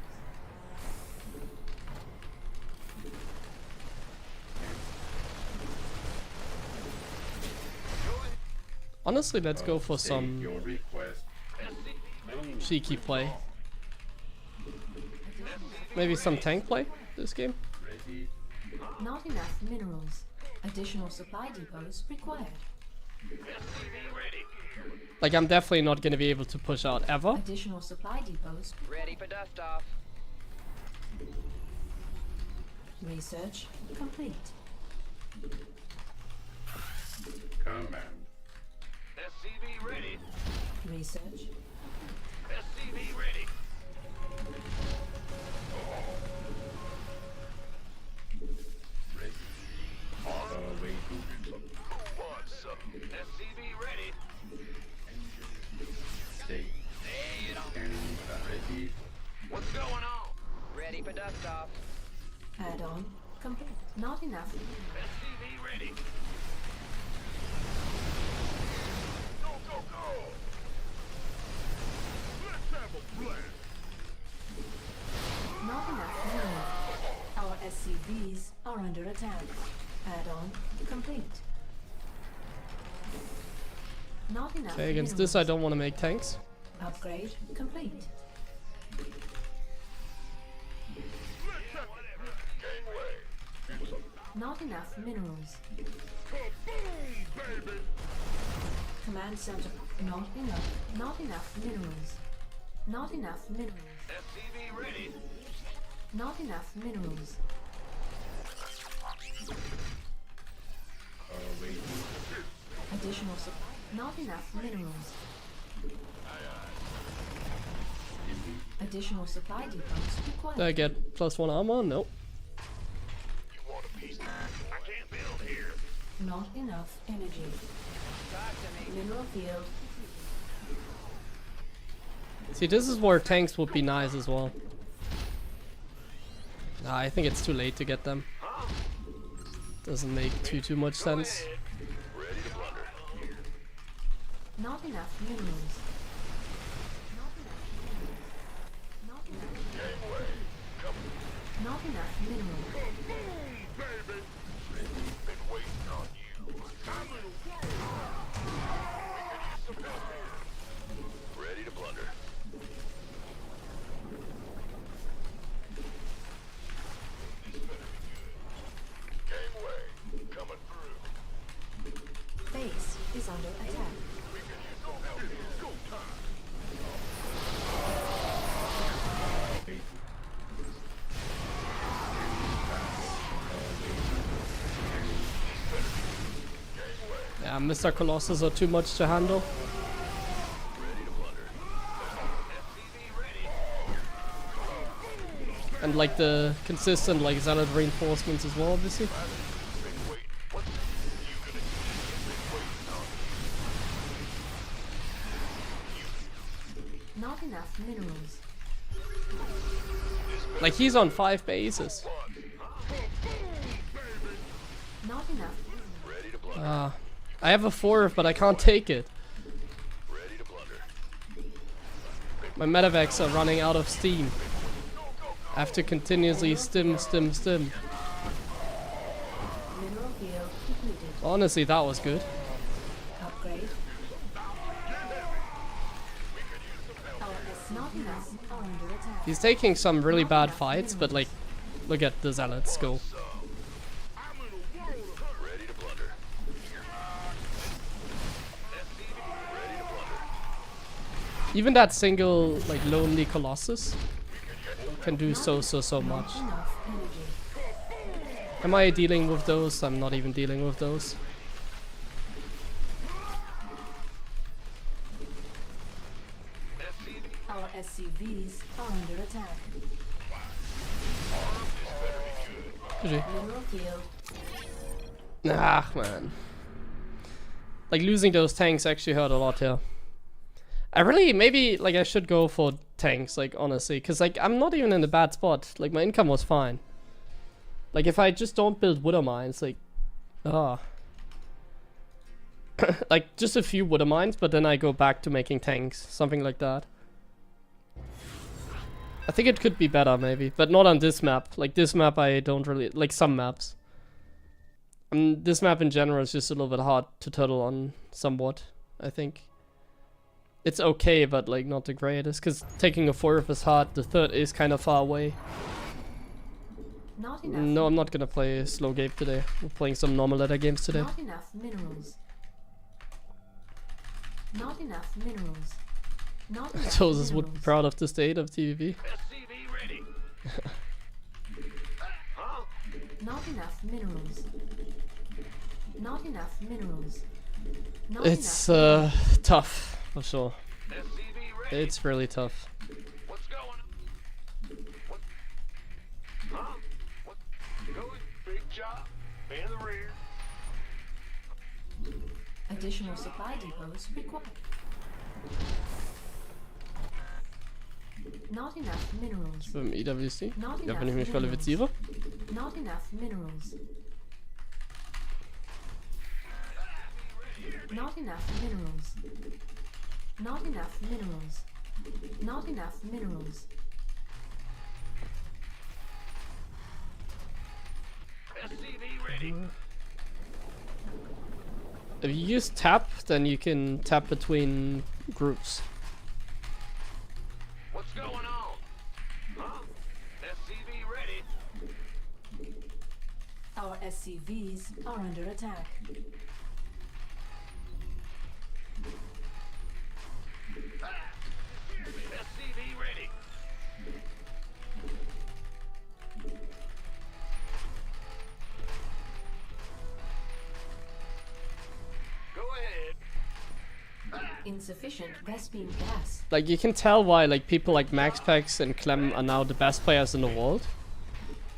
Honestly, let's go for State some your request. cheeky play. Maybe some tank play this game. Ready. Not enough minerals. Additional supply depots required. SCV ready. Like, I'm definitely not gonna be able to push out ever. Additional supply depots. Ready for dust off. Research complete. Command. SCV ready. Research. SCV ready. Ready. Awaiting. Who wants some? SCV ready. State. And ready. What's going on? Ready for dust off. Add-on complete. Not enough. SCV ready. Go, go, go! Let's have a blast. Not enough minerals. Our SCVs are under attack. Add-on complete. Not enough. Okay, against this I minerals. don't want to make tanks. Upgrade complete. Gangway. Not enough minerals. Kaboom, baby! Command center. Not enough. Not enough minerals. Not enough minerals. SCV ready. Not enough minerals. Awaiting. Additional supply. Not enough minerals. Additional supply depots required. Did I get +1 armor? Nope. You want a piece? I can't build here. Not enough energy. Talk to me. Mineral field. See, this is where tanks would be nice as well. Nah, I think it's too late to get them. Doesn't make too much sense. Ready to plunder. Not enough minerals. Not enough minerals. Not enough. Gangway. Come. Not enough minerals. Kaboom, baby! Been waiting on you. I'm in a war. We could use some help here. Ready to plunder. This better be good. Gangway. Coming through. Base is under attack. We could use some help here. Go time. Yeah, Mr. Colossus are too much to handle. And like the consistent like zealot reinforcements as well, obviously. Not enough minerals. Like he's on 5 bases. Not enough. I have a 4, but I can't take it. My medevacs are running out of steam. I have to continuously stim. Mineral field completed. Honestly, that was good. Upgrade. Not enough are under attack. He's taking some really bad fights, but like, look at the zealots go. Even that single, like, lonely Colossus can do so much. Enough energy. Am I dealing with those? I'm not even dealing with those. Our SCVs are under attack. Mineral field. Ah, man. Like, losing those tanks actually hurt a lot here. I really, maybe, like, I should go for tanks, like, honestly. Because, like, I'm not even in a bad spot. Like, my income was fine. Like, if I just don't build Wither Mines, like... like, just a few Wither Mines, but then I go back to making tanks. Something like that. I think it could be better, maybe. But not on this map. Like, this map I don't really... Like, some maps. This map in general is just a little bit hard to turtle on, somewhat, I think. It's okay, but like not the greatest, because taking a 4th is hard, the 3rd is kind of far away. Not enough. No, I'm not gonna play a slow game today. We're playing some normal ladder games today. Not enough minerals. Not enough minerals. Not enough Joseph would be minerals. proud of the state of TvP. SCV ready. Huh? Not enough minerals. Not enough minerals. Not It's enough tough, for sure. SCV ready. It's really tough. What's going on? What? Huh? What? Going? Big job. In the rear. additional supply depots required. Not enough minerals. Beim EWC. Not Ja, enough wenn ich mich minerals. qualifiziere. Not enough minerals. Not enough minerals. Not enough minerals. Not enough minerals. SCV ready. If you use tap, then you can tap between groups. What's going on? Huh? SCV ready. Our SCVs are under attack. SCV ready. Go ahead. Insufficient Vespine gas. Like, you can tell why, like, people like MaxPax and Clem are now the best players in the world.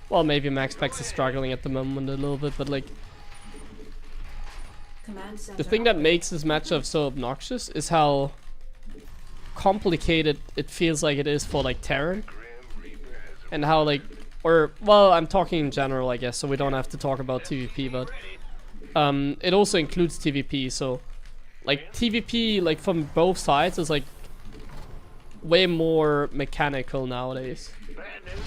Well, maybe MaxPax is struggling at the moment a little bit, but like, Command center the thing that operating. makes this matchup so obnoxious is how complicated it feels like it is for like Terran, and how like, or well, I'm talking in general, I guess, so we don't have to talk about TvP, but it also includes TvP. So like TvP, like from both sides, is like way more mechanical nowadays. Bad news.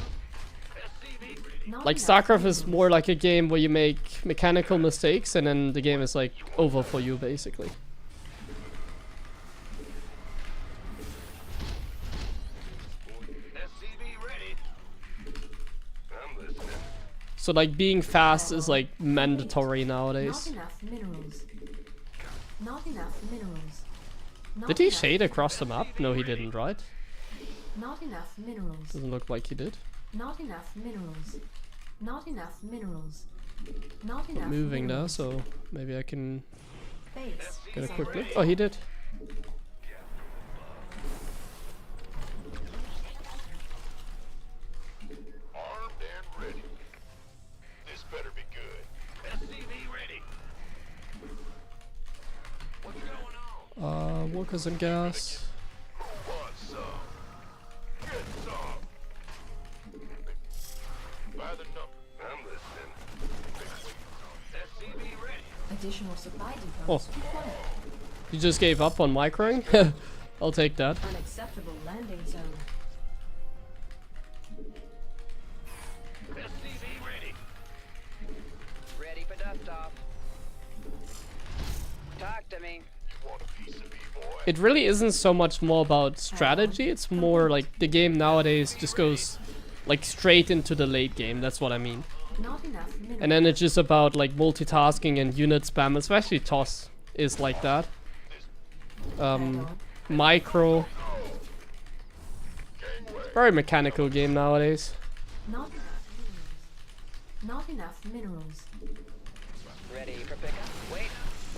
SCV ready. Not Like enough StarCraft is minerals. more like a game where you make mechanical mistakes and then the game is like over for you basically. SCV ready. I'm listening. So like being fast is like mandatory Not nowadays. enough minerals. Not enough minerals. Not Did he enough- shade across the map? No, he didn't, right? Not enough minerals. Doesn't look like he did. Not enough minerals. Not enough minerals. Not enough Moving now, minerals. so maybe I can Base Get a is quick under look. attack. Oh, he did. Armed and ready. This better be good. SCV ready. What's going on? Workers and gas. Who wants some? Get some. By the number. I'm listening. SCV ready. Additional supply Oh. depots required. You just gave up on microing? I'll take that. Unacceptable landing zone. SCV ready. Ready for dust off. Talk to me. You want a piece of me, boy? It really isn't so much more about strategy, it's more like the game nowadays just goes like straight into the late game, that's what I mean. Not enough minerals. And then it's just about like multitasking and unit spam, especially TOS is like that. Micro. Very mechanical game nowadays. Not enough minerals. Not enough minerals. Ready for pickup? Wait.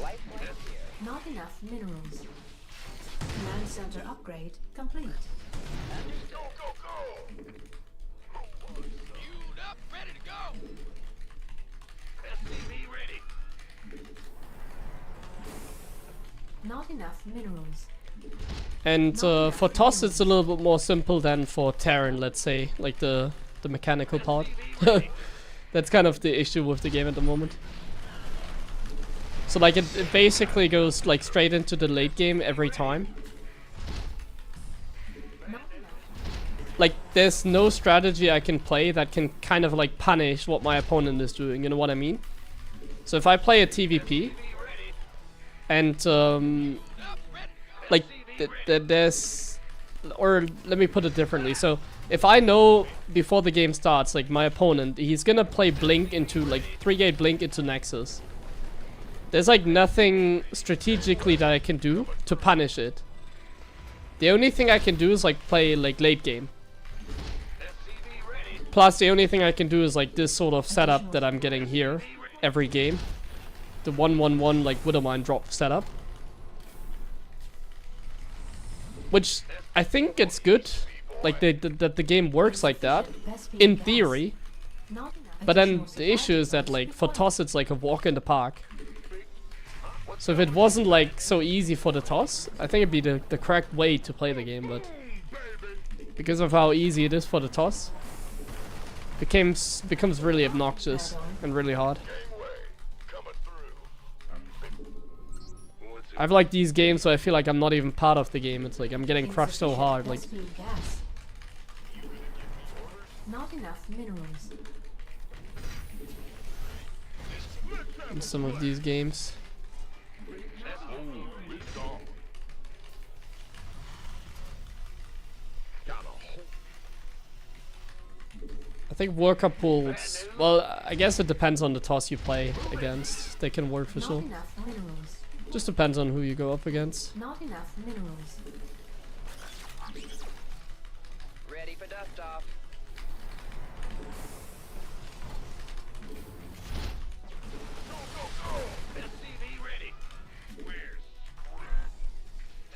Life flight here. Not enough minerals. Command center upgrade complete. Go, go, go! Queued up, ready to go. SCV ready. Not enough minerals. And for TOS it's a little bit more simple than for Terran, let's say, like the mechanical part. That's kind of the issue with the game at the moment. So like it basically goes like straight into the late game every time. Not enough. Like there's no strategy I can play that can kind of like punish what my opponent is doing, you know what I mean? So if I play a TvP and like there's, or let me put it differently. So if I know before the game starts, like my opponent, he's gonna play Blink into like 3-gate Blink into Nexus. There's like nothing strategically that I can do to punish it. The only thing I can do is like play like late game. Plus the only thing I can do is like this sort of setup that I'm getting here every game. The 1-1-1 like Widowmine drop setup. Which I think it's good. Like that the game works like that. In theory. Not enough. But then Additional the supply issue is that depots like for required. TOS it's like a walk in the park. So if it wasn't like so easy for the TOS, I think it'd be the correct way to play the game, but because of how easy it is for the TOS, becomes really obnoxious and really hard. Gangway, coming through. I've like these games where I feel like I'm not even part of the game. It's like I'm getting crushed so hard, like Insufficient gas. Not enough minerals. in some of these games. I think worker pools, well, I guess it depends on the TOS you play against. They can work for Not sure. enough minerals. Just depends on who you go up against. Not enough minerals. Ready for dust off. SCV ready. Where's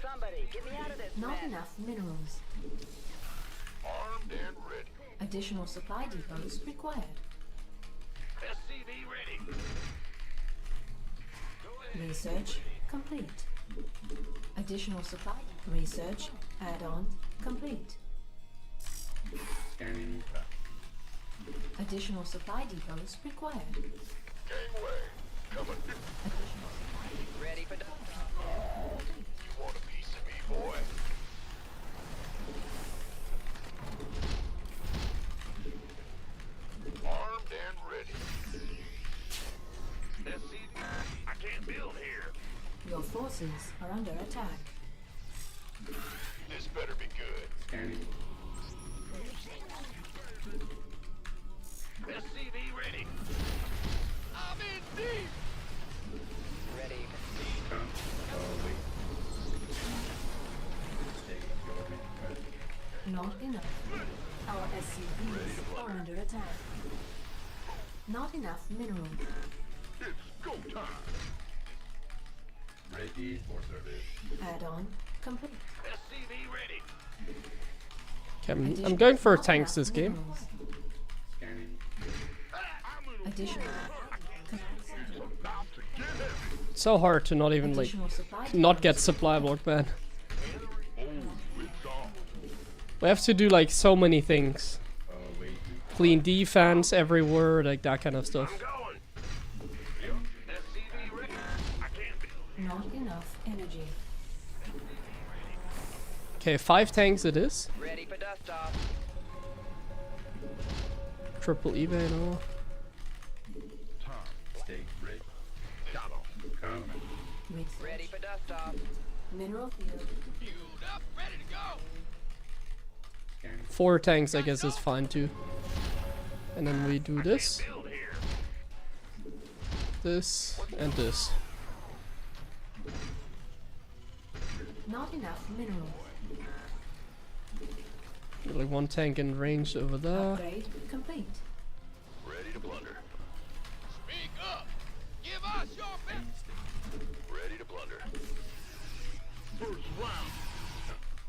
Somebody, get me out of this Not mess. enough minerals. Armed and ready. Additional supply depots required. SCV ready? Research complete. Additional supply research add-on complete. Scanning back. Additional supply depots required. Gangway, coming. Additional supply Ready for dust off. You want a piece of me, boy? Armed and ready. SCV, I can't build here. Your forces are under attack. This better be good. Scanning. SCV ready. I'm in deep. Ready. Come. Wait. Take your request. Not enough. Our SCVs are under attack. Not enough minerals. It's go time. Ready for service. Add-on complete. SCV ready. Okay, I'm Additional- going for not tanks enough this game. minerals. Scanning. Additional. Command center. It's so hard to not even like Additional supply not get depots. supply block, man. Oh, it's on. We have to do like so many things. Waiting. Clean defense everywhere, like that kind of stuff. I'm going. Yep. SCV ready. I can't be. Not enough energy. Okay, 5 tanks it is. Ready for dust off. Triple eBay and all. Stay ready. Got 'em. Coming. Research. Ready for dust off. Mineral field. Fueled up, ready to go. Scanning. 4 tanks I guess is fine too. And then we do this, Build here. this, and this. Not enough minerals. Like 1 tank in range over there. Upgrade complete. Ready to plunder. Speak up. Give us your best. Ready to plunder. First round.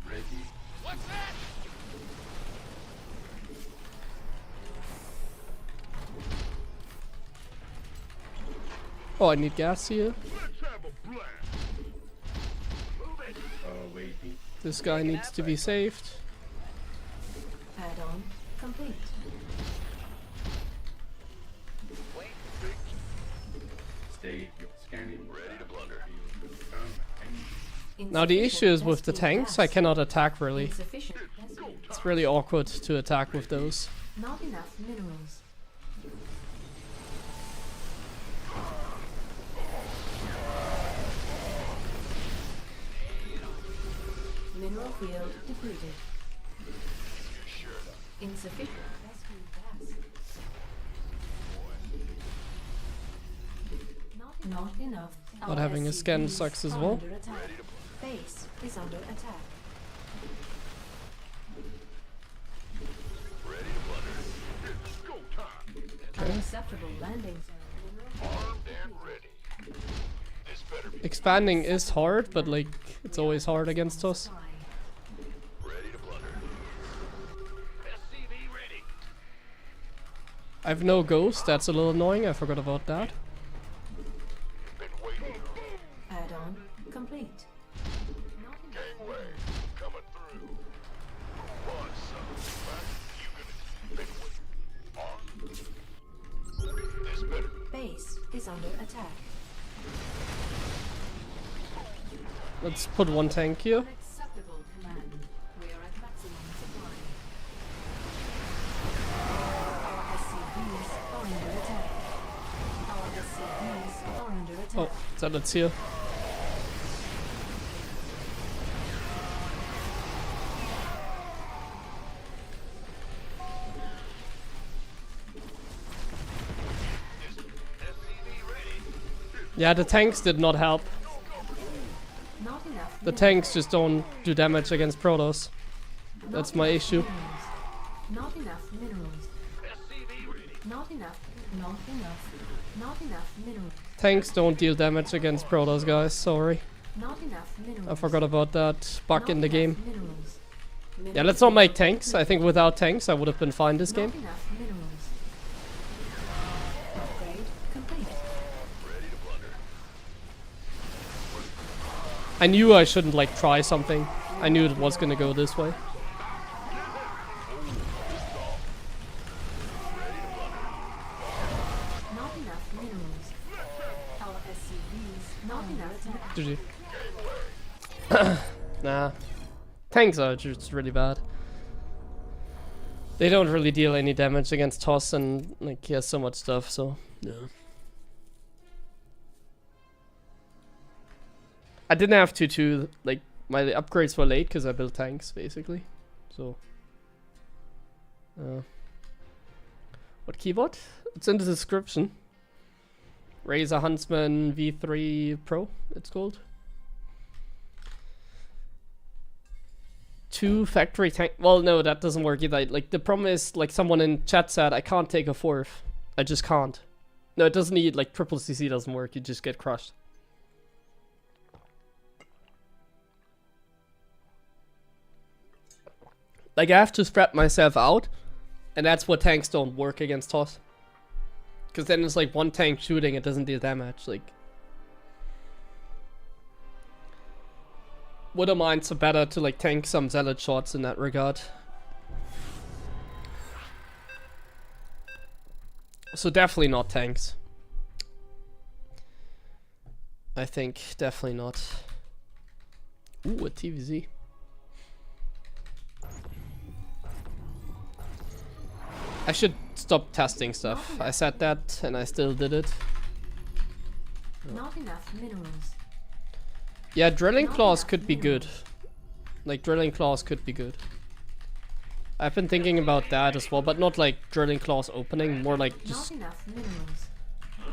Ready. What's that? Oh, I need gas here. Let's have a blast. Move it. Waiting. This guy needs to be saved. Add-on complete. Wait. Stay. Scanning. Ready to plunder. Now the issue is with the Insufficient tanks, I gas. cannot attack really. Insufficient gas. It's really awkward to attack with those. Not enough minerals. Mineral field depleted. Insufficient rescue gas. Not enough. Not having a scan sucks as well. Under attack. Base is under attack. Ready to plunder. It's go time. Okay. Unacceptable landing zone. Armed and ready. This better be Expanding is hard, but like it's always hard against us. ready to plunder. SCV ready. I have no ghost, that's a little annoying, I forgot about that. Been waiting. Add-on complete. Not enough Gangway coming through. Want some? You gonna been waiting. On. This better. Base is under attack. Let's put 1 tank here. Unacceptable command. We are at maximum supply. Our SCVs are under attack. Our SCVs are under attack. Oh, so that's here. SCV ready. Yeah, the tanks did not help. Not enough. The tanks just don't do damage against Protoss. That's my issue. Not enough minerals. SCV ready. Not enough. Not enough. Not enough minerals. Tanks don't deal damage against Protoss, guys, sorry. Not enough minerals. I forgot about that bug Not in the enough game. Minerals. Yeah, let's not make tanks. I think without tanks I would have been fine this game. Not enough minerals. Upgrade complete. Ready to plunder. I knew I shouldn't like try something. I knew it was gonna go this way. Not enough minerals. Our SCVs. Not enough attack. GG. Nah. Tanks are just really bad. They don't really deal any damage against Toss and like he has so much stuff, so yeah. I didn't have to like my upgrades were late because I built tanks basically. So what keyboard? It's in the description. Razer Huntsman V3 Pro, it's called. 2 factory tank. Well, no, that doesn't work either. Like the problem is, like someone in chat said, I can't take a 4th. I just can't. No, it doesn't need like triple CC doesn't work. You just get crushed. Like, I have to spread myself out, and that's what tanks don't work against TOS. Because then it's like one tank shooting, it doesn't deal damage. Like, wouldn't mind so better to like tank some zealot shots in that regard. So definitely not tanks. I think definitely not. Ooh, a TVZ. I should stop testing stuff. I said that and I still did it. Not enough minerals. Yeah, drilling claws could be good. Like, drilling claws could be good. I've been thinking about that as well, but not like drilling claws opening, more like just Not enough minerals.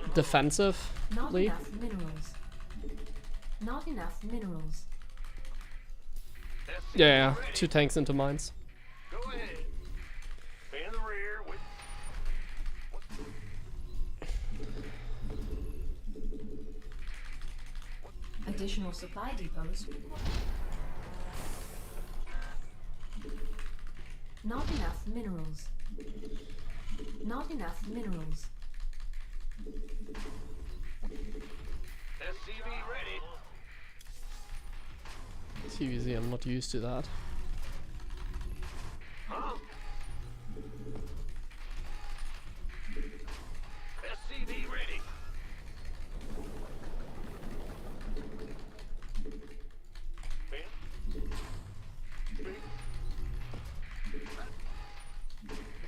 Not defensively. enough minerals. Not enough minerals. Yeah, 2 tanks into mines. Go ahead. In the rear with. Additional supply depots. Not enough minerals. Not enough minerals. SCV ready. TVZ, I'm not used to that. Huh? SCV ready.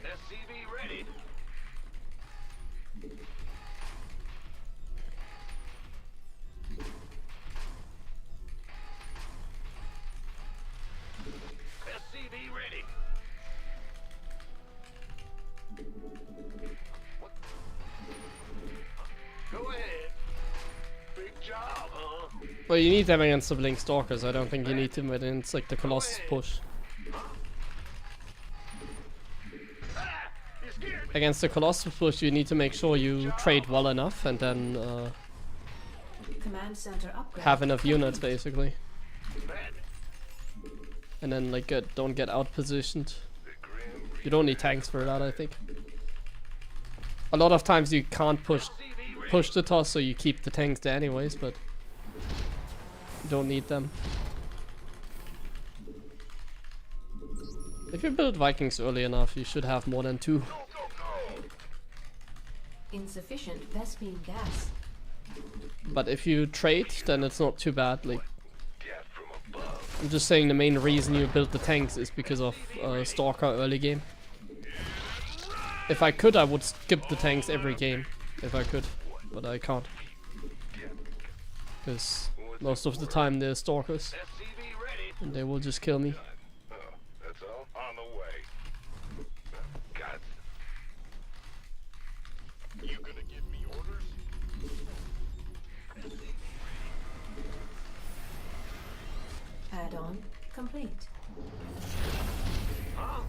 SCV ready. SCV ready. What? Go ahead. Big job, huh? Well, you need them against the Blink Stalkers. I don't think you need them against like the Colossus push. Ah, you scared me. Against the Colossus push, you need to make sure you trade well enough and then Command center upgrade. have enough units basically. Man, And then like don't get out positioned. the grim You don't need tanks for that, I think. A lot of times you can't push SCV ready. the toss, so you keep the tanks there anyways, but you don't need them. If you build Vikings early enough, you should have more than 2. Go, go, go. Insufficient Vespine gas. But if you trade, then it's not too bad. Like, Death from above. I'm just saying the main reason you build the tanks is because of Stalker early game. If I could, I would skip the tanks every game. If I could. But I can't. Because most of the time they're Stalkers. SCV ready. And they will just kill me. That's all on the way. God. You gonna give me orders? Add-on complete. Huh?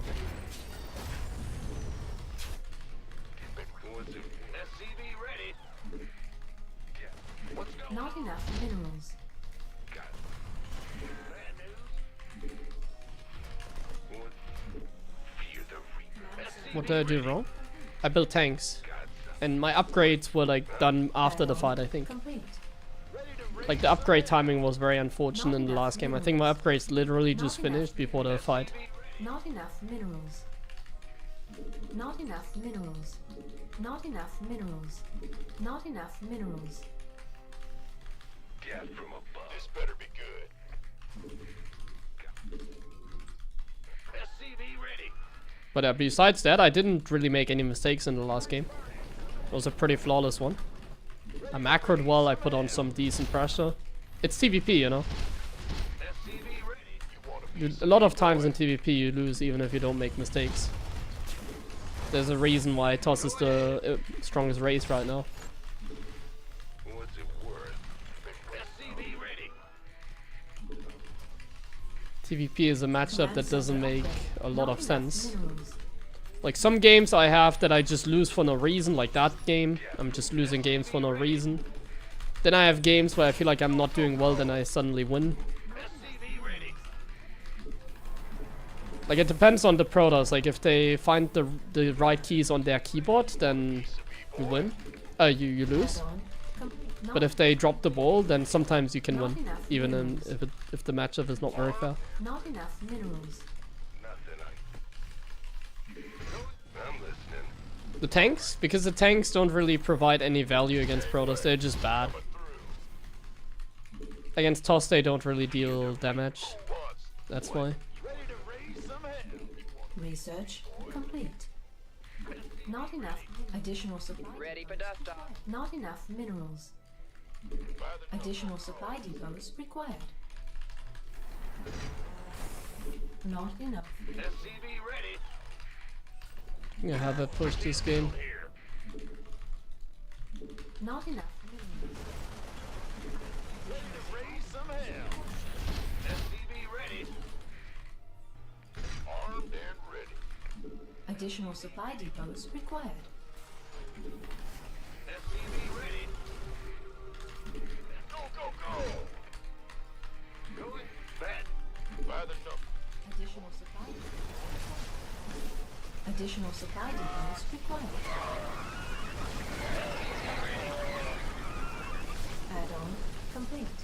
What's it? SCV ready. Yeah. What's going Not on? enough minerals. God. Bad news? What? Fear the reaper. SCV What did I do wrong? I built tanks. God, son. And my upgrades were like done after the fight, I think. Complete. Like the upgrade timing was very unfortunate in the last game. I think my upgrades literally just finished before the fight. Not enough minerals. Not enough minerals. Not enough minerals. Not enough minerals. Death from above. This better be good. SCV ready. But besides that, I didn't really make any mistakes in the last game. It was a pretty flawless one. I macroed well, I put on some decent pressure. It's TvP, you know. SCV ready. You want A lot of times in TvP you lose even if you don't make mistakes. There's a reason why TOS is the strongest race right now. What's it worth? SCV ready. TvP is a matchup that doesn't make a lot of Not enough sense. minerals. Like some games I have that I just lose for no reason, like that game. I'm just losing games for no reason. Then I have games where I feel like I'm not doing well, then I suddenly win. SCV ready. Like it depends on the Protoss. Like if they find the right keys on their keyboard, then you win. You lose. Add-on complete. But if they drop the ball, then sometimes you can Not win, enough even minerals. if the matchup is not very fair. Not enough minerals. Nothing I'm listening. The tanks, because the tanks don't really provide any value against Protoss. They're just bad. Against Toss, they don't really deal damage. That's why. Ready to raise some hell. Research complete. Not enough additional supply. Ready for depots dust off. required. Not enough minerals. Additional supply depots required. Not enough. SCV ready. Yeah, have a push this game. Not enough minerals. Ready to raise some hell. SCV ready. Armed and ready. Additional supply depots required. SCV ready. Go, go, go! Going fat. By the number. Additional supply. Additional supply depots required. Add-on complete.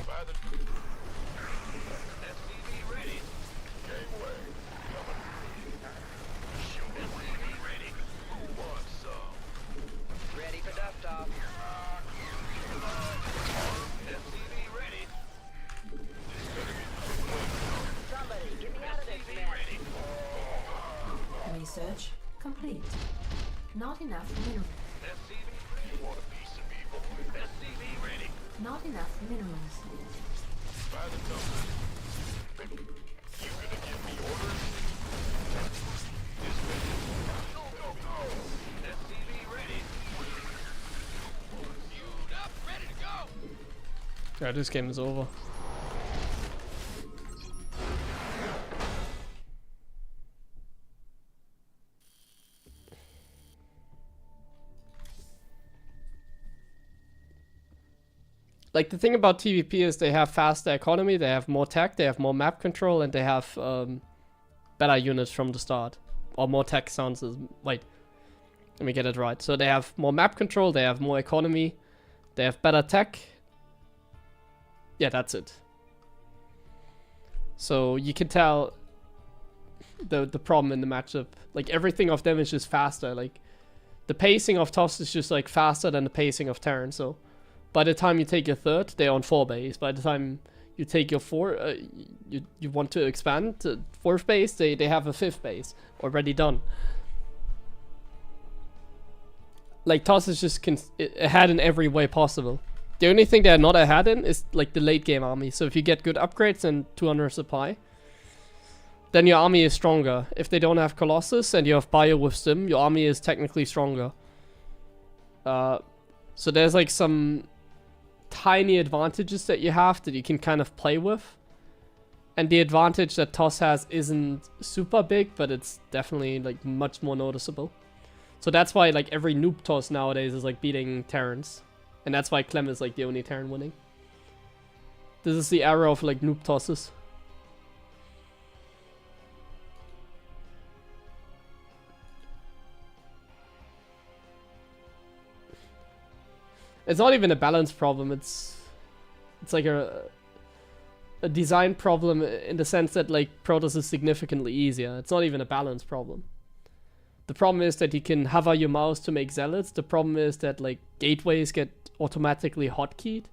By the SCV ready. gateway. SCV ready. Who wants some? Ready for dust off. SCV ready. Somebody, get me out of this SCV mess. ready. Research complete. Not enough minerals. SCV You want a piece of me, boy? SCV ready. Not enough minerals. By the number. You gonna give me orders? Go, go, go! SCV ready. Queued up, ready to go. Yeah, this game is over. Like the thing about TvP is they have faster economy, they have more tech, they have more map control, and they have better units from the start. Or more tech sounds as wait. Let me get it right. So they have more map control, they have more economy, they have better tech. Yeah, that's it. So you can tell the problem in the matchup. Like everything of them is just faster. Like the pacing of Toss is just like faster than the pacing of Terran. So by the time you take your third, they're on 4 base. By the time you take your 4, you want to expand to 4th base, they have a 5th base already done. Like Toss is just ahead in every way possible. The only thing they're not ahead in is like the late game army. So if you get good upgrades and 200 supply, then your army is stronger. If they don't have Colossus and you have Bio with Stim, your army is technically stronger. So there's like some tiny advantages that you have that you can kind of play with. And the advantage that Toss has isn't super big, but it's definitely like much more noticeable. So that's why like every noob Toss nowadays is like beating Terrans. And that's why Clem is like the only Terran winning. This is the era of like noob tosses. It's not even a balance problem. It's like a design problem in the sense that like Protoss is significantly easier. It's not even a balance problem. The problem is that you can hover your mouse to make zealots. The problem is that like gateways get automatically hotkeyed.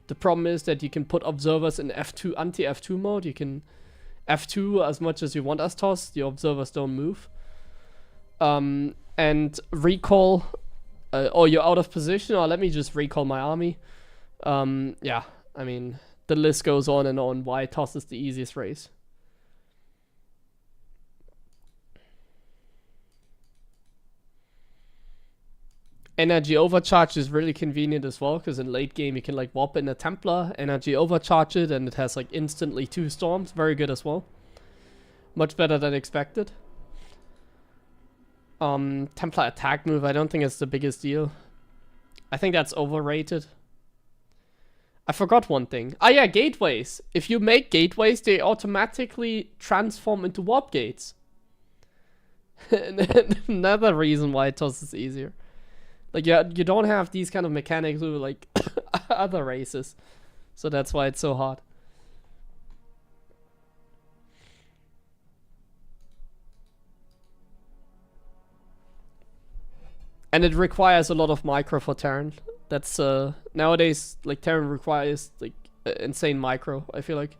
The problem is that you can put observers in F2 anti-F2 mode. You can F2 as much as you want as Toss. The observers don't move. And recall, or you're out of position, or let me just recall my army. Yeah, I mean, the list goes on and on why Toss is the easiest race. Energy overcharge is really convenient as well, because in late game you can like warp in a Templar, energy overcharge it, and it has like instantly 2 storms. Very good as well. Much better than expected. Templar attack move, I don't think it's the biggest deal. I think that's overrated. I forgot one thing. Ah, yeah, gateways. If you make gateways, they automatically transform into warp gates. Another reason why TOS is easier. Like, you don't have these kind of mechanics with, like, other races. So that's why it's so hard. And it requires a lot of micro for Terran. That's, nowadays, like, Terran requires, like, insane micro, I feel like.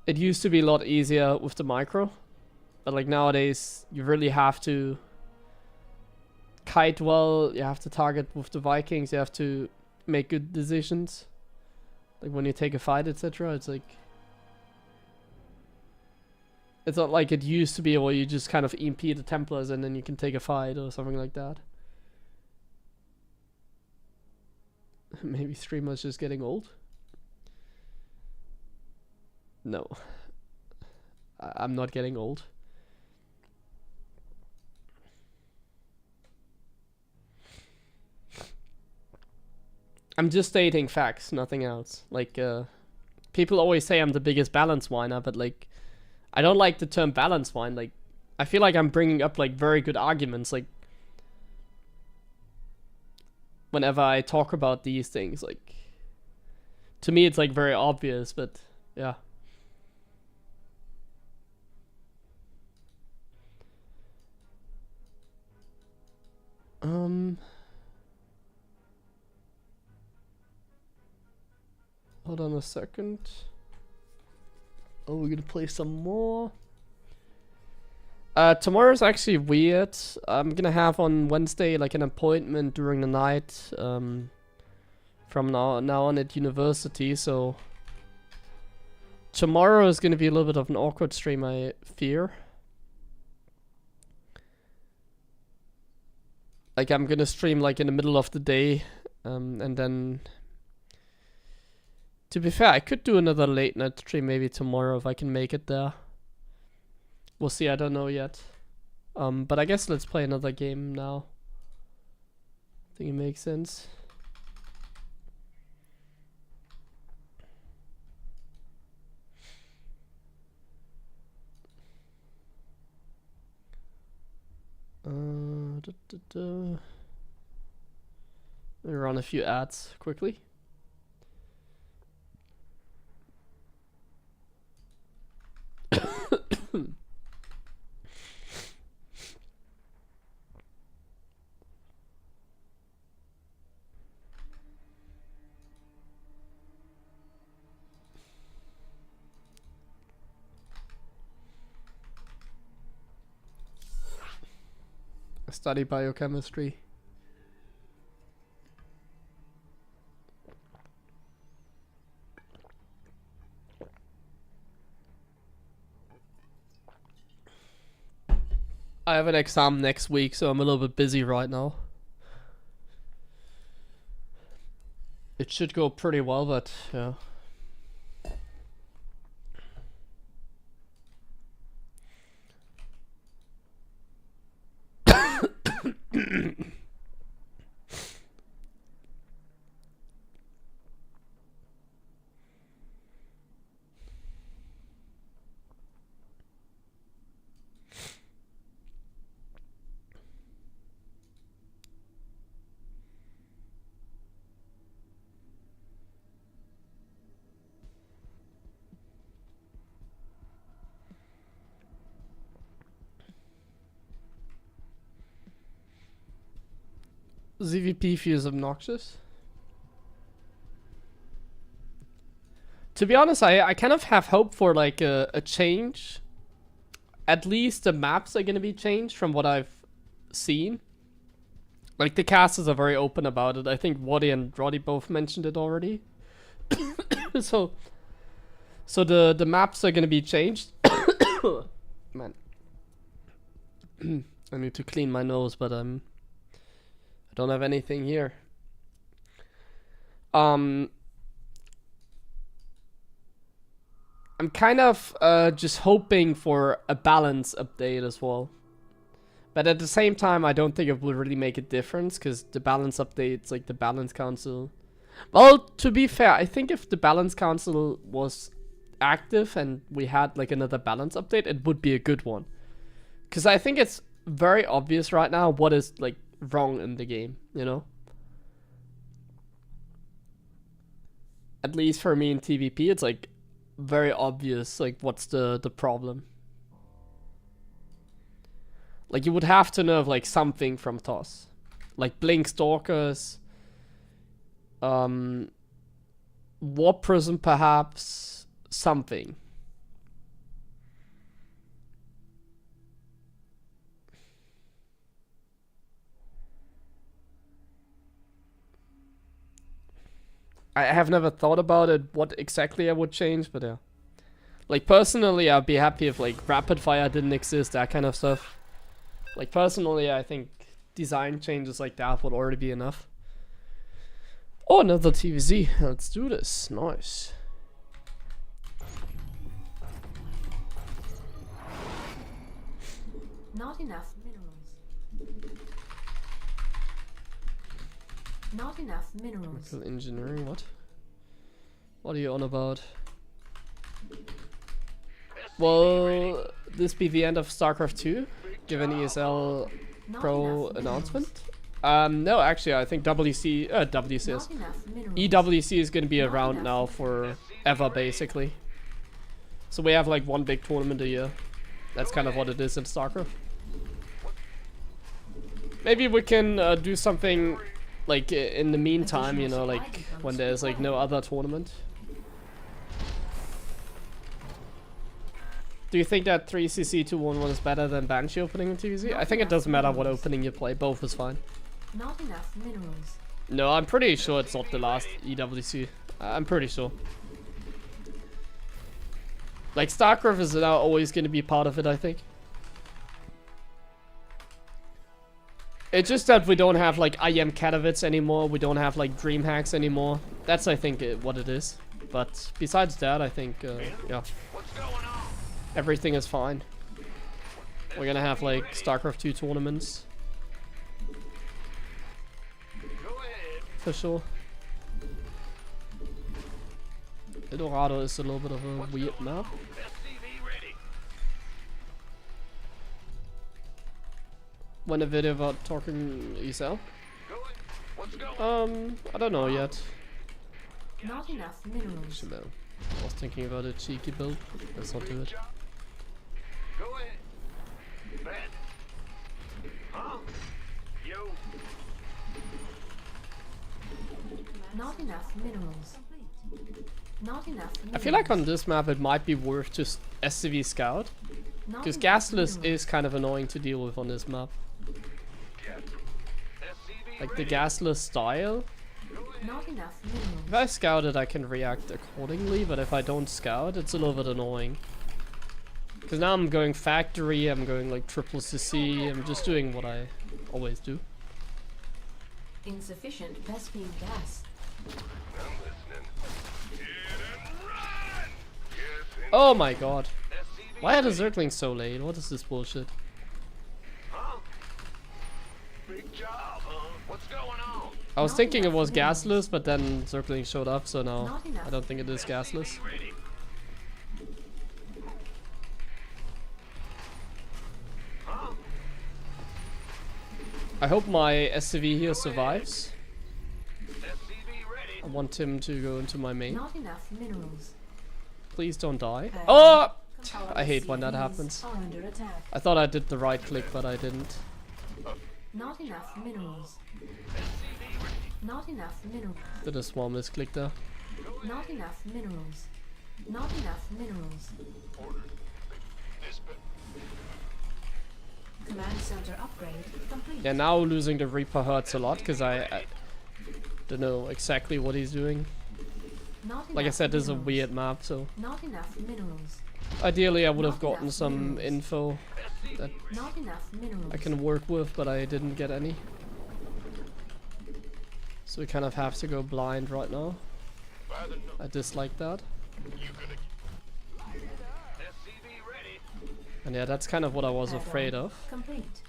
It used to be a lot easier with the micro. But, like, nowadays, you really have to kite well, you have to target with the Vikings, you have to make good decisions. Like, when you take a fight, etc. It's like... It's not like it used to be where you just kind of EMP the Templars and then you can take a fight or something like that. Maybe streamers just getting old? No. I'm not getting old. I'm just stating facts, nothing else. Like, people always say I'm the biggest balance whiner, but like... I don't like the term balance wine. Like, I feel like I'm bringing up like very good arguments. Like, whenever I talk about these things, like, to me it's like very obvious. But yeah. Hold on a second. Oh, we're gonna play some more. Tomorrow's actually weird. I'm gonna have on Wednesday like an appointment during the night. From now on at university, so tomorrow is gonna be a little bit of an awkward stream, I fear. Like, I'm gonna stream like in the middle of the day, and then. To be fair, I could do another late night stream maybe tomorrow if I can make it there. We'll see, I don't know yet. But I guess let's play another game now. I think it makes sense. Let me run a few ads quickly. I study biochemistry. I have an exam next week, so I'm a little bit busy right now. It should go pretty well, but yeah. ZVP feels obnoxious. To be honest, I kind of have hope for like a change. At least the maps are gonna be changed from what I've seen. Like, the casters are very open about it. I think Waddy and Roddy both mentioned it already. so the maps are gonna be changed. Man. I need to clean my nose, but I don't have anything here. I'm kind of just hoping for a balance update as well. But at the same time, I don't think it will really make a difference because the balance updates, like the balance council. Well, to be fair, I think if the balance council was active and we had like another balance update, it would be a good one. Because I think it's very obvious right now what is like wrong in the game, you know? At least for me in TvP, it's like very obvious like what's the problem. Like you would have to know like something from TOS. Like Blink Stalkers, Warp Prism perhaps, something. I have never thought about it, what exactly I would change, but yeah. Like personally, I'd be happy if like rapid fire didn't exist, that kind of stuff. Like personally, I think design changes like that would already be enough. Oh, another TVZ. Let's do this. Nice. Not enough minerals. Not enough minerals. Chemical engineering, what? What are you on about? Will this be the end of StarCraft 2? Give an ESL Not Pro enough announcement? No, actually, I think WCS. Not enough minerals. EWC is gonna be Not around enough now forever, basically. So we have like one big tournament a year. That's kind of what it is in StarCraft. Maybe we can do something like in the meantime, you know, like when there's like no other tournament. Do you think that 3CC211 is better than Banshee opening in TVZ? I think it doesn't matter what opening you play, both is fine. Not enough minerals. No, I'm pretty sure it's not the last EWC. I'm pretty sure. Like, StarCraft is now always going to be part of it, I think. It's just that we don't have, like, IM Katowice anymore. We don't have, like, DreamHacks anymore. That's, I think, what it is. But besides that, I think, yeah. What's going on? Everything is fine. We're gonna have, like, StarCraft 2 tournaments. Go ahead. For sure. Eldorado is a little bit of a weird map. SCV ready. When a video about talking ESL? Go ahead. What's going I don't know yet. Not enough minerals. Actually, no. I was thinking about a cheeky build. Let's not do it. Go ahead. Bet. Huh? Yo. Not enough minerals. Not enough minerals. I feel like on this map it might be worth just SCV Scout. Not Because enough Gasless minerals. is kind of annoying to deal with on this map. Yes. SCV Like the ready. Gasless style. Not enough minerals. If I scout it, I can react accordingly, but if I don't scout, it's a little bit annoying. Because now I'm going factory, I'm going like triple CC, I'm just doing what I always do. Insufficient Vespine gas. I'm listening. Get and run. Yes. Oh my god. SCV Why are the ready. Zerglings so late? What is this bullshit? Huh? Big job, huh? What's going on? I was Not thinking it enough was minerals. gasless, but then Zergling showed up, so now Not enough. I don't think it is gasless. SCV ready. Huh? I hope my SCV here survives. SCV ready. I want him to go into my main. Not enough minerals. Please don't die. Uh, Oh! Our I hate when that SCVs happens. Are under attack. I thought I did the right click, but I didn't. Not enough minerals. Not enough minerals. Did a small misclick there. Not enough minerals. Not enough minerals. This bit. Command center upgrade complete. Yeah, now losing the Reaper hurts a lot, because I don't know exactly what he's doing. Not Like I enough said, this is a minerals. weird map, so Not enough minerals. ideally I would have Not gotten enough some minerals. info that Not enough minerals. I can work with, but I didn't get any. So we kind of have to go blind right now. By the I dislike that. you gonna SCV ready. And yeah, that's kind of what I was Add-on afraid of. Complete.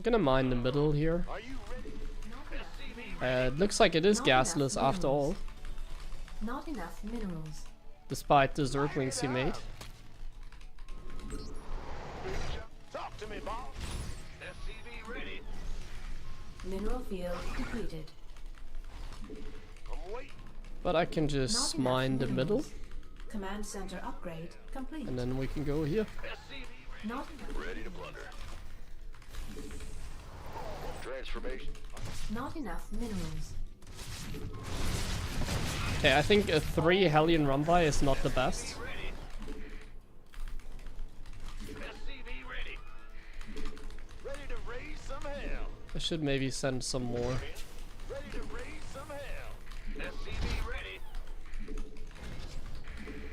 Gonna mine the middle here. Are you ready? It looks like it is Not enough gasless after all, minerals. Not enough minerals. despite the zerglings he made. Talk to me, boss. SCV ready. Mineral field depleted. I'm waiting. But I can Not just enough mine the middle, minerals. Command center upgrade complete. and then we can go here. SCV Not enough. Ready to plunder. Transformation. Not enough minerals. Okay, I think a 3 Hellion Rumbai is not the best. ready. SCV ready. Ready to raise some hell. I should maybe send some more. Ready to raise some hell. SCV ready.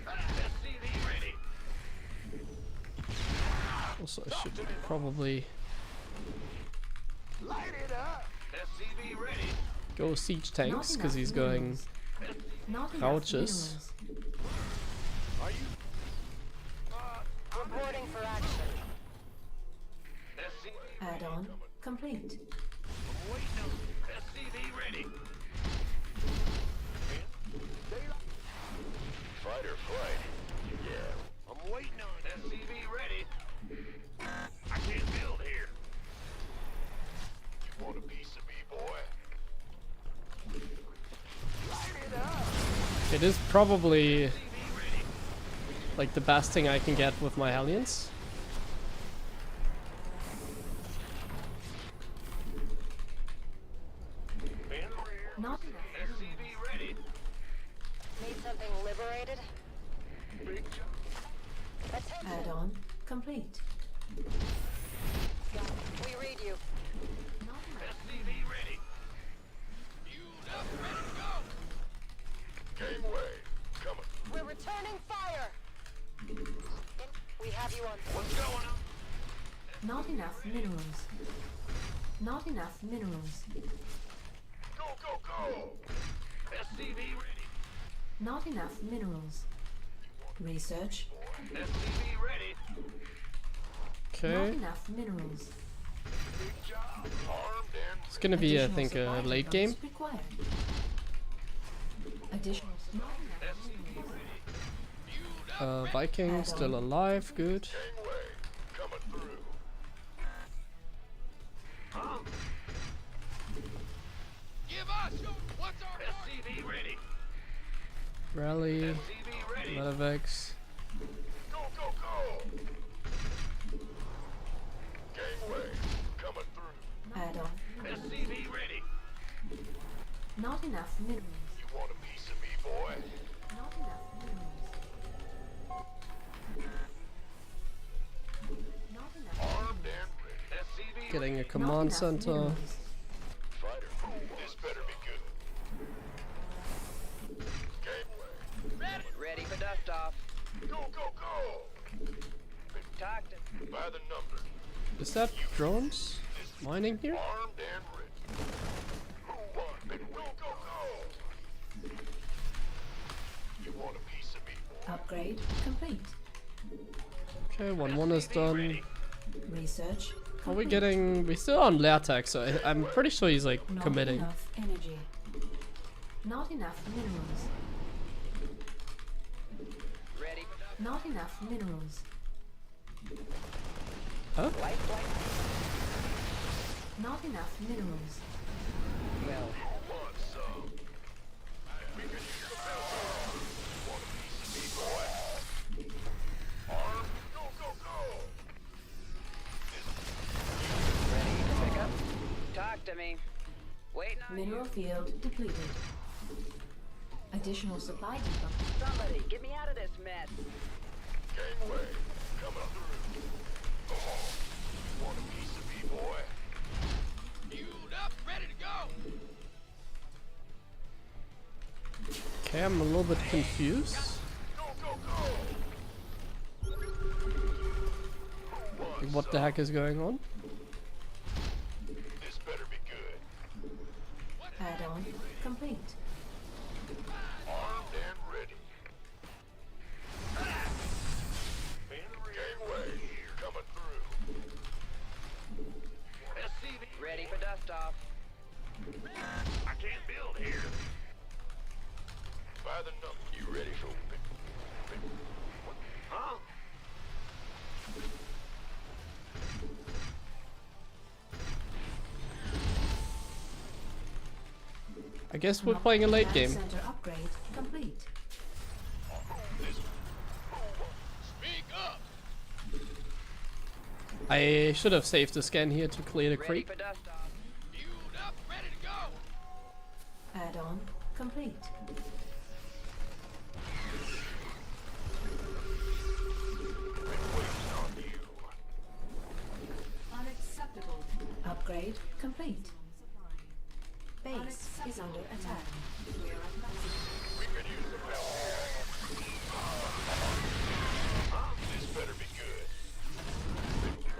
SCV ready. Also, I should probably Light it up. SCV ready. go siege tanks, Not because enough he's going minerals. Not enough crouches. minerals. Are you? Reporting for action. SCV Add-on complete. SCV ready. Fight or flight? Yeah. I'm waiting on it. SCV ready. I can't build here. You want a piece of me, boy? Light it up. It is probably like the best thing I can get with my Hellions. In the rear. Not enough minerals. SCV ready. Need something liberated? Big jump. Attention. Add-on complete. We read you. Not enough. SCV ready. Queued up, ready to go. Gangway. Coming. We're returning fire. We have you on. What's going on? Not enough minerals. Not enough minerals. Go, go, go. SCV ready. Not enough minerals. Research. SCV ready. Not Okay, enough minerals. Big job. Armed and it's gonna be, I Additional think, a supply late game. depots required. Additional not enough minerals. Viking still alive, good. gangway. Coming through. Give us what's our SCV ready. Rally, SCV ready. Medivex. Go, go, go. Gangway. Coming through. Add-on. SCV ready. Not enough minerals. You want a piece of me, boy? Not enough minerals. Not enough Armed minerals. and ready. SCV Getting a Not command enough center. minerals. Fighter. This better be good. Gangway. Ready for dust off. Go, go, go. Talk to. By the number. Is that drones mining here? Armed and ready. Who won? Go, go, go. You want a piece of me, boy? Upgrade complete. Okay, 1-1 is done. Research Are we complete. getting... We're still on Leartech, so I'm pretty sure he's like Not committing. enough energy. Not enough minerals. Ready for dust. Not enough minerals. Huh? Light flight. Not enough minerals. Well, Want some? We can use some help. Want a piece of me, boy? Armed. Go, go, go. ready to pick up. Talk to me. Waiting on you. Mineral field depleted. Additional supply depot. Somebody, get me out of this mess. Gangway. Coming through. Oh, want a piece of me, boy? queued up, ready to go. Okay, I'm a little bit confused. Go, go, go. Who Like, wants what the heck is going on? This better be good. Add-on complete. Armed and ready. Gangway. Coming through. SCV by the number. You ready for what? Huh? I guess we're playing a late Command game. Center upgrade complete. Speak up. I should have saved the scan here to clear the Ready creep. for dust off. Fueled up, ready to go. Add-on complete. Unacceptable. Upgrade complete. Base is under attack. We are at maximum. We could use some help here. This better be good.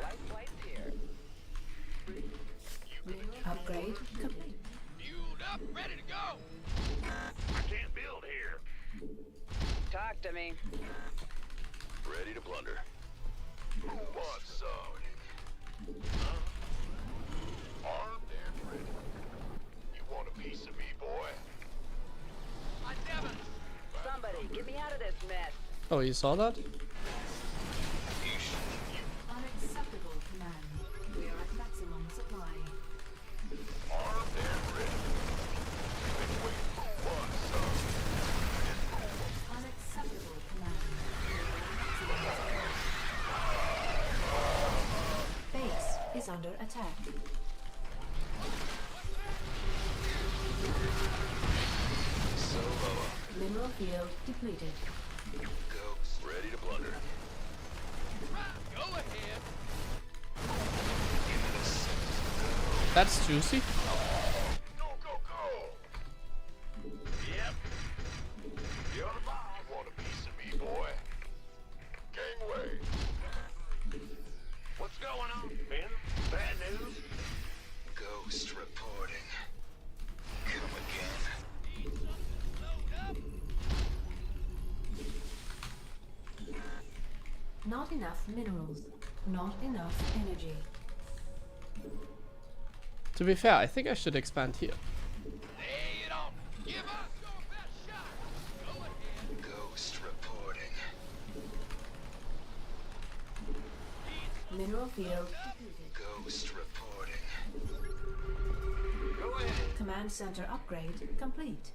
Life flight's here. Upgrade complete. Fueled up, ready to go. I can't build here. Talk to me. Ready to plunder. Who wants some? Huh? Armed and ready. You want a piece of me, boy? I never. Somebody, get me out of this mess. Oh, you saw that? Unacceptable command. We are at maximum supply. Armed and ready. Been waiting for what, son? Unacceptable command. Base is under attack. Solo. Mineral field depleted. Go. Ready to plunder. Go ahead. That's juicy. Go, go, go! Yep. You want a piece of me, boy? Gangway. What's going on, Ben? Bad news? Ghost reporting. Come again. Load up. Not enough minerals. Not enough energy. To be fair, I think I should expand here. Lay it on. Give us your best shot. Go ahead. Ghost reporting. Mineral field depleted. Ghost reporting. Go ahead. Command center upgrade complete.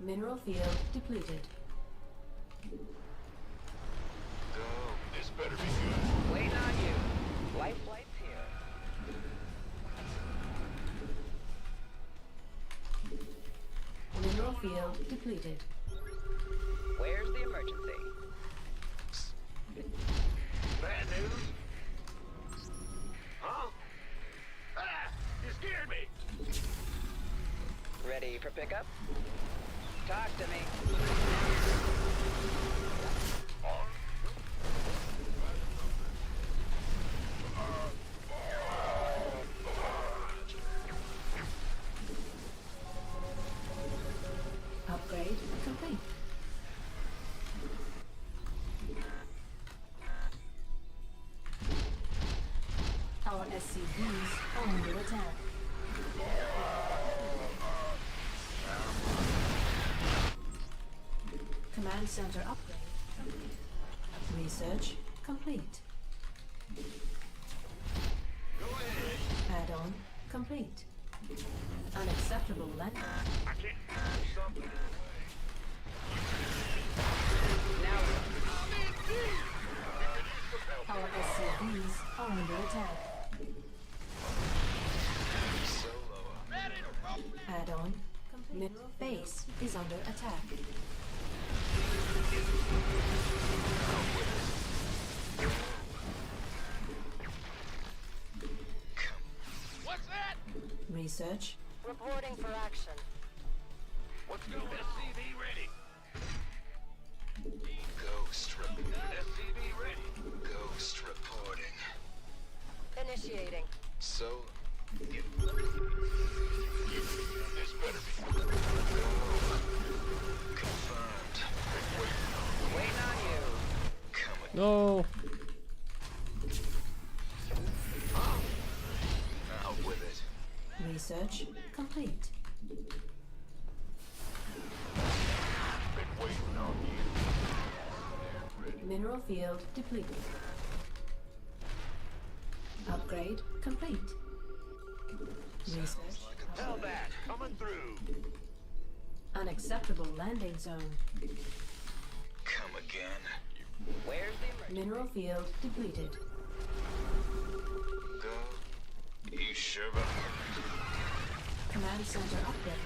Mineral field depleted. Go. This better be good. Waiting on you. Life flight's here. Mineral field depleted. Where's the emergency? Bad news? Huh? Ah! You scared me! Ready for pickup? Talk to me. Upgrade complete. Our SCVs are under attack. Command center upgrade. Research complete. Add-on complete. Unacceptable land. I can't do something. Now, Our SCVs are under attack. Solo. Ready to roll. Add-on complete. Base is under attack. What's that? Research. Reporting for action. What's going on? SCV ready. Ghost reporting. SCV ready. Ghost reporting. Initiating. So. This better be. Confirmed. waiting on you. Coming. No. Out with it. Research complete. Mineral field depleted. Upgrade complete. Research. Hellbat coming through. Unacceptable landing zone. Come again. Where's the emergency? Mineral field depleted. Go. You sure about that? Command center upgrade.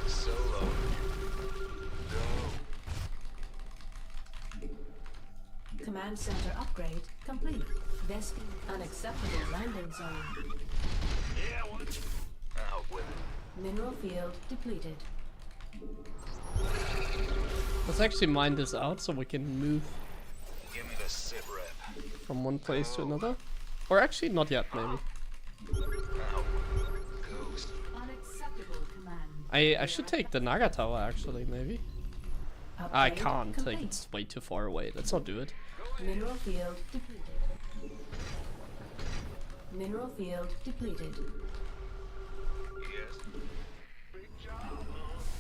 Solo. Go. Command center upgrade complete. Vespi unacceptable landing zone. Yeah, what? Out with it. Mineral field depleted. Let's actually mine this out so we can move Give me the sit rep. from one place to another. Or actually, not yet, maybe. Out. Ghost. Unacceptable command. I should take the Naga Tower, actually, maybe. I Upgrade can't, like, complete. it's way too far away. Let's not do it. Mineral field depleted. Mineral field depleted. Yes.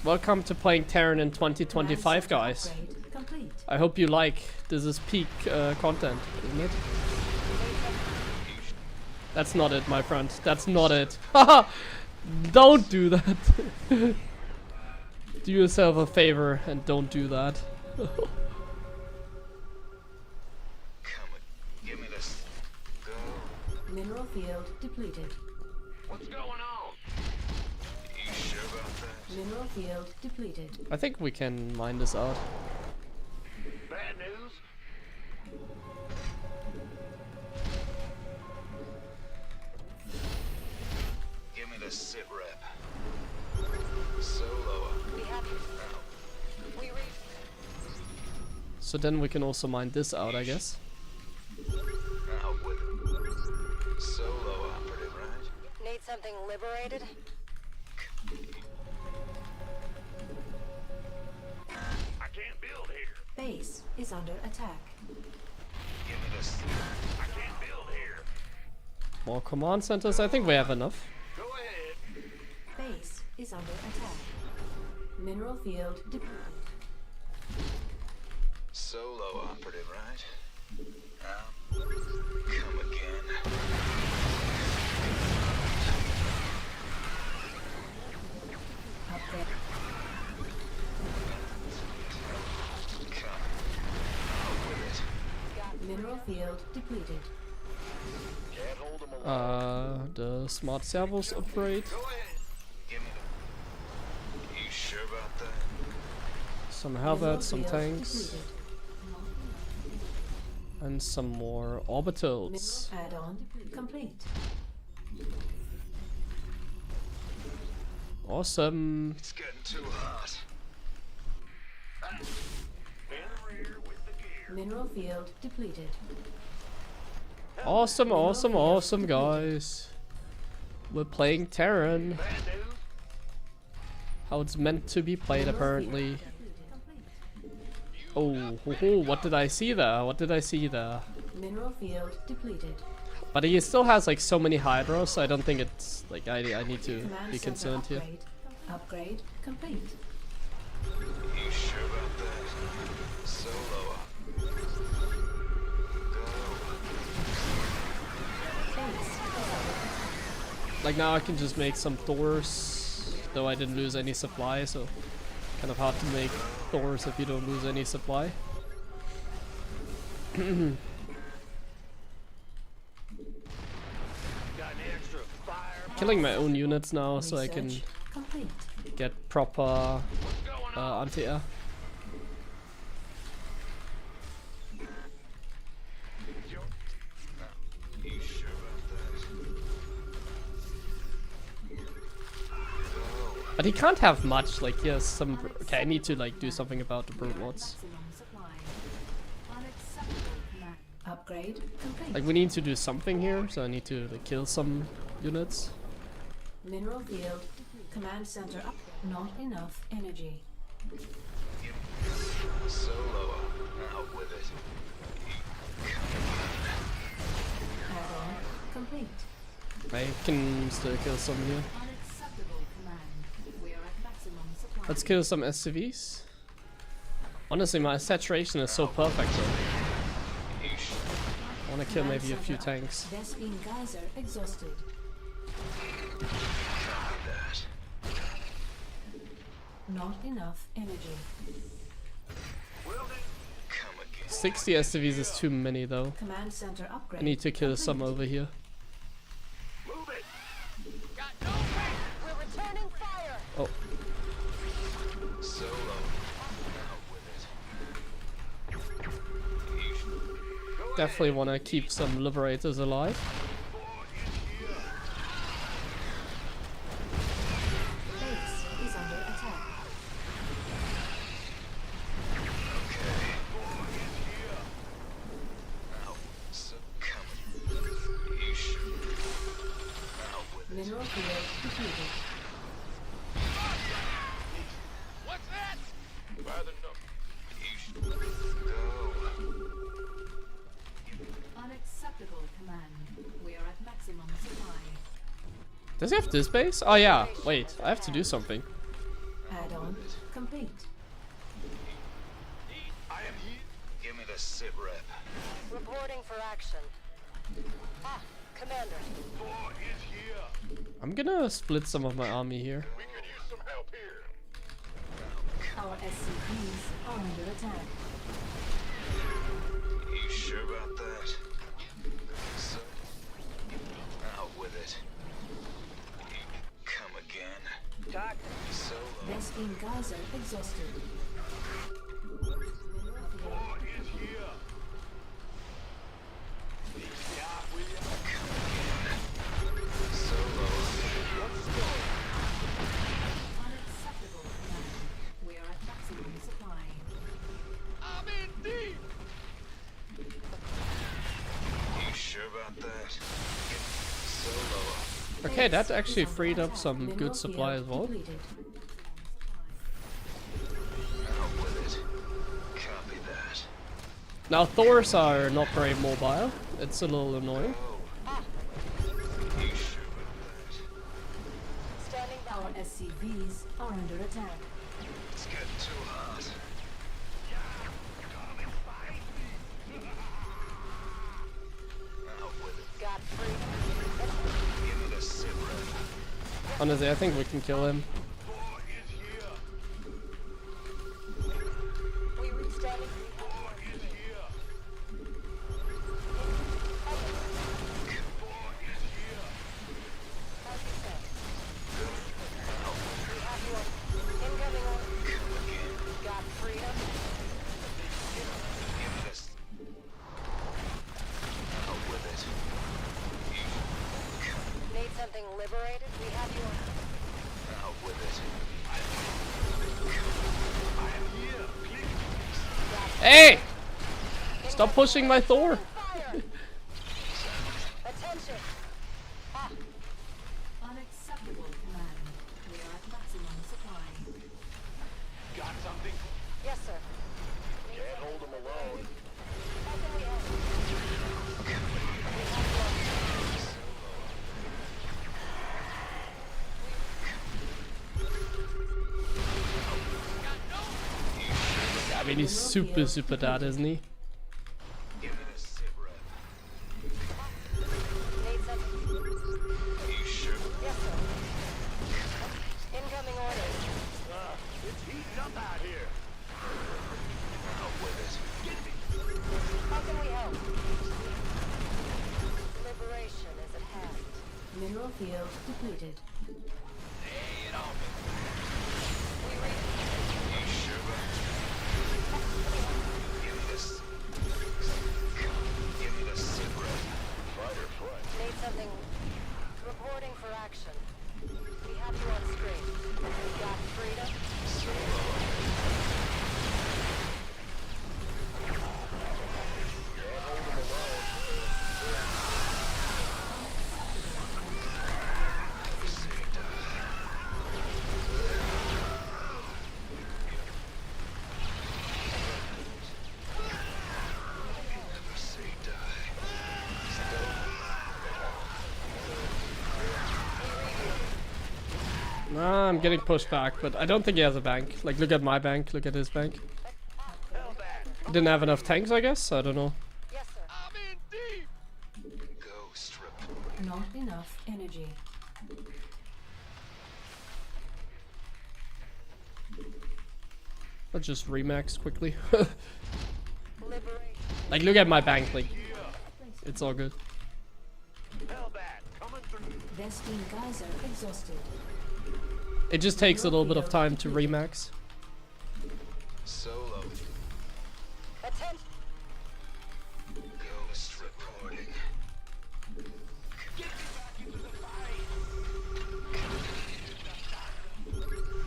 Welcome to playing Terran in 2025, Command guys. center upgrade complete. I hope you like. This is peak content, isn't it? That's not it, my friend. That's not it. Haha! Don't do that. Do yourself a favor and don't do that. Come on. Give me this. Go. Mineral field depleted. What's going on? You sure about that? Mineral field depleted. I think we can mine this out. Bad news? Give me the sit rep. Solo. We have you. We reached. So then we can also mine this out, I guess. Out with it. Solo operative, right? Need something liberated? I can't build here. Base is under attack. Give me this. I can't build here. More command centers. I think we have enough. Go ahead. Base is under attack. Mineral field depleted. Solo operative, right? Come again. Upgrade. Come. Out with it. Mineral field depleted. Can't hold them alive. The smart servos upgrade. Go ahead. Give me the. You sure about that? Some Mineral Halberds, some field tanks, depleted. and some more orbitals. Mineral add-on complete. Awesome. It's getting too hot. In the rear with the gear. Mineral field depleted. Awesome, awesome, awesome, guys. We're playing Terran. Bad news? How it's meant to be played, apparently. Oh, ho, ho, what did I see there? What did I see there? Mineral field depleted. But he still has like so many hydros, so I don't think it's like I need to Command be center concerned here. upgrade. Upgrade complete. You sure about that? Solo up. Go. Base is under Like now I can just make some doors, though I didn't lose any supply, so kind of hard to make doors if you don't lose any supply. Got an extra fire. Killing my own units now so I can research complete. get proper What's going on? anti-air. You sure about that? But he can't have much, like he has some... Okay, I need to like do something about the brute mods. Maximum supply. Unacceptable command. Upgrade complete. Like we need to do something here, so I need to like kill some units. Mineral field. Command center up. Not enough energy. Solo up. Out with it. Add-on complete. I can still kill some here. Unacceptable command. Let's kill some SCVs. Honestly, my saturation is so perfect though. I wanna kill maybe a few tanks. Vespine Geyser exhausted. Not enough energy. 60 SCVs is too many though. Command center upgrade. I need to kill some over here. Move it. We're returning fire. Oh, Solo. Out with it. definitely wanna keep some liberators alive. Base is under attack. So coming. Yeesh. Out with it. Mineral field depleted. What's that? By the number. Yeesh. Go. Unacceptable command. We are at maximum supply. Does he have this base? Oh yeah, wait, I have to do something. Add-on complete. I am here. Give me the sit rep. Reporting for action. Ah, Commander. Thor is here. I'm gonna split some of my army here. We could use some help here. Our SCVs are under attack. You sure about that? So, out with it. Come again. Talk. Solo. Vespine Geyser exhausted. Mineral field Thor is here. Yeah, will you? Come again. Solo. unacceptable command. We are at maximum supply. I'm in deep. You sure about that? Solo. Okay, that Base actually is under freed up attack. some Mineral good supply as field well. depleted. Out with it. Copy that. Now Thors are not very mobile. It's a little annoying. You sure about that? Standing by. Our SCVs are under attack. It's getting too hot. Out with it. Got free. Give me the sit rep. Honestly, I think we can kill him. Thor is here. We reach standing. Thor is here. Thor is here. As you said. We have you on incoming order. Come again. Got freedom. Give me this. Out with it. Need something liberated? We have you on. Out with it. I am here. Please. Hey! Stop pushing my Thor! Fire! Attention! Ah, Unacceptable command. We are at maximum supply. Got something? yes, sir. Can't hold them alone. How can we help? We have you on. I mean, he's super dead, isn't he? Give me the sit rep. Need something? You sure? Yes, sir. Incoming order. It's heating up out here. Out with it. How can we help? Liberation is at hand. Mineral field depleted. Lay it on me. We reach. You sure about it? Give me this. Give me the sit rep. Fight or flight. Need something. Reporting for action. We have you on screen. Got freedom? Say die. Nah, I'm getting pushed back, but I don't think he has a bank. Like, look at my bank, look at his bank. He didn't have enough tanks, I guess? I don't know. Yes, sir. I'm in deep. Ghost rip. Not enough energy. Let's just remax quickly. Liberation. Like, look at my bank, like, it's all good. Hellbat coming through. Vespene geyser exhausted. It just takes a little bit of time to remax. Solo. Attention. Ghost reporting.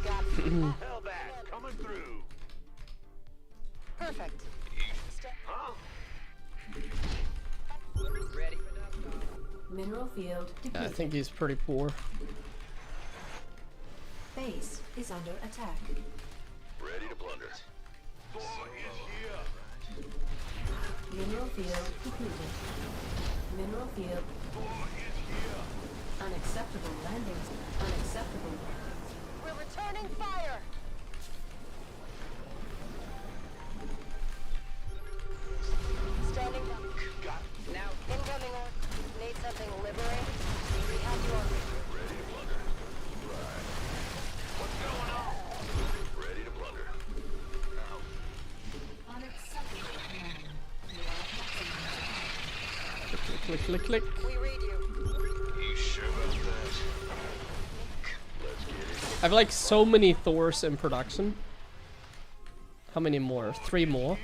Got Hellbat coming through. perfect. Huh? Ready for dust off. Mineral field Yeah, I depleted. think he's pretty poor. Base is under attack. Ready to plunder. Boy is here. Mineral field depleted. Mineral field. Boy is here. Unacceptable landings. Unacceptable. We're returning fire. Standing down. Now, Incoming order. Need something liberating? We have you on. Ready to plunder. What's going on? Ready to plunder. Unacceptable command. Click, click, click. We read you. You sure about that? Let's get it. I have like so many Thors in production. How many more? 3 more?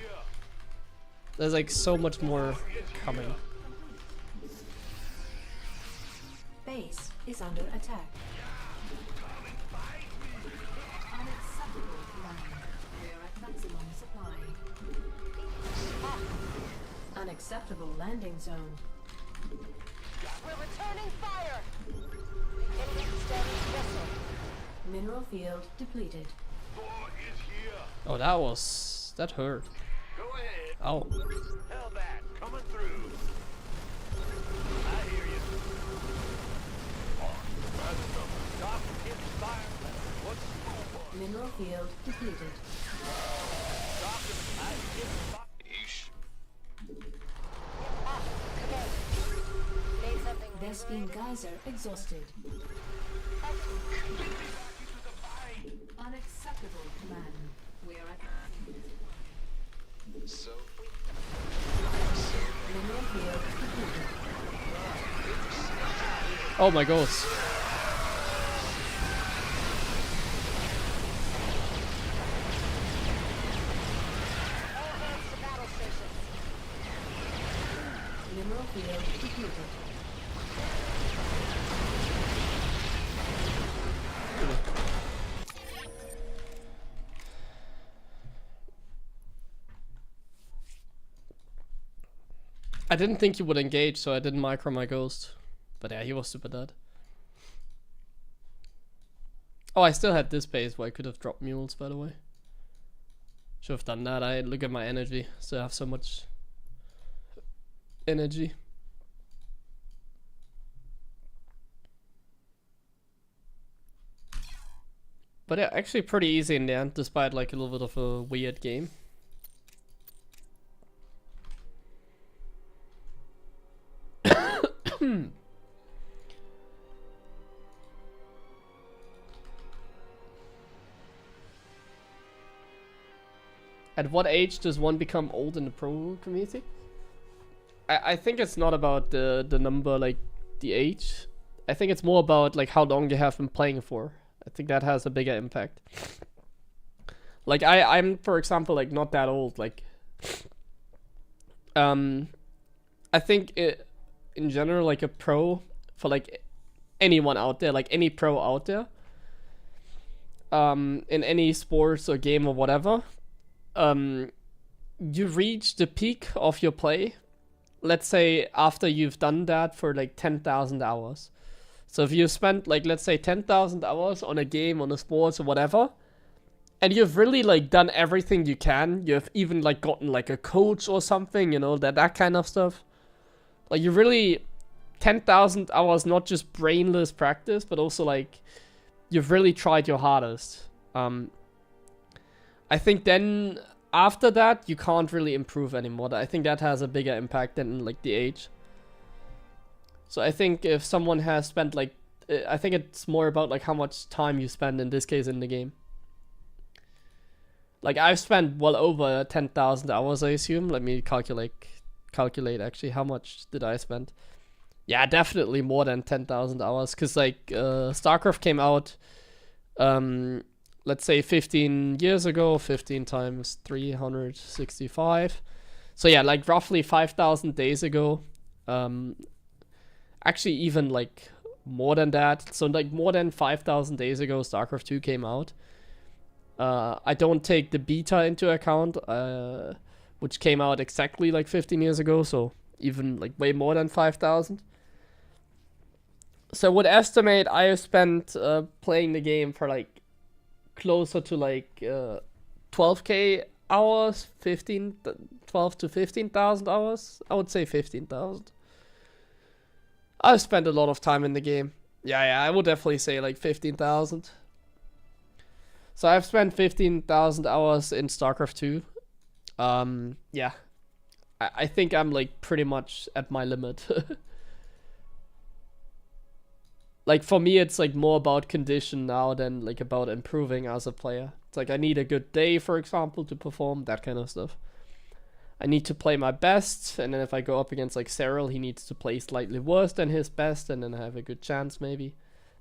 There's like so much more coming. Base is under attack. Unacceptable command. We are at maximum supply. Unacceptable landing zone. We're returning fire. Standing vessel. Mineral field depleted. Boy is here. Oh, that hurt. Go ahead. Oh. Hellbat coming through. I hear you. Doc hit fire. What's going on? Mineral field depleted. Doc, I hit fire. Yeesh. Command. Need something Vespene geyser exhausted. Unacceptable command. We are at So. mineral field depleted. Oh my god. all hands to battle stations. Mineral field depleted. I didn't think he would engage, so I didn't micro my ghost. But yeah, he was super dead. Oh, I still had this base where I could have dropped mules, by the way. Should have done that. I look at my energy, so I have so much energy. But yeah, actually pretty easy in the end, despite like a little bit of a weird game. At what age does one become old in the pro community? I think it's not about the number, like the age. I think it's more about like how long you have been playing for. I think that has a bigger impact. Like I'm for example like not that old. Like I think in general like a pro for like anyone out there, like any pro out there, in any sports or game or whatever, you reach the peak of your play, let's say after you've done that for like 10,000 hours. So if you spent like, let's say 10,000 hours on a game, on a sports or whatever, and you've really like done everything you can, you've even like gotten like a coach or something, you know, that kind of stuff. Like you really 10,000 hours, not just brainless practice, but also like you've really tried your hardest. I think then after that you can't really improve anymore. I think that has a bigger impact than like the age. So I think if someone has spent like, I think it's more about like how much time you spend in this case in the game. Like I've spent well over 10,000 hours, I assume. Let me calculate actually how much did I spend. Yeah, definitely more than 10,000 hours, because like StarCraft came out let's say 15 years ago. 15 times 365, so yeah, like roughly 5,000 days ago. Actually even like more than that, so like more than 5,000 days ago StarCraft 2 came out. I don't take the beta into account, which came out exactly like 15 years ago, so even like way more than 5,000. So I would estimate I have spent playing the game for like closer to like 12k hours, 12 to 15,000 hours. I would say 15,000. I've spent a lot of time in the game. Yeah, I would definitely say like 15,000. So I've spent 15,000 hours in StarCraft 2. Yeah. I think I'm like pretty much at my limit. Like for me, it's like more about condition now than like about improving as a player. It's like I need a good day, for example, to perform, that kind of stuff. I need to play my best, and then if I go up against like Cyril, he needs to play slightly worse than his best, and then I have a good chance maybe.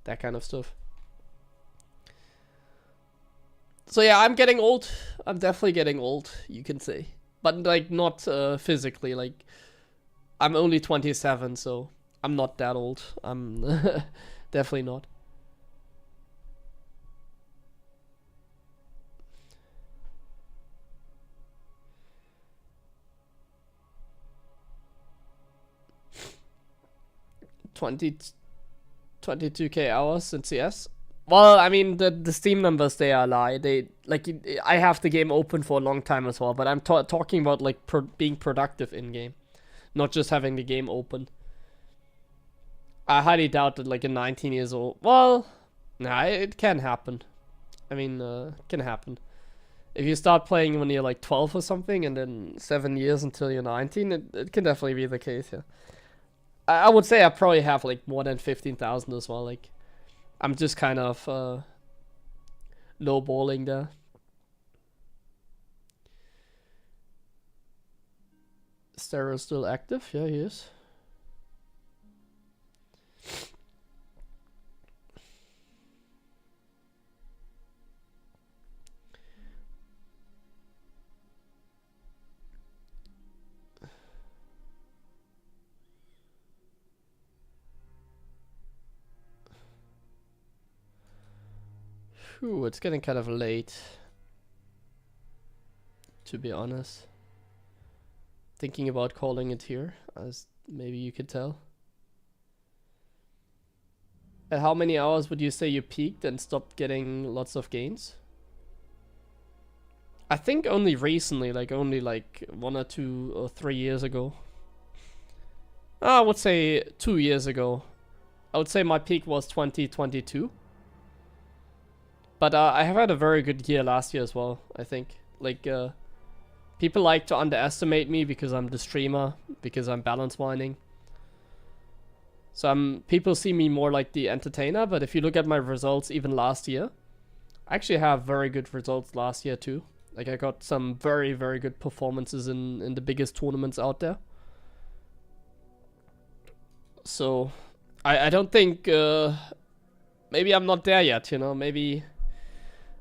That kind of stuff. So yeah, I'm getting old. I'm definitely getting old, you can say. But like not physically, like I'm only 27, so I'm not that old. I'm definitely not. $22K hours in CS. Well, I mean, the Steam numbers, they are a lie. They like I have the game open for a long time as well, but I'm talking about like being productive in game, not just having the game open. I highly doubt that like a 19 years old. Well, nah, it can happen. I mean, it can happen. If you start playing when you're like 12 or something, and then 7 years until you're 19, it can definitely be the case. Yeah, I would say I probably have like more than 15,000 as well. Like, I'm just kind of lowballing there. Stereo still active? Yeah, he is. Ooh, it's getting kind of late, to be honest. Thinking about calling it here, as maybe you could tell. At how many hours would you say you peaked and stopped getting lots of gains? I think only recently, like only like 1 or 2 or 3 years ago. I would say 2 years ago. I would say my peak was 2022. But I have had a very good year last year as well, I think. Like, people like to underestimate me because I'm the streamer, because I'm balance mining. So people see me more like the entertainer, but if you look at my results even last year, I actually have very good results last year too. Like, I got some very, very good performances in the biggest tournaments out there. So, I don't think, maybe I'm not there yet, you know, maybe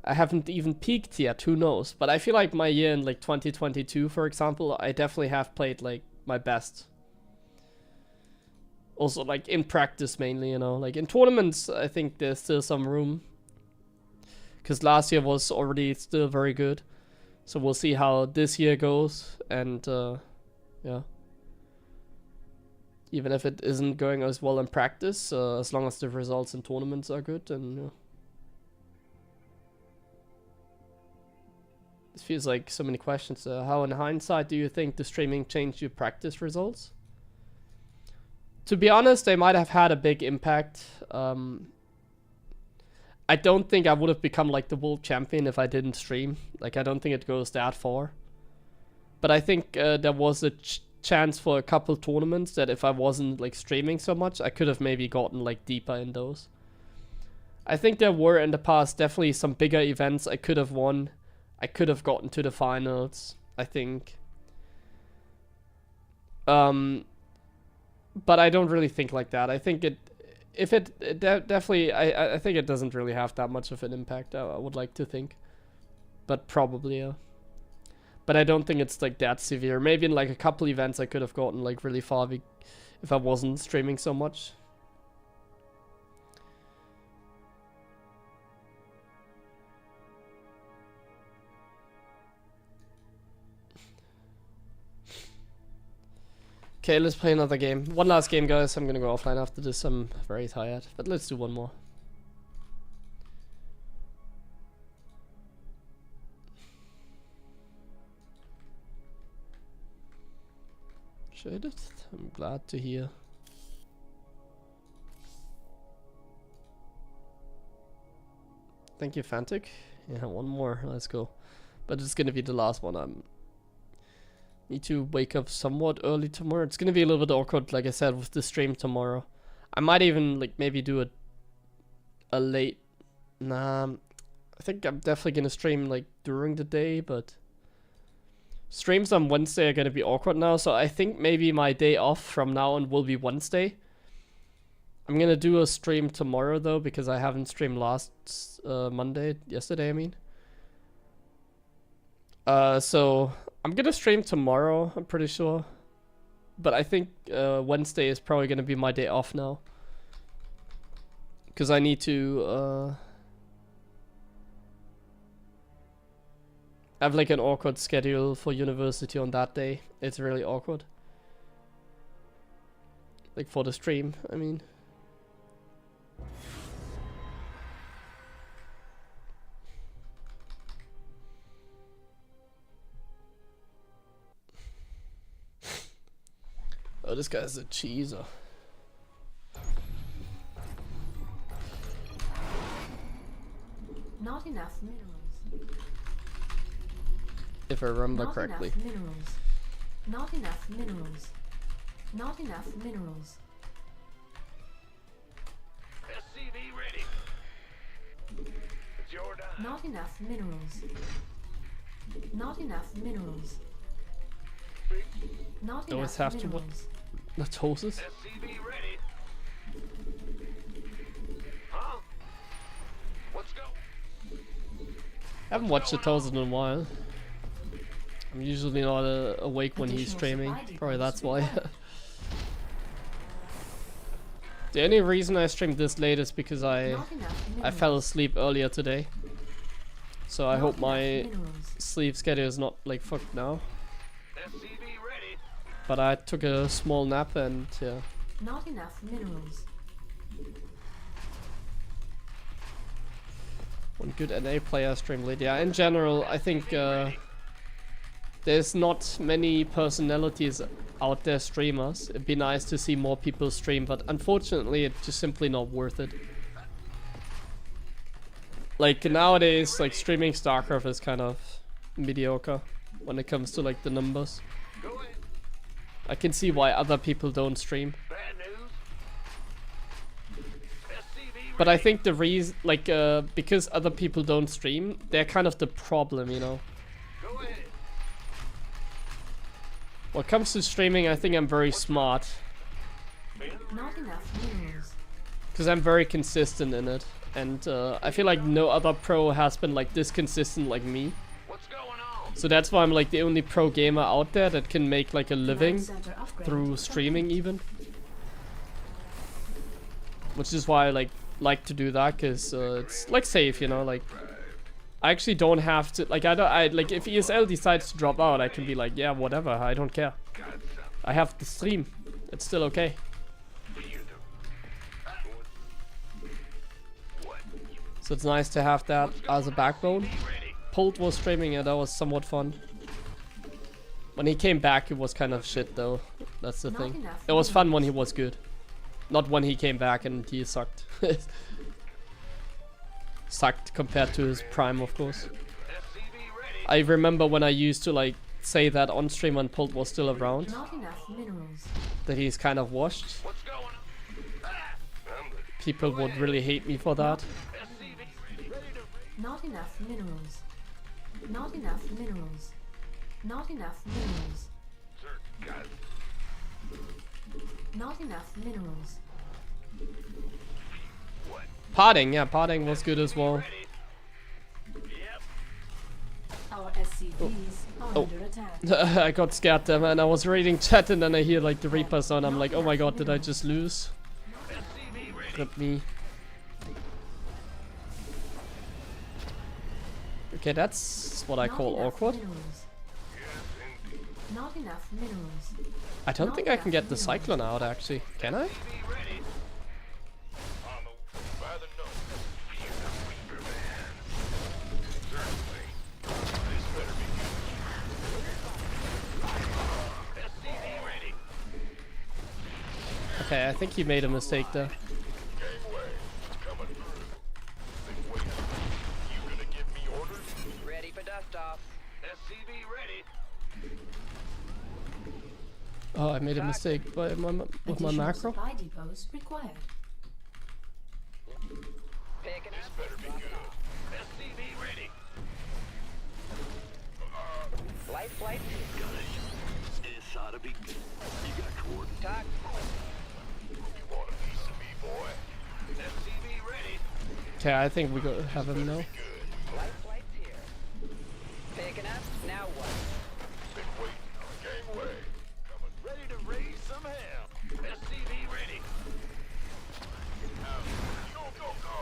I haven't even peaked yet, who knows. But I feel like my year in like 2022, for example, I definitely have played like my best. Also like in practice mainly, you know, like in tournaments, I think there's still some room. Because last year was already still very good. So we'll see how this year goes, and yeah. Even if it isn't going as well in practice, as long as the results in tournaments are good, then yeah. This feels like so many questions. How in hindsight do you think the streaming changed your practice results? To be honest, they might have had a big impact. I don't think I would have become like the world champion if I didn't stream. Like, I don't think it goes that far. But I think there was a chance for a couple tournaments that if I wasn't like streaming so much, I could have maybe gotten like deeper in those. I think there were in the past definitely some bigger events I could have won. I could have gotten to the finals, I think. But I don't really think like that. I think definitely, I think it doesn't really have that much of an impact, I would like to think. But probably, yeah. But I don't think it's like that severe. Maybe in like a couple events I could have gotten like really far if I wasn't streaming so much. Okay, let's play another game. One last game, guys. I'm gonna go offline after this. I'm very tired. But let's do one more. Shaded? I'm glad to hear. Thank you, Fantic. Yeah, one more. Let's go. But it's gonna be the last one. I'm need to wake up somewhat early tomorrow. It's gonna be a little bit awkward, like I said, with the stream tomorrow. I might even like maybe do a late. Nah, I think I'm definitely gonna stream like during the day, but streams on Wednesday are gonna be awkward now. So I think maybe my day off from now on will be Wednesday. I'm gonna do a stream tomorrow though, because I haven't streamed last yesterday I mean. So I'm gonna stream tomorrow, I'm pretty sure. But I think Wednesday is probably gonna be my day off now. Because I need to have like an awkward schedule for university on that day. It's really awkward. Like for the stream, I mean. Oh, this guy's a cheeser. Not enough minerals. If I remember Not correctly. enough minerals. Not enough minerals. Not enough minerals. SCV ready. It's your time. Not enough minerals. Not enough minerals. Not Always enough have to what? minerals. That's horses. SCV ready. Huh? Let's go. I haven't watched the Thousand in a while. I'm usually not awake when he's streaming. Probably that's why. The only reason I streamed this late is because I fell asleep earlier today. So I hope my sleep schedule is not like fucked now. SCV ready. But I took a small nap and yeah. Not enough minerals. One good NA player stream late. Yeah, in general, I think there's not many personalities out there streamers. It'd be nice to see more people stream, but unfortunately, it's just simply not worth it. Like nowadays, like streaming StarCraft is kind of mediocre when it comes to like the numbers. Go ahead. I can see why other people don't stream. Bad news. SCV But I think the reason, like, because other people don't stream, they're kind of the problem, you know. Go ahead. When it comes to streaming, I think I'm very smart. Not enough minerals. Because I'm very consistent in it. And I feel like no other pro has been like this consistent like me. What's going on? So that's why I'm like the only pro gamer out there that can make like a living Center upgrade through streaming even. Which is why I like to do that, because it's like safe, you know, like I actually don't have to, like like if ESL decides to drop out, I can be like, yeah, whatever, I don't care. I have the stream. It's still okay. So it's nice to have that as a backbone. Pult was streaming and that was somewhat fun. When he came back, it was kind of shit though. That's the thing. It was fun when he was good. Not when he came back and he sucked. sucked compared to his prime, of course. SCV ready. I remember when I used to like say that on stream when Pult was still around, Not enough minerals. that he's kind of washed. What's going on? Ah, I'm ready. People would really hate me for that. SCV ready to Not enough minerals. Not enough minerals. Not enough minerals. sir. Got it. Not enough minerals. Parting, yeah, parting was good as well. Ready. Yep. Our SCVs are Oh. under attack. I got scared there, man. I was reading chat and then I hear like the Reaper sound. I'm like, oh my god, did I just lose? SCV ready. Rip me. Okay, that's what I Not call enough awkward. Minerals. Not enough minerals. I don't think I can get the Cyclone out actually. Can I? SCV ready. I'm a rather known as the Reaper Man. Certainly. This better be good. SCV ready. Okay, I think he made a mistake there. Gangway, it's coming through. Been waiting. You gonna give me orders? Ready for dust off. SCV ready. Oh, I made a mistake with my Additional macro. supply depots required. Picking This up. better be good. SCV ready. Life flight. This ought to be good. You got coordinates. Talk. You want a piece of me, boy? SCV ready. Okay, I think we go have him now. Good. Life flight's here. Picking up. Now what? Been waiting. Gangway. Coming. Ready to raise some hell. SCV ready. Go, go, go.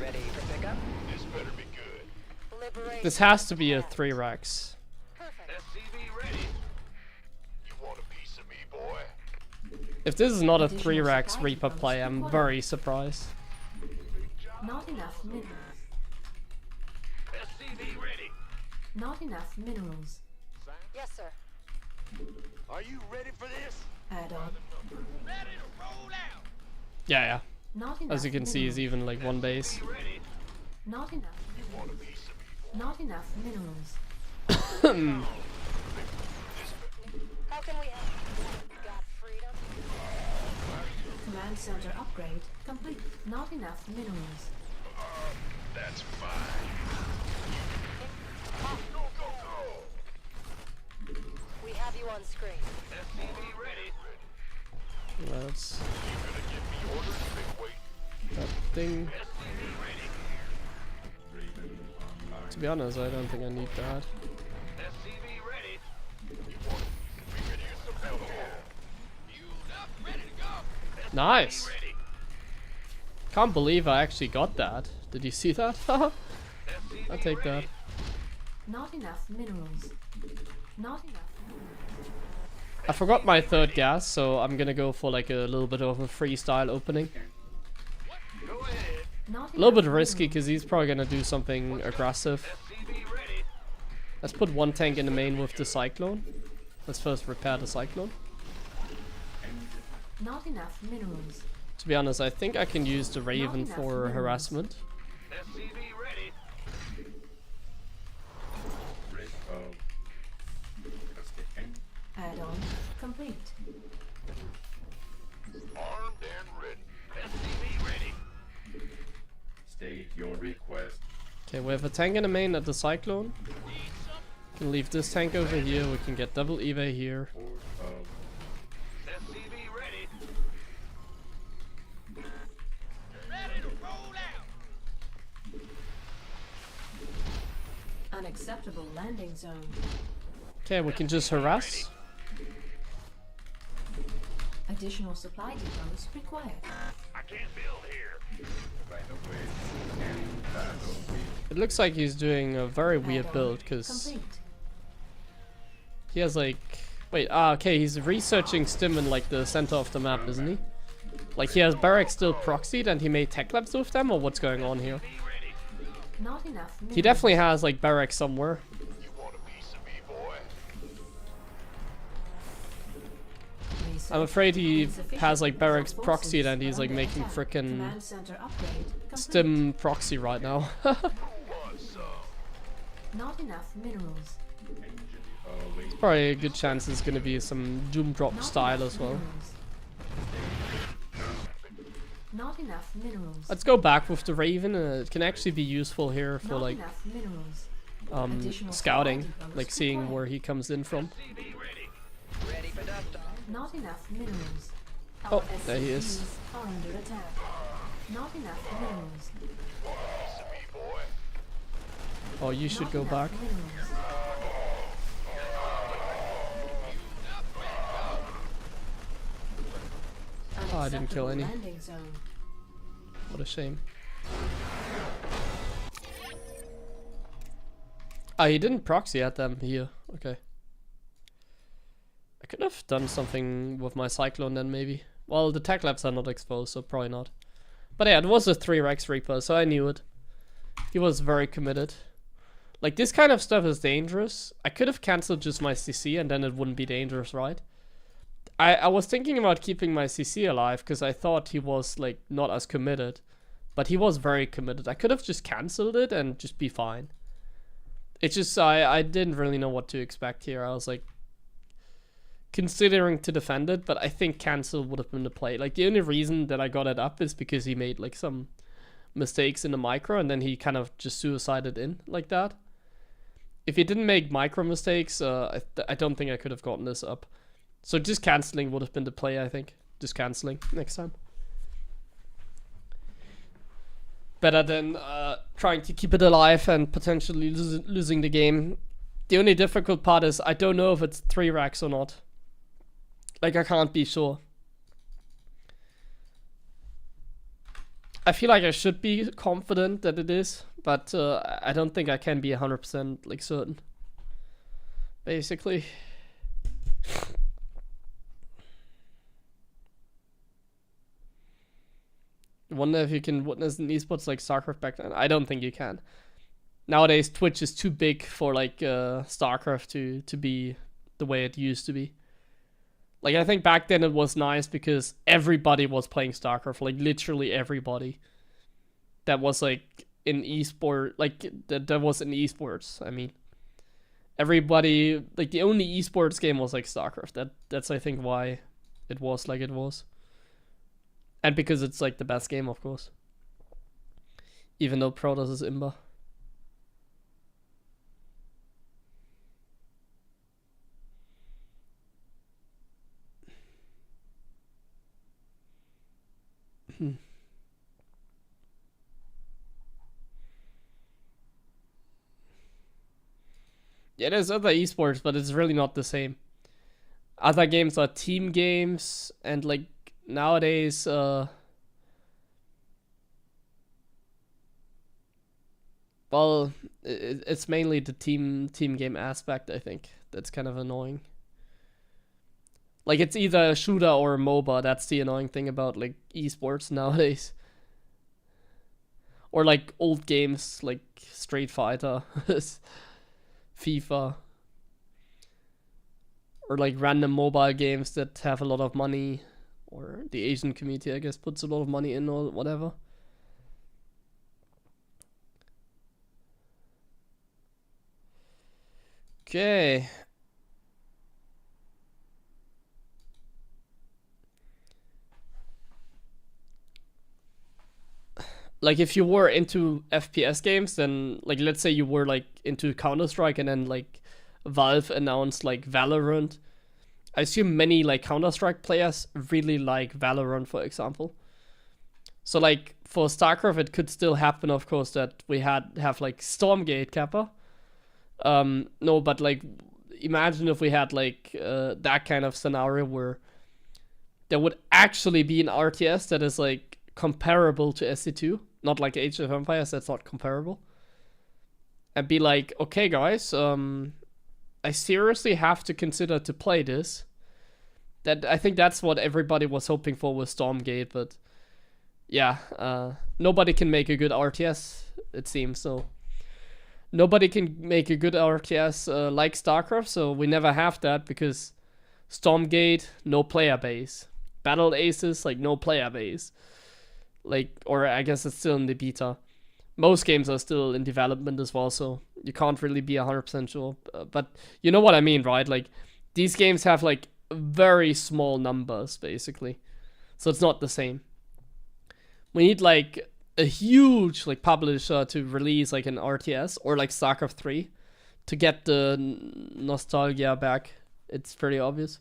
Ready for pickup. This better be good. Liberate. This has to be a 3 racks. Perfect. SCV ready. You want a piece of me, boy? If this is not a Additional 3 racks supply Reaper depots play, I'm required. very surprised. Not enough minerals. SCV ready. Not enough minerals. Yes, sir. Are you ready for this? Add on. Ready to roll out. Yeah, yeah. Not enough As you can see, minerals. is even like one base. Ready. Not enough. Want a piece of me, boy? Not enough minerals. How can we help? Got freedom? Command center upgrade complete. Not enough minerals. That's fine. Go, go, go. We have you on screen. SCV ready. That's You gonna give me orders? Been waiting. that thing. SCV ready. Raven online. To be honest, I don't think I need that. SCV ready. We could use some help here. Fueled up, ready to go. Nice. Ready. Can't believe I actually got that. Did you see that? I'll SCV take that. ready. Not enough minerals. Not enough. I forgot my 3rd gas, so I'm gonna go for like a little bit of a freestyle opening. Go ahead. Not A little bit enough risky minerals. because he's probably gonna do something aggressive. SCV ready. Let's put one tank in the main with the Cyclone. Let's first repair the Cyclone. Not enough minerals. To be honest, I think I can use the Raven enough for minerals. harassment. SCV ready. Red that's the end. Add on complete. Armed and ready. SCV ready. State your request. Okay, we have a tank in the main at the Cyclone. Can leave this tank over here. We can get double EVA here. Port of SCV ready. Ready to roll out. Unacceptable landing zone. Okay, we can just harass. Additional supply depots required. I can't build here. right away. Scanning battlefield. It looks like he's doing a very weird Add-on build because complete. he has like... Wait, okay, he's researching Stim in like the center of the map, isn't he? Like he has barracks still proxied and he made tech labs with them, or what's going on here? Not enough minerals. He definitely has like barracks somewhere. You want a piece of me, boy? I'm afraid he has like barracks proxy and he's like making frickin' Command center upgrade complete. stim proxy right now. Not enough minerals. Probably a good chance it's gonna be some Doom Drop Not style enough as well. minerals. Not enough minerals. Let's go back with the Raven. It can actually be useful here for Not like enough minerals. Additional scouting, supply depots like seeing required. where he comes in from. SCV ready. Ready for dust off. Not enough minerals. Oh, Our there he is. SCVs are under attack. Not enough minerals. Oh, you should Not go enough back. minerals. Oh, I didn't kill any. Unacceptable landing zone. What a shame. Ah, he didn't proxy at them here. Okay. I could have done something with my Cyclone then maybe. Well, the tech labs are not exposed, so probably not. But yeah, it was a 3 Rex Reaper, so I knew it. He was very committed. Like, this kind of stuff is dangerous. I could have cancelled just my CC and then it wouldn't be dangerous, right? I was thinking about keeping my CC alive because I thought he was, like, not as committed. But he was very committed. I could have just cancelled it and just be fine. It's just, I didn't really know what to expect here. I was, like, considering to defend it, but I think cancel would have been the play. Like, the only reason that I got it up is because he made, like, some mistakes in the micro and then he kind of just suicided in like that. If he didn't make micro mistakes, I don't think I could have gotten this up. So just cancelling would have been the play, I think. Just cancelling next time. Better than trying to keep it alive and potentially losing the game. The only difficult part is I don't know if it's 3 racks or not. Like, I can't be sure. I feel like I should be confident that it is, but I don't think I can be 100% like certain. Basically. I wonder if you can witness an esports like StarCraft back then. I don't think you can. Nowadays, Twitch is too big for like StarCraft to be the way it used to be. Like, I think back then it was nice because everybody was playing StarCraft. Like, literally everybody. That was like in esport, like that was in esports. I mean, everybody, like the only esports game was like StarCraft. That's I think why it was like it was. And because it's like the best game, of course. Even though Protoss is imba. Yeah, there's other esports, but it's really not the same. Other games are team games, and like nowadays, well, it's mainly the team game aspect, I think. That's kind of annoying. Like, it's either a shooter or a MOBA. That's the annoying thing about like esports nowadays. Or like old games like Street Fighter, FIFA, or like random mobile games that have a lot of money, or the Asian community, I guess, puts a lot of money in or whatever. Okay. Like, if you were into FPS games, then, like, let's say you were, like, into Counter-Strike and then, like, Valve announced, like, Valorant. I assume many, like, Counter-Strike players really like Valorant, for example. So, like, for StarCraft, it could still happen, of course, that we have, like, Stormgate Kappa. No, but, like, imagine if we had, like, that kind of scenario where there would actually be an RTS that is, like, comparable to SC2. Not like Age of Empires, that's not comparable. And be like, okay guys, I seriously have to consider to play this. That I think that's what everybody was hoping for with Stormgate, but yeah, nobody can make a good RTS, it seems, so. Nobody can make a good RTS like StarCraft, so we never have that because Stormgate, no player base. Battle Aces, like no player base. Like, or I guess it's still in the beta. Most games are still in development as well, so you can't really be 100% sure. But you know what I mean, right? Like, these games have like very small numbers, basically. So it's not the same. We need like a huge like publisher to release like an RTS or like StarCraft 3 to get the nostalgia back. It's pretty obvious.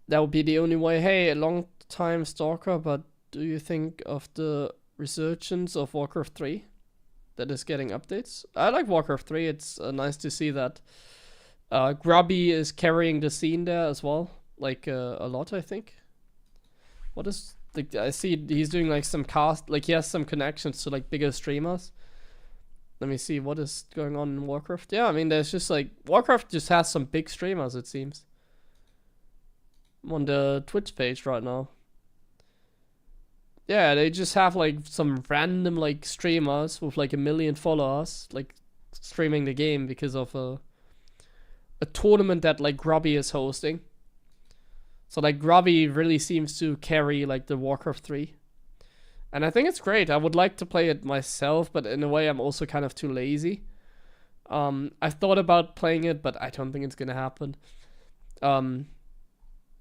That would be the only way. Hey, a long time stalker, but do you think of the resurgence of Warcraft 3 that is getting updates? I like Warcraft 3. It's nice to see that Grubby is carrying the scene there as well, like a lot, I think. What is like, I see he's doing like some cast, like he has some connections to like bigger streamers. Let me see what is going on in Warcraft. Yeah, I mean there's just like Warcraft just has some big streamers, it seems. I'm on the Twitch page right now. Yeah, they just have like some random like streamers with like 1 million followers like streaming the game because of a tournament that like Grubby is hosting. So like Grubby really seems to carry like the Warcraft 3. And I think it's great. I would like to play it myself, but in a way I'm also kind of too lazy. I've thought about playing it, but I don't think it's gonna happen.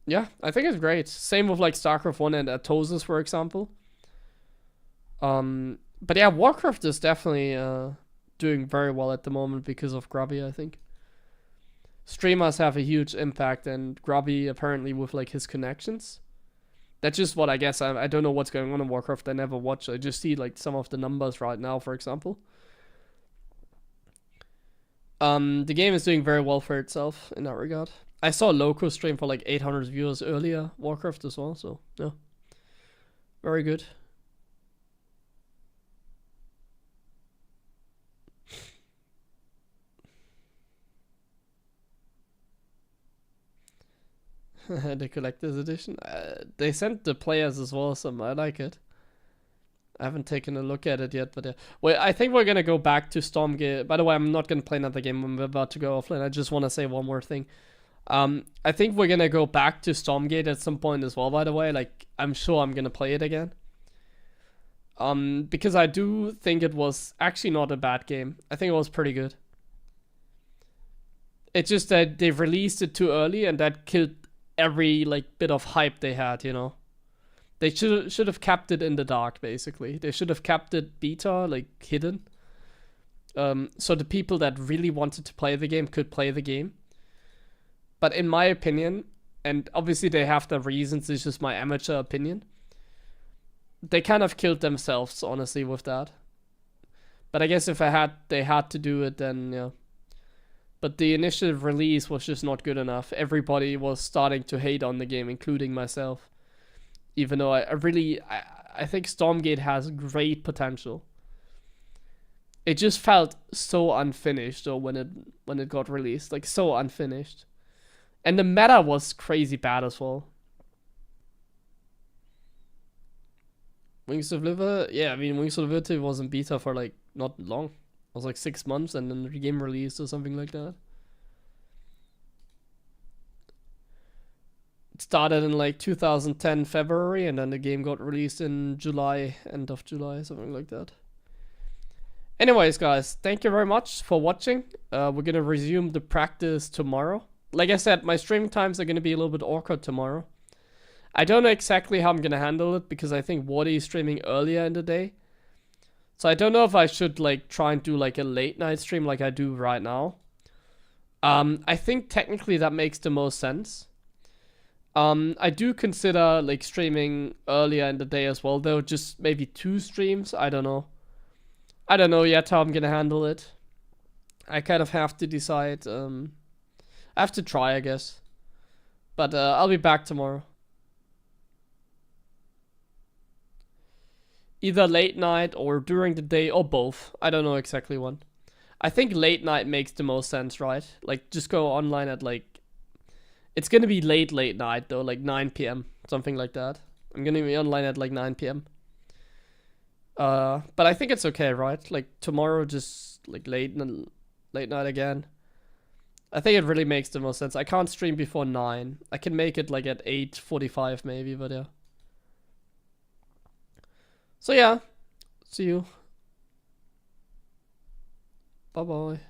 Yeah, I think it's great. Same with like StarCraft 1 and Atosis, for example. But yeah, Warcraft is definitely doing very well at the moment because of Grubby, I think. Streamers have a huge impact, and Grubby apparently with like his connections. That's just what I guess. I don't know what's going on in Warcraft. I never watch. I just see like some of the numbers right now, for example. The game is doing very well for itself in that regard. I saw Loco stream for like 800 viewers earlier, Warcraft as well, so yeah. Very good. The collector's edition. They sent the players as well, so I like it. I haven't taken a look at it yet, but well, I think we're gonna go back to Stormgate. By the way, I'm not gonna play another game. I'm about to go offline. I just want to say one more thing. I think we're gonna go back to Stormgate at some point as well. By the way, like I'm sure I'm gonna play it again. Because I do think it was actually not a bad game. I think it was pretty good. It's just that they released it too early, and that killed every like bit of hype they had, you know. They should have kept it in the dark, basically. They should have kept it beta, like hidden. So the people that really wanted to play the game could play the game. But in my opinion, and obviously they have their reasons, it's just my amateur opinion, they kind of killed themselves, honestly, with that. But I guess if they had to do it, then yeah. But the initial release was just not good enough. Everybody was starting to hate on the game, including myself. Even though I think Stormgate has great potential. It just felt so unfinished though when it got released, like so unfinished. And the meta was crazy bad as well. Wings of Liver, yeah, I mean Wings of Liberty was in beta for like not long. It was like 6 months and then the game released or something like that. It started in like 2010 February and then the game got released in July, end of July, something like that. Anyways, guys, thank you very much for watching. We're gonna resume the practice tomorrow. Like I said, my streaming times are gonna be a little bit awkward tomorrow. I don't know exactly how I'm gonna handle it because I think Wardy is streaming earlier in the day. So I don't know if I should like try and do like a late night stream like I do right now. I think technically that makes the most sense. I do consider like streaming earlier in the day as well, though just maybe 2 streams. I don't know. I don't know yet how I'm gonna handle it. I kind of have to decide. I have to try, I guess. But I'll be back tomorrow. Either late night or during the day or both. I don't know exactly when. I think late night makes the most sense, right? Like just go online at like... It's gonna be late night though, like 9 PM. Something like that. I'm gonna be online at like 9 PM. But I think it's okay, right? Like tomorrow just like late night again. I think it really makes the most sense. I can't stream before 9. I can make it like at 8:45 maybe, but yeah. So yeah, see you. Bye bye.